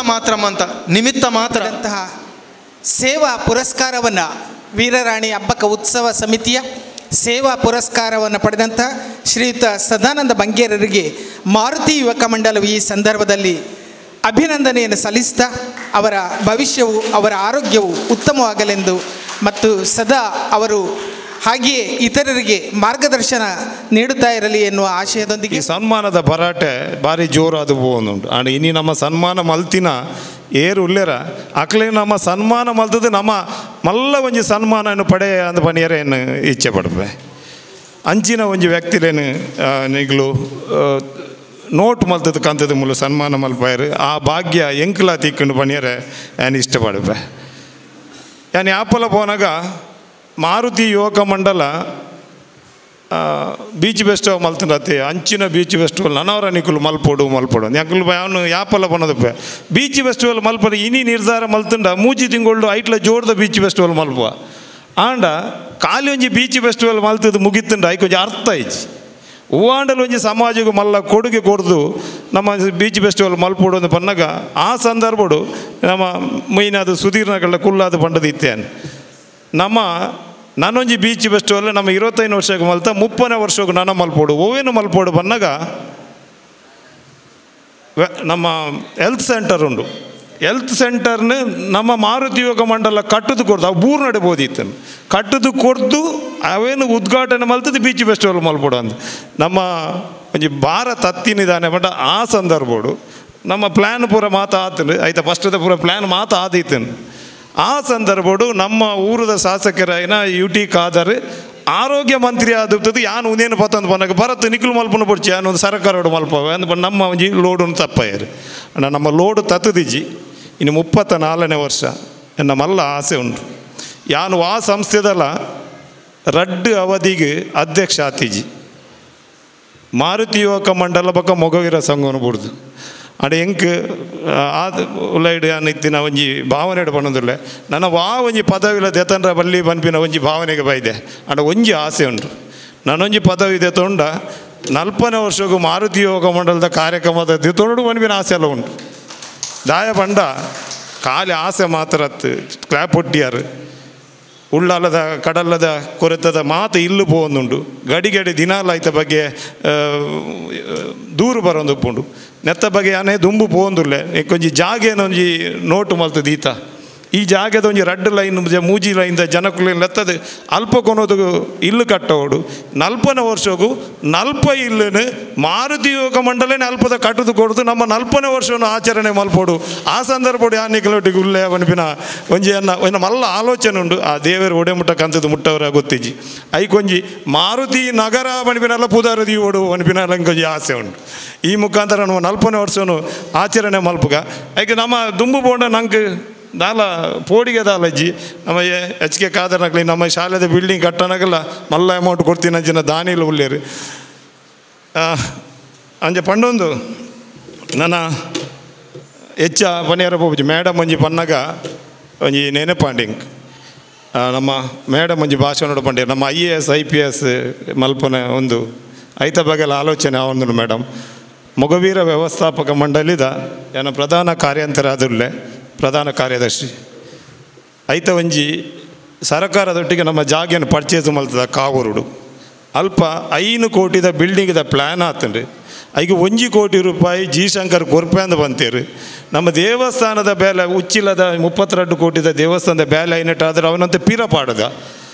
ಮಾತ್ರ ಅಂತಹ ಸೇವಾ ಪುರಸ್ಕಾರವನ್ನು ವೀರರಾಣಿ ಹಬ್ಬಕ್ಕ ಉತ್ಸವ ಸಮಿತಿಯ ಸೇವಾ ಪುರಸ್ಕಾರವನ್ನು ಪಡೆದಂತಹ ಶ್ರೀಯುತ ಸದಾನಂದ ಬಂಗೇರರಿಗೆ ಮಾರುತಿ ಯುವಕ ಮಂಡಲವು ಈ ಸಂದರ್ಭದಲ್ಲಿ ಅಭಿನಂದನೆಯನ್ನು ಸಲ್ಲಿಸ್ತಾ ಅವರ ಭವಿಷ್ಯವು ಅವರ ಆರೋಗ್ಯವು ಉತ್ತಮವಾಗಲೆಂದು ಮತ್ತು ಸದಾ ಅವರು ಹಾಗೆಯೇ ಇತರರಿಗೆ ಮಾರ್ಗದರ್ಶನ ನೀಡುತ್ತಾ ಇರಲಿ ಎನ್ನುವ ಆಶಯದೊಂದಿಗೆ ಈ ಸನ್ಮಾನದ ಭರಾಟೆ ಭಾರಿ ಜೋರಾದ ಹೋಗುಂಟು. ಆಂಡ ಇನಿ ನಮ್ಮ ಸನ್ಮಾನ ಮಲ್ತಿನ ಏರು ಉಲ್ಲೇರ ಅಕ್ಲೆ ನಮ್ಮ ಸನ್ಮಾನ ಮಲ್ತದ್ದು ನಮ್ಮ ಮಲ್ಲ ಒಂಜಿ ಸನ್ಮಾನ ಪಡೆಯ ಅಂದ ಪಣಿಯರ ಏನು ಇಚ್ಛೆ ಪಡ್ಬೆ ಅಂಚಿನ ಒಂಜಿ ವ್ಯಕ್ತಿಲೇನು ನಿಗ್ಲು ನೋಟ್ ಮಲ್ತದ್ದು ಕಂತದ ಮೂಲ ಸನ್ಮಾನ ಮಲ್ಪಾಯರು ಆ ಭಾಗ್ಯ ಎಂಕ್ಲ ತಿಕ್ಕೊಂಡು ಪಣಿಯರೆ ಏನು ಇಷ್ಟಪಡ್ಬೆ. ಯಾನಿ ಆಪಲ ಪೋನಾಗ ಮಾರುತಿ ಯುವಕ ಮಂಡಲ ಬೀಚ್ ಫೆಸ್ಟಿವಲ್ ಮಲ್ತಂಡತ್ತೆ ಅಂಚಿನ ಬೀಚ್ ಫೆಸ್ಟಿವಲ್ ನನವರ ನಿಕುಲು ಮಲ್ಪೋಡು ಯಾಕಲು ಅವನು ಯಾಪಲ್ಲ ಪನ್ನದಪ್ಪ ಬೀಚ್ ಫೆಸ್ಟಿವಲ್ ಮಲ್ಪಡ ಇನಿ ನಿರ್ಧಾರ ಮಲ್ತಂಡ ಮೂಜಿ ತಿಂಗಳು ಐಟ್ಲ ಜೋಡ್ದ ಬೀಚ್ ಫೆಸ್ಟಿವಲ್ ಮಲ್ಪುವ ಆಂಡ ಖಾಲಿ ಒಂಜಿ ಬೀಚ್ ಫೆಸ್ಟಿವಲ್ ಮಲ್ತದ್ದು ಮುಗಿತಂಡ ಐಕೊಂಜಿ ಅರ್ಥ ಐತಿ ಹೂವಾಂಡಲು ಒಂಜಿ ಸಮಾಜಕ್ಕೆ ಮಲ್ಲ ಕೊಡುಗೆ ಕೊಡ್ದು ನಮ್ಮ ಬೀಚ್ ಫೆಸ್ಟಿವಲ್ ಮಲ್ಪೋಡು ಅಂತ ಪನ್ನಾಗ ಆ ಸಂದರ್ಭಡು ನಮ್ಮ ಮೈನಾದ ಸುಧೀರ್ನಗಳ ಕುಲ್ಲಾದ ಪಂಡದ ಇತ್ತೇನು ನಮ್ಮ ನಾನೊಂಜಿ ಬೀಚ್ ಫೆಸ್ಟಿವಲ್ ನಮ್ಮ 25 ವರ್ಷಕ್ಕೆ ಮಲ್ತ 30ನೇ ವರ್ಷಕ್ಕೆ ನಾನು ಮಲ್ಪೋಡು ಓವೇನು ಮಲ್ಪೋಡು ಬಂದಾಗ ನಮ್ಮ ಹೆಲ್ತ್ ಸೆಂಟರ್ ಉಂಡು. ಹೆಲ್ತ್ ಸೆಂಟರ್ನ ನಮ್ಮ ಮಾರುತಿ ಯೋಗ ಮಂಡಲ ಕಟ್ಟದು ಕೊಡ್ದು ಅವು ಬೂರು ನಡೆಬೋದಿತ್ತು ಕಟ್ಟದು ಕೊಡ್ದು ಅವೇನು ಉದ್ಘಾಟನೆ ಮಲ್ತದ್ದು ಬೀಚ್ ಫೆಸ್ಟಿವಲ್ ಮಲ್ಪಡು ಅಂತ ನಮ್ಮ ಒಂಜಿ ಭಾರತ ಹತ್ತಿನಿದ್ದಾನೆ ಬಟ್ ಆ ಸಂದರ್ಭಡು ನಮ್ಮ ಪ್ಲ್ಯಾನ್ ಪೂರ ಮಾತಾತನು ಆಯ್ತಾ ಫಸ್ಟದ ಪೂರ ಪ್ಲ್ಯಾನ್ ಮಾತಾದೀತನು ಆ ಸಂದರ್ಭಡು ನಮ್ಮ ಊರದ ಶಾಸಕರಾಯಿನ UT ಖಾದರ್ ಆರೋಗ್ಯ ಮಂತ್ರಿ ಆದದ್ದು ಯಾನು ಉನೇನು ಪತ್ತೊಂದು ಬಂದಾಗ ಬರತ್ತು ನಿಖಿಲ್ ಮಲ್ಪನ ಪುಡ್ಚಿ ಯಾನು ಒಂದು ಸರ್ಕಾರೋಡು ಮಲ್ಪವೆ ಅಂದ್ಬಿಟ್ಟು ನಮ್ಮ ಒಂಜಿ ಲೋಡನ್ನು ತಪ್ಪಾಯರು ಅಣ್ಣ ನಮ್ಮ ಲೋಡು ತತ್ತದಿಜ್ಜಿ ಇನ್ನು 34ನೇ ವರ್ಷ ಎನ್ನ ಮಲ್ಲ ಆಸೆ ಉಂಟು ಯಾನು ಆ ಸಂಸ್ಥೆದಲ್ಲ ರಡ್ಡು ಅವಧಿಗೆ ಅಧ್ಯಕ್ಷ ಆತಿಜಿ ಮಾರುತಿ ಯುವಕ ಮಂಡಲ ಬಕ್ಕ ಮೊಗವೀರ ಸಂಘವನ್ನು ಬಿಡ್ದು ಅಡೆ ಎಂಕ್ ಆದ ಉಳ್ಳೈಡ್ ಇತ್ತಿನ ಒಂಜಿ ಭಾವನೆ ಪಣದಿಲ್ಲ ನನ್ನ ಒಂಜಿ ಪದವಿಲ ದೆತಂಡ್ರ ಬಲ್ಲಿ ಬನ್ಪಿನ ಒಂಜಿ ಭಾವನೆಗೆ ಬೈದೆ ಅಡ ಒಂಜಿ ಆಸೆ ಉಂಟು ನಾನೊಂಜಿ ಪದವಿ ದೆತೊಂಡ 40ನೇ ವರ್ಷಕ್ಕೂ ಮಾರುತಿ ಯೋಗ ಮಂಡಲದ ಕಾರ್ಯಕ್ರಮದ ದೆತೊಂಡು ಬನ್ಪಿನ ಆಸೆ ಎಲ್ಲ ಉಂಟು ದಾಯ ಪಂಡ ಖಾಲಿ ಆಸೆ ಮಾತ್ರ ಕ್ಲಾಪ್ ಹೊಟ್ಟಿಯಾರು ಉಳ್ಳಾಲದ ಕಡಲದ ಕೊರೆತದ ಮಾತು ಇಲ್ಲು ಪೋಂದುಂಡು ಗಡಿ ದಿನಾಲಾಯ್ತ ಬಗ್ಗೆ ದೂರು ಬರೋದು ಉಪ್ಪುಂಡು ನೆತ್ತ ಬಗ್ಗೆ ಆನೆ ದುಂಬು ಪೋಂದುಲ್ಲೆ ಕೊಂಚಿ ಜಾಗೇನೊಂಜಿ ನೋಟು ಮಲ್ತದ ಈತ ಈ ಜಾಗದ ಒಂಜಿ ರಡ್ಡು ಲೈನ್ ಮೂಜಿ ಲೈನ್ದ ಜನಕ್ಕೂ ಲೆತ್ತದು ಅಲ್ಪ ಕೊನೋದು ಇಲ್ಲು ಕಟ್ಟೋಡು 40ನೇ ವರ್ಷಕ್ಕೂ 40 ಇಲ್ಲನು ಮಾರುತಿ ಯೋಗ ಮಂಡಲನೇ ಅಲ್ಪದ ಕಟ್ಟದು ಕೊಡ್ದು ನಮ್ಮ 40ನೇ ವರ್ಷವನ್ನು ಆಚರಣೆ ಮಲ್ಪೋಡು ಆ ಸಂದರ್ಭಡು ಯಾನಿಕಲೊಟ್ಟಿಗೆ ಉಲ್ಲೆ ಬನ್ಪಿನ ಒಂಜಿ ಅನ್ನ ಮಲ್ಲ ಆಲೋಚನೆ ಉಂಡು ಆ ದೇವರು ಒಡೆ ಮುಟ್ಟ ಕಂತದ್ದು ಮುಟ್ಟವರ ಗೊತ್ತಿಜ್ಜಿ ಐಕೊಂಜಿ ಮಾರುತಿ ನಗರ ಬನ್ಪಿನೆಲ್ಲ ಪುದಾರದಿ ಓಡು ಬನ್ಪಿನ ಕೊಂಚಿ ಆಸೆ ಉಂಟು ಈ ಮುಖಾಂತರ ನಾವು 40ನೇ ವರ್ಷವನ್ನು ಆಚರಣೆ ಮಲ್ಪಗ ಐಕೆ ನಮ್ಮ ದುಂಬು ಬೋಂಡ ನಂಗೆ ದಾಲ ಪೋಡಿಗೆ ದಾಲಜ್ಜಿ ನಮ್ಮ HK ಖಾದರ್ನಾಗ್ಲಿ ನಮ್ಮ ಶಾಲೆದ ಬಿಲ್ಡಿಂಗ್ ಕಟ್ಟೋನಾಗಲ್ಲ ಮಲ್ಲ ಅಮೌಂಟ್ ಕೊಡ್ತೀನಿ ಅಂಚಿನ ದಾನಿಲು ಉಳ್ಳೇರು ಅಂಜ ಪಂಡೊಂದು ನನ್ನ ಹೆಚ್ಚ ಪನಿಯರ ಪೋಪುಜಿ ಮೇಡಮ್ ಒಂಜಿ ಪನ್ನಾಗ ಒಂಜಿ ನೆನಪಾಂಡಿಂಗ್ ನಮ್ಮ ಮೇಡಮ್ ಒಂಜಿ ಭಾಷಣ ಪಂಡಿ ನಮ್ಮ IAS IPS ಮಲ್ಪನ ಒಂದು ಐತ ಬಗೆಲ್ಲ ಆಲೋಚನೆ ಆವೊಂದು ಮೇಡಮ್ ಮೊಗವೀರ ವ್ಯವಸ್ಥಾಪಕ ಮಂಡಳಿದ ಏನ ಪ್ರಧಾನ ಕಾರ್ಯಂತರಾದುಲ್ಲೆ ಪ್ರಧಾನ ಕಾರ್ಯದರ್ಶಿ ಐತ ಒಂಜಿ ಸರ್ಕಾರದೊಟ್ಟಿಗೆ ನಮ್ಮ ಜಾಗೆಯನ್ನು ಪರ್ಚೇಸ್ ಮಲ್ತದ ಕಾವೂರುಡು ಅಲ್ಪ 5 ಕೋಟಿದ ಬಿಲ್ಡಿಂಗ್ದ ಪ್ಲ್ಯಾನ್ ಆತಂಡ್ರಿ ಐಗೆ 1 ಕೋಟಿ ರೂಪಾಯಿ G ಶಂಕರ್ ಕೊರ್ಪೆ ಅಂದು ಬಂತೇರು ನಮ್ಮ ದೇವಸ್ಥಾನದ ಬೇಲೆ ಉಚ್ಚಿಲದ 32 ಕೋಟಿದ ದೇವಸ್ಥಾನದ ಬೇಲೆ ಏನಿಟ್ಟಾದ್ರೆ ಅವನಂತೆ ಪಿರ ಪಾಡದ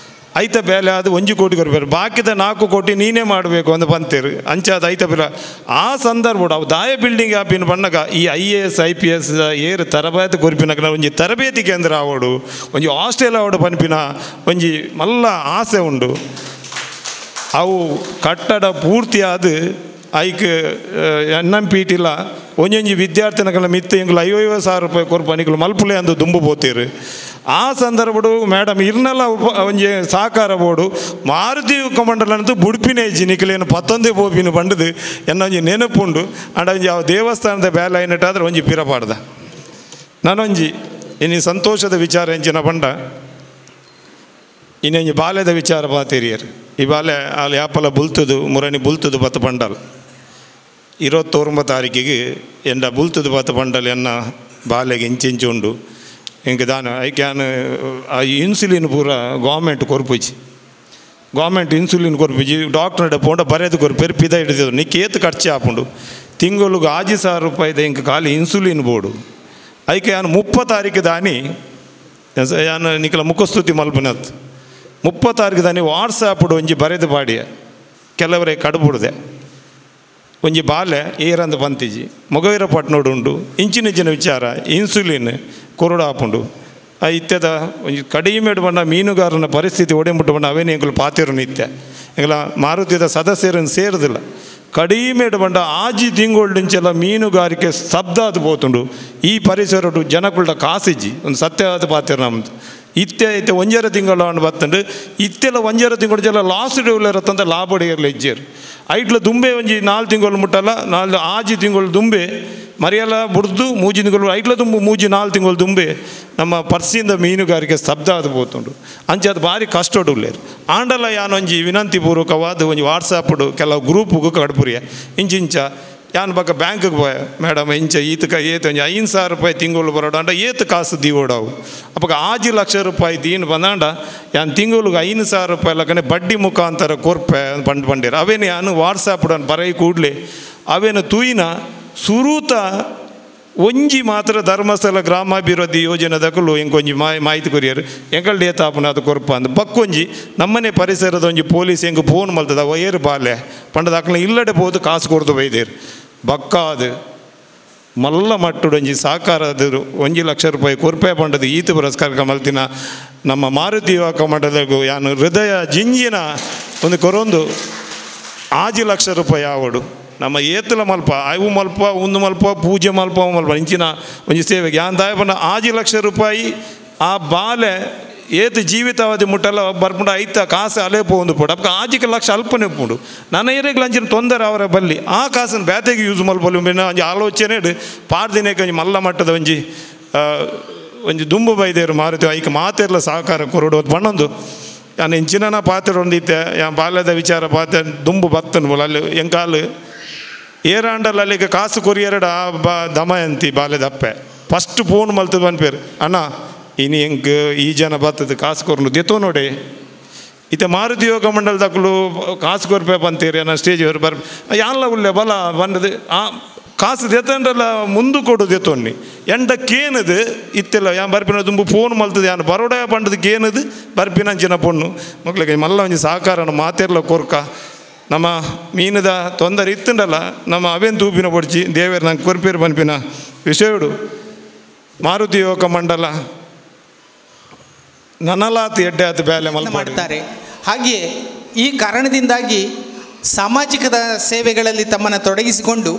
ಐತ ಬೇಲೆ ಅದು 1 ಕೋಟಿ ಕೊರಬೇಕು ಬಾಕಿದ 4 ಕೋಟಿ ನೀನೇ ಮಾಡಬೇಕು ಅಂತ ಬಂತೇರು ಅಂಚಾದ ಐತ ಪಿರ ಆ ಸಂದರ್ಭ ಅವು ದಾಯ ಬಿಲ್ಡಿಂಗ್ ಆಪಿನ ಬಣ್ಣಗ ಈ IAS IPS ಏರು ತರಬೇತಿ ಕೊರ್ಪಿನಕ ಒಂಜಿ ತರಬೇತಿ ಕೇಂದ್ರ ಆವಡು ಒಂಜಿ ಹಾಸ್ಟೆಲ್ ಆವಡು ಪನ್ಪಿನ ಒಂಜಿ ಮಲ್ಲ ಆಸೆ ಉಂಡು ಅವು ಕಟ್ಟಡ ಪೂರ್ತಿ ಆದು ಐಕ್ NMPT ಒಂಜೊಂಜಿ ವಿದ್ಯಾರ್ಥಿನಗಳ ಮಿತ್ತ ಎಂಗ್ಲು 50,000 ರೂಪಾಯಿ ಕೊರ್ಪನಿಗಳು ಮಲ್ಪುಲೆ ಅಂದು ದುಂಬು ಪೋತೀರು ಆ ಸಂದರ್ಭಡು ಮೇಡಮ್ ಇರ್ನೆಲ್ಲ ಒಂಜಿ ಸಹಕಾರ ಬೋಡು ಮಾರುತಿ ಯುವಕ ಮಂಡಲ ಅಂತೂ ಬುಡ್ಪಿನೇ ಇಜ್ಜಿ ನಿಖಲೇನು 11 ಬೋಪಿನ ಬಂಡದು ಎನ್ನೊಂಜಿ ನೆನಪುಂಡು ಅಂಡ ಒಂಜಿ ಯಾವ ದೇವಸ್ಥಾನದ ಬೇಲೆ ಏನಿಟ್ಟಾದ್ರೆ ಒಂಜಿ ಪಿರಪಾಡ್ದ ನಾನೊಂಜಿ ಇನ್ನು ಸಂತೋಷದ ವಿಚಾರ ಎಂಚಿನ ಬಂಡ ಇನ್ನೊಂಜಿ ಬಾಲ್ಯದ ವಿಚಾರ ಬಾತೇರಿಯರು ಈ ಬಾಲ್ಯ ಅಲ್ಲಿ ಯಾಪಲ ಬುಲ್ತದು ಮುರಣಿ ಬುಲ್ತದು ಬತ್ತ ಬಂಡಲ್ 29 ತಾರೀಕಿಗೆ ಎಂಡ ಬುಲ್ತದು ಬತ್ತ ಬಂಡಲ್ ಎನ್ನ ಬಾಲ್ಯಗೆ ಇಂಚಿಂಚು ಉಂಡು ಇಂಕ ದಾನ ಐಕ್ಯಾನ್ ಆ ಇನ್ಸುಲಿನ್ ಪೂರ ಗೌರ್ಮೆಂಟ್ ಕೊರ್ಪುಜಿ ಗೌರ್ಮೆಂಟ್ ಇನ್ಸುಲಿನ್ ಕೊರ್ಪುಜಿ ಡಾಕ್ಟರ್ ಪೋಂಡ ಬರೆದು ಕೊರ್ಪೇರು ಪಿದ ಹಿಡಿದು ನಿಕ್ಕೆ ಏತು ಖರ್ಚು ಹಾಪುಂಡು ತಿಂಗಳಿಗೆ 6,000 ರೂಪಾಯಿದ ಇಂಕ ಖಾಲಿ ಇನ್ಸುಲಿನ್ ಬೋಡು ಐಕೆ ಯಾನು 30 ತಾರೀಕು ದಾನಿ ಯಾನು ನಿಖಲ ಮುಖಸ್ತುತಿ ಮಲ್ಪನತ್ 30 ತಾರೀಕು ದಾನಿ ವಾಟ್ಸಾಪ್ಡು ಒಂಜಿ ಬರೆದು ಬಾಡಿಯ ಕೆಲವರೇ ಕಡುಬುಡ್ದೆ ಒಂಜಿ ಬಾಲ್ಯ ಏರಂದು ಬಂತಿಜಿ ಮೊಗವೀರ ಪಟ್ನೋಡು ಉಂಡು ಇಂಚಿನ ವಿಚಾರ ಇನ್ಸುಲಿನ್ ಕೊರಡು ಹಾಪುಂಡು ಇತ್ಯದ ಒಂಜಿ ಕಡಿಮೆಡು ಬಂಡ ಮೀನುಗಾರನ ಪರಿಸ್ಥಿತಿ ಒಡೆಂಬಿಟ್ಟು ಬಂಡ ಅವೇನು ಎಂಗಳು ಪಾತಿರು ನಿತ್ಯ ಎಂಗಳ ಮಾರುತಿದ ಸದಸ್ಯರನ್ನು ಸೇರುದಿಲ್ಲ ಕಡಿಮೆಡು ಬಂಡ ಆಜಿ ತಿಂಗೊಳ್ಳಿಂಚೆಲ್ಲ ಮೀನುಗಾರಿಕೆ ಸ್ತಬ್ಧಾದ ಪೋತುಂಡು ಈ ಪರಿಸರಡು ಜನಕುಳ್ಳ ಕಾಸಿಜ್ಜಿ ಒಂದು ಸತ್ಯವಾದ ಪಾತಿರು ನಮ್ಮದು ಇತ್ತೆ 1 ತಿಂಗಳು ಅನ್ನು ಬತ್ತಂಡು ಇತ್ತೆಲ್ಲ 1 ತಿಂಗಳು ಜಲ ಲಾಸ್ಟ್ ಡೇವ್ಲರತ್ತಂತ ಲಾಭಡಿಯರ್ಲ ಇಜ್ಜೇರು ಐಟ್ಲ ದುಂಬೆ ಒಂಜಿ 4 ತಿಂಗಳು ಮುಟ್ಟಲ್ಲ 4 ಆಜಿ ತಿಂಗಳು ದುಂಬೆ ಮರಿಯೆಲ್ಲ ಬುಡ್ದು 3 ತಿಂಗಳು ಐಟ್ಲ ದುಂಬು 4 ತಿಂಗಳು ದುಂಬೆ ನಮ್ಮ ಪರ್ಸಿಂದ ಮೀನುಗಾರಿಕೆ ಸ್ತಬ್ಧ ಅದು ಪೋತುಂಡು ಅಂಚೆ ಅದು ಭಾರಿ ಕಷ್ಟಡುಲ್ಲೇರು ಆಂಡಲ ಯಾನೊಂಜಿ ವಿನಂತಿ ಪೂರ್ವಕವಾದ ಒಂಜಿ ವಾಟ್ಸಾಪ್ಡು ಕೆಲವು ಗ್ರೂಪ್ಗೂ ಕಡ್ಪುರಿಯ ಇಂಚಿಂಚ ಯಾನ್ ಬಕ್ಕ ಬ್ಯಾಂಕ್ಗೆ ಪೋಯ ಮೇಡಮ್ ಇಂಚ ಈತಕ ಏತು ಒಂಜಿ 5,000 ರೂಪಾಯಿ ತಿಂಗಳು ಬರೋಡು ಅಂಡ ಏತು ಕಾಸು ದೀವೋಡವು ಅಪ್ಪಗ 6 ಲಕ್ಷ ರೂಪಾಯಿ ದೀನು ಬಂದಾಂಡ ಯಾನ್ ತಿಂಗಳಿಗೆ 5,000 ರೂಪಾಯಿ ಲಕ್ಕನೆ ಬಡ್ಡಿ ಮುಖಾಂತರ ಕೊರ್ಪೆ ಪಂಡಿರ ಅವೇನು ಯಾನು ವಾಟ್ಸಾಪ್ಡು ಬರೈ ಕೂಡಲೇ ಅವೇನು ತೂಯಿನ ಸುರೂತ ಒಂಜಿ ಮಾತ್ರ ಧರ್ಮಸ್ಥಳ ಗ್ರಾಮಾಭಿವೃದ್ಧಿ ಯೋಜನೆದಕ್ಕೂ ಎಂಕೊಂಜಿ ಮಾಹಿತಿ ಕೊರಿಯರು ಎಂಕಲ್ ಡೇತಾಪನ ಅದು ಕೊರಪ ಅಂದ ಬಕ್ಕೊಂಜಿ ನಮ್ಮನೆ ಪರಿಸರದ ಒಂಜಿ ಪೊಲೀಸ್ ಹೆಂಗೆ ಫೋನ್ ಮಲ್ತದ ಒಯ್ಯರು ಬಾಲೆ ಪಂಡದ ಅಕ್ಕನ ಇಲ್ಲಡೆ ಹೋದು ಕಾಸು ಕೊಡ್ದು ಬೈದೇರು ಬಕ್ಕಾದು ಮಲ್ಲ ಮಟ್ಟುಡೊಂಜಿ ಸಾಕಾರದರು 1 ಲಕ್ಷ ರೂಪಾಯಿ ಕೊರ್ಪೆ ಪಂಡದು ಈತ ಪುರಸ್ಕಾರ ಮಲ್ತಿನ ನಮ್ಮ ಮಾರುತಿ ಯುವಕ ಮಂಡಲಗೂ ಯಾನು ಹೃದಯ ಜಿಂಜಿನ ಒಂದು ಕೊರೊಂದು 6 ಲಕ್ಷ ರೂಪಾಯಿ ಆವಡು ನಮ್ಮ ಏತಲ ಮಲ್ಪ ಅವು ಮಲ್ಪ ಒಂದು ಮಲ್ಪ ಪೂಜೆ ಮಲ್ಪ ಇಂಚಿನ ಒಂಜಿ ಸೇವೆಗೆ ಯಾನ್ ದಾಯಪಂಡ 6 ಲಕ್ಷ ರೂಪಾಯಿ ಆ ಬಾಲೆ ಏತು ಜೀವಿತಾವಧಿ ಮುಟ್ಟಲ್ಲ ಬರ್ಪುಂಡು ಐತ ಕಾಸು ಅಲೆ ಪೋಂದು ಪೋಡು ಅಪ್ಪ 6 ಲಕ್ಷ ಅಲ್ಪನೆ ಪುಂಡು ನನ್ನ ಏರಿಯಾಗ್ಲ ಅಂಚಿನ ತೊಂದರೆ ಅವರ ಬಲ್ಲಿ ಆ ಕಾಸನ್ನು ಬ್ಯಾತೆಗೆ ಯೂಸ್ ಮಲ್ಪಲು ಒಂಜಿ ಆಲೋಚನೆ ಪಾಡ್ದಿನೇಕ ಒಂಜಿ ಮಲ್ಲ ಮಟ್ಟದ ಒಂಜಿ ದುಂಬು ಬೈದೇರು ಮಾರುತಿ ಐಕ ಮಾತೆರ್ಲ ಸಹಕಾರ ಕೊರಡು ಬಣ್ಣೊಂದು ನಾನು ಇಂಚಿನ ಪಾತ್ರೆ ಯಾ ಬಾಲ್ಯದ ವಿಚಾರ ಪಾತ್ರೆ ದುಂಬು ಬತ್ತನು ಅಲ್ಲಿ ಎಂಕಾಲು ಏರಾಂಡಲ್ಲಿ ಅಲ್ಲಿಗೆ ಕಾಸು ಕೊರಿಯರಡ ದಮಯಂತಿ ಬಾಲ್ಯದ ಅಪ್ಪೆ ಫಸ್ಟ್ ಫೋನ್ ಮಲ್ತದ ಬಂದ್ಪೇರು ಅಣ್ಣ ಇನ್ನು ಹೆಂಗೆ ಈ ಜನ ಬರ್ತದೆ ಕಾಸು ಕೊರ್ಲು ದೆತ್ತೋ ನೋಡಿ ಇತ್ತೆ ಮಾರುತಿ ಯೋಗ ಮಂಡಲದಕ್ಕೂ ಕಾಸು ಕೊರ್ಪೆ ಬಂತೀರಿ ಅನ್ನೋ ಸ್ಟೇಜ್ ಅವ್ರು ಯಾನ್ಲ ಉಳ್ಳೆ ಬಲ ಬಂದದು ಆ ಕಾಸು ದೆತ್ತಂಡ್ರಲ್ಲ ಮುಂದೆ ಕೊಡೋದು ದೆತ್ತೋಣ್ಣಿ ಎಂಡಕ್ಕೇನದು ಇತ್ತೆಲ್ಲ ಯಾನ್ ಬರ್ಪಿನ ತುಂಬ ಫೋನ್ ಮಲ್ತದೆ ಯಾನು ಬರೋಡ ಪಂಡದಕ್ಕೇನದು ಬರ್ಪಿನಂಚಿನ ಪೊಣ್ಣು ಮಕ್ಳಿಗೆ ಮಲ್ಲ ಒಂಜಿ ಸಹಕಾರನ ಮಾತೆರ್ಲ ಕೊರ್ಕ ನಮ್ಮ ಮೀನದ ತೊಂದರೆ ಇತ್ತಂಡಲ್ಲ ನಮ್ಮ ಅವೇನು ತೂಪಿನ ಪೊಡ್ಚಿ ದೇವೇರು ನಂಗೆ ಕೊರ್ಪೇರು ಪನ್ಪಿನ ವಿಷಯಡು ಮಾರುತಿ ಯುವಕ ಮಂಡಲ ನನಲಾತಿ ಎಡ್ಡೆ ಆತ ಬೇಲೆ ಮಾಡ್ತಾರೆ. ಹಾಗೆಯೇ ಈ ಕಾರಣದಿಂದಾಗಿ ಸಾಮಾಜಿಕದ ಸೇವೆಗಳಲ್ಲಿ ತಮ್ಮನ್ನು ತೊಡಗಿಸಿಕೊಂಡು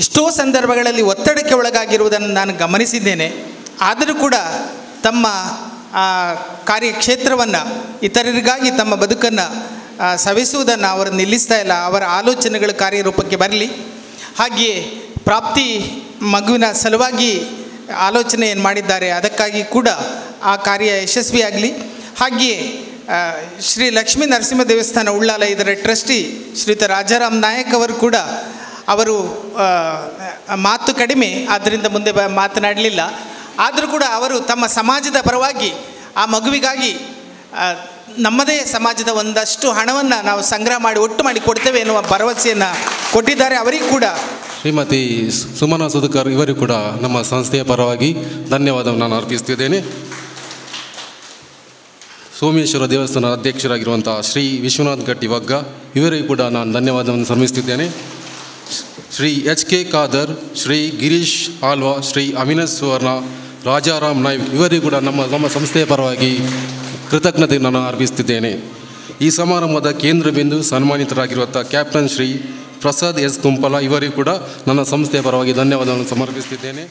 ಎಷ್ಟೋ ಸಂದರ್ಭಗಳಲ್ಲಿ ಒತ್ತಡಕ್ಕೆ ಒಳಗಾಗಿರುವುದನ್ನು ನಾನು ಗಮನಿಸಿದ್ದೇನೆ. ಆದರೂ ಕೂಡ ತಮ್ಮ ಕಾರ್ಯಕ್ಷೇತ್ರವನ್ನು ಇತರರಿಗಾಗಿ ತಮ್ಮ ಬದುಕನ್ನು ಸವಿಸುವುದನ್ನು ಅವರು ನಿಲ್ಲಿಸ್ತಾ ಇಲ್ಲ. ಅವರ ಆಲೋಚನೆಗಳು ಕಾರ್ಯರೂಪಕ್ಕೆ ಬರಲಿ. ಹಾಗೆಯೇ ಪ್ರಾಪ್ತಿ ಮಗುವಿನ ಸಲುವಾಗಿ ಆಲೋಚನೆ ಏನು ಮಾಡಿದ್ದಾರೆ ಅದಕ್ಕಾಗಿ ಕೂಡ ಆ ಕಾರ್ಯ ಯಶಸ್ವಿಯಾಗಲಿ. ಹಾಗೆಯೇ ಶ್ರೀ ಲಕ್ಷ್ಮೀ ನರಸಿಂಹ ದೇವಸ್ಥಾನ ಉಳ್ಳಾಲ ಇದರ ಟ್ರಸ್ಟಿ ಶ್ರೀಯುತ ರಾಜಾರಾಮ್ ನಾಯಕ್ ಅವರು ಕೂಡ ಅವರು ಮಾತು ಕಡಿಮೆ, ಆದ್ದರಿಂದ ಮುಂದೆ ಮಾತನಾಡಲಿಲ್ಲ. ಆದರೂ ಕೂಡ ಅವರು ತಮ್ಮ ಸಮಾಜದ ಪರವಾಗಿ ಆ ಮಗುವಿಗಾಗಿ ನಮ್ಮದೇ ಸಮಾಜದ ಒಂದಷ್ಟು ಹಣವನ್ನು ನಾವು ಸಂಗ್ರಹ ಮಾಡಿ ಒಟ್ಟು ಮಾಡಿ ಕೊಡ್ತೇವೆ ಎನ್ನುವ ಭರವಸೆಯನ್ನು ಕೊಟ್ಟಿದ್ದಾರೆ. ಅವರಿಗೂ ಕೂಡ ಶ್ರೀಮತಿ ಸುಮನಾ ಸುಧಾಕರ್ ಇವರಿಗೂ ಕೂಡ ನಮ್ಮ ಸಂಸ್ಥೆಯ ಪರವಾಗಿ ಧನ್ಯವಾದವನ್ನು ನಾನು ಅರ್ಪಿಸ್ತಿದ್ದೇನೆ. ಸೋಮೇಶ್ವರ ದೇವಸ್ಥಾನ ಅಧ್ಯಕ್ಷರಾಗಿರುವಂಥ ಶ್ರೀ ವಿಶ್ವನಾಥ್ ಗಟ್ಟಿ ವಗ್ಗ ಇವರಿಗೂ ಕೂಡ ನಾನು ಧನ್ಯವಾದವನ್ನು ಸಲ್ಲಿಸುತ್ತಿದ್ದೇನೆ. ಶ್ರೀ ಎಚ್ ಕೆ ಖಾದರ್, ಶ್ರೀ ಗಿರೀಶ್ ಆಲ್ವಾ, ಶ್ರೀ ಅವಿನಾಶ್ ಸುವರ್ಣ, ರಾಜಾರಾಮ್ ನಾಯ್ಕ್ ಇವರಿಗೂ ಕೂಡ ನಮ್ಮ ಸಂಸ್ಥೆಯ ಪರವಾಗಿ ಕೃತಜ್ಞತೆಯನ್ನು ನಾನು ಅರ್ಪಿಸುತ್ತಿದ್ದೇನೆ. ಈ ಸಮಾರಂಭದ ಕೇಂದ್ರ ಬಿಂದು ಸನ್ಮಾನಿತರಾಗಿರುವಂಥ ಕ್ಯಾಪ್ಟನ್ ಶ್ರೀ ಪ್ರಸಾದ್ ಎಸ್ ಕುಂಪಲ ಇವರಿಗೂ ಕೂಡ ನನ್ನ ಸಂಸ್ಥೆಯ ಪರವಾಗಿ ಧನ್ಯವಾದವನ್ನು ಸಮರ್ಪಿಸುತ್ತಿದ್ದೇನೆ.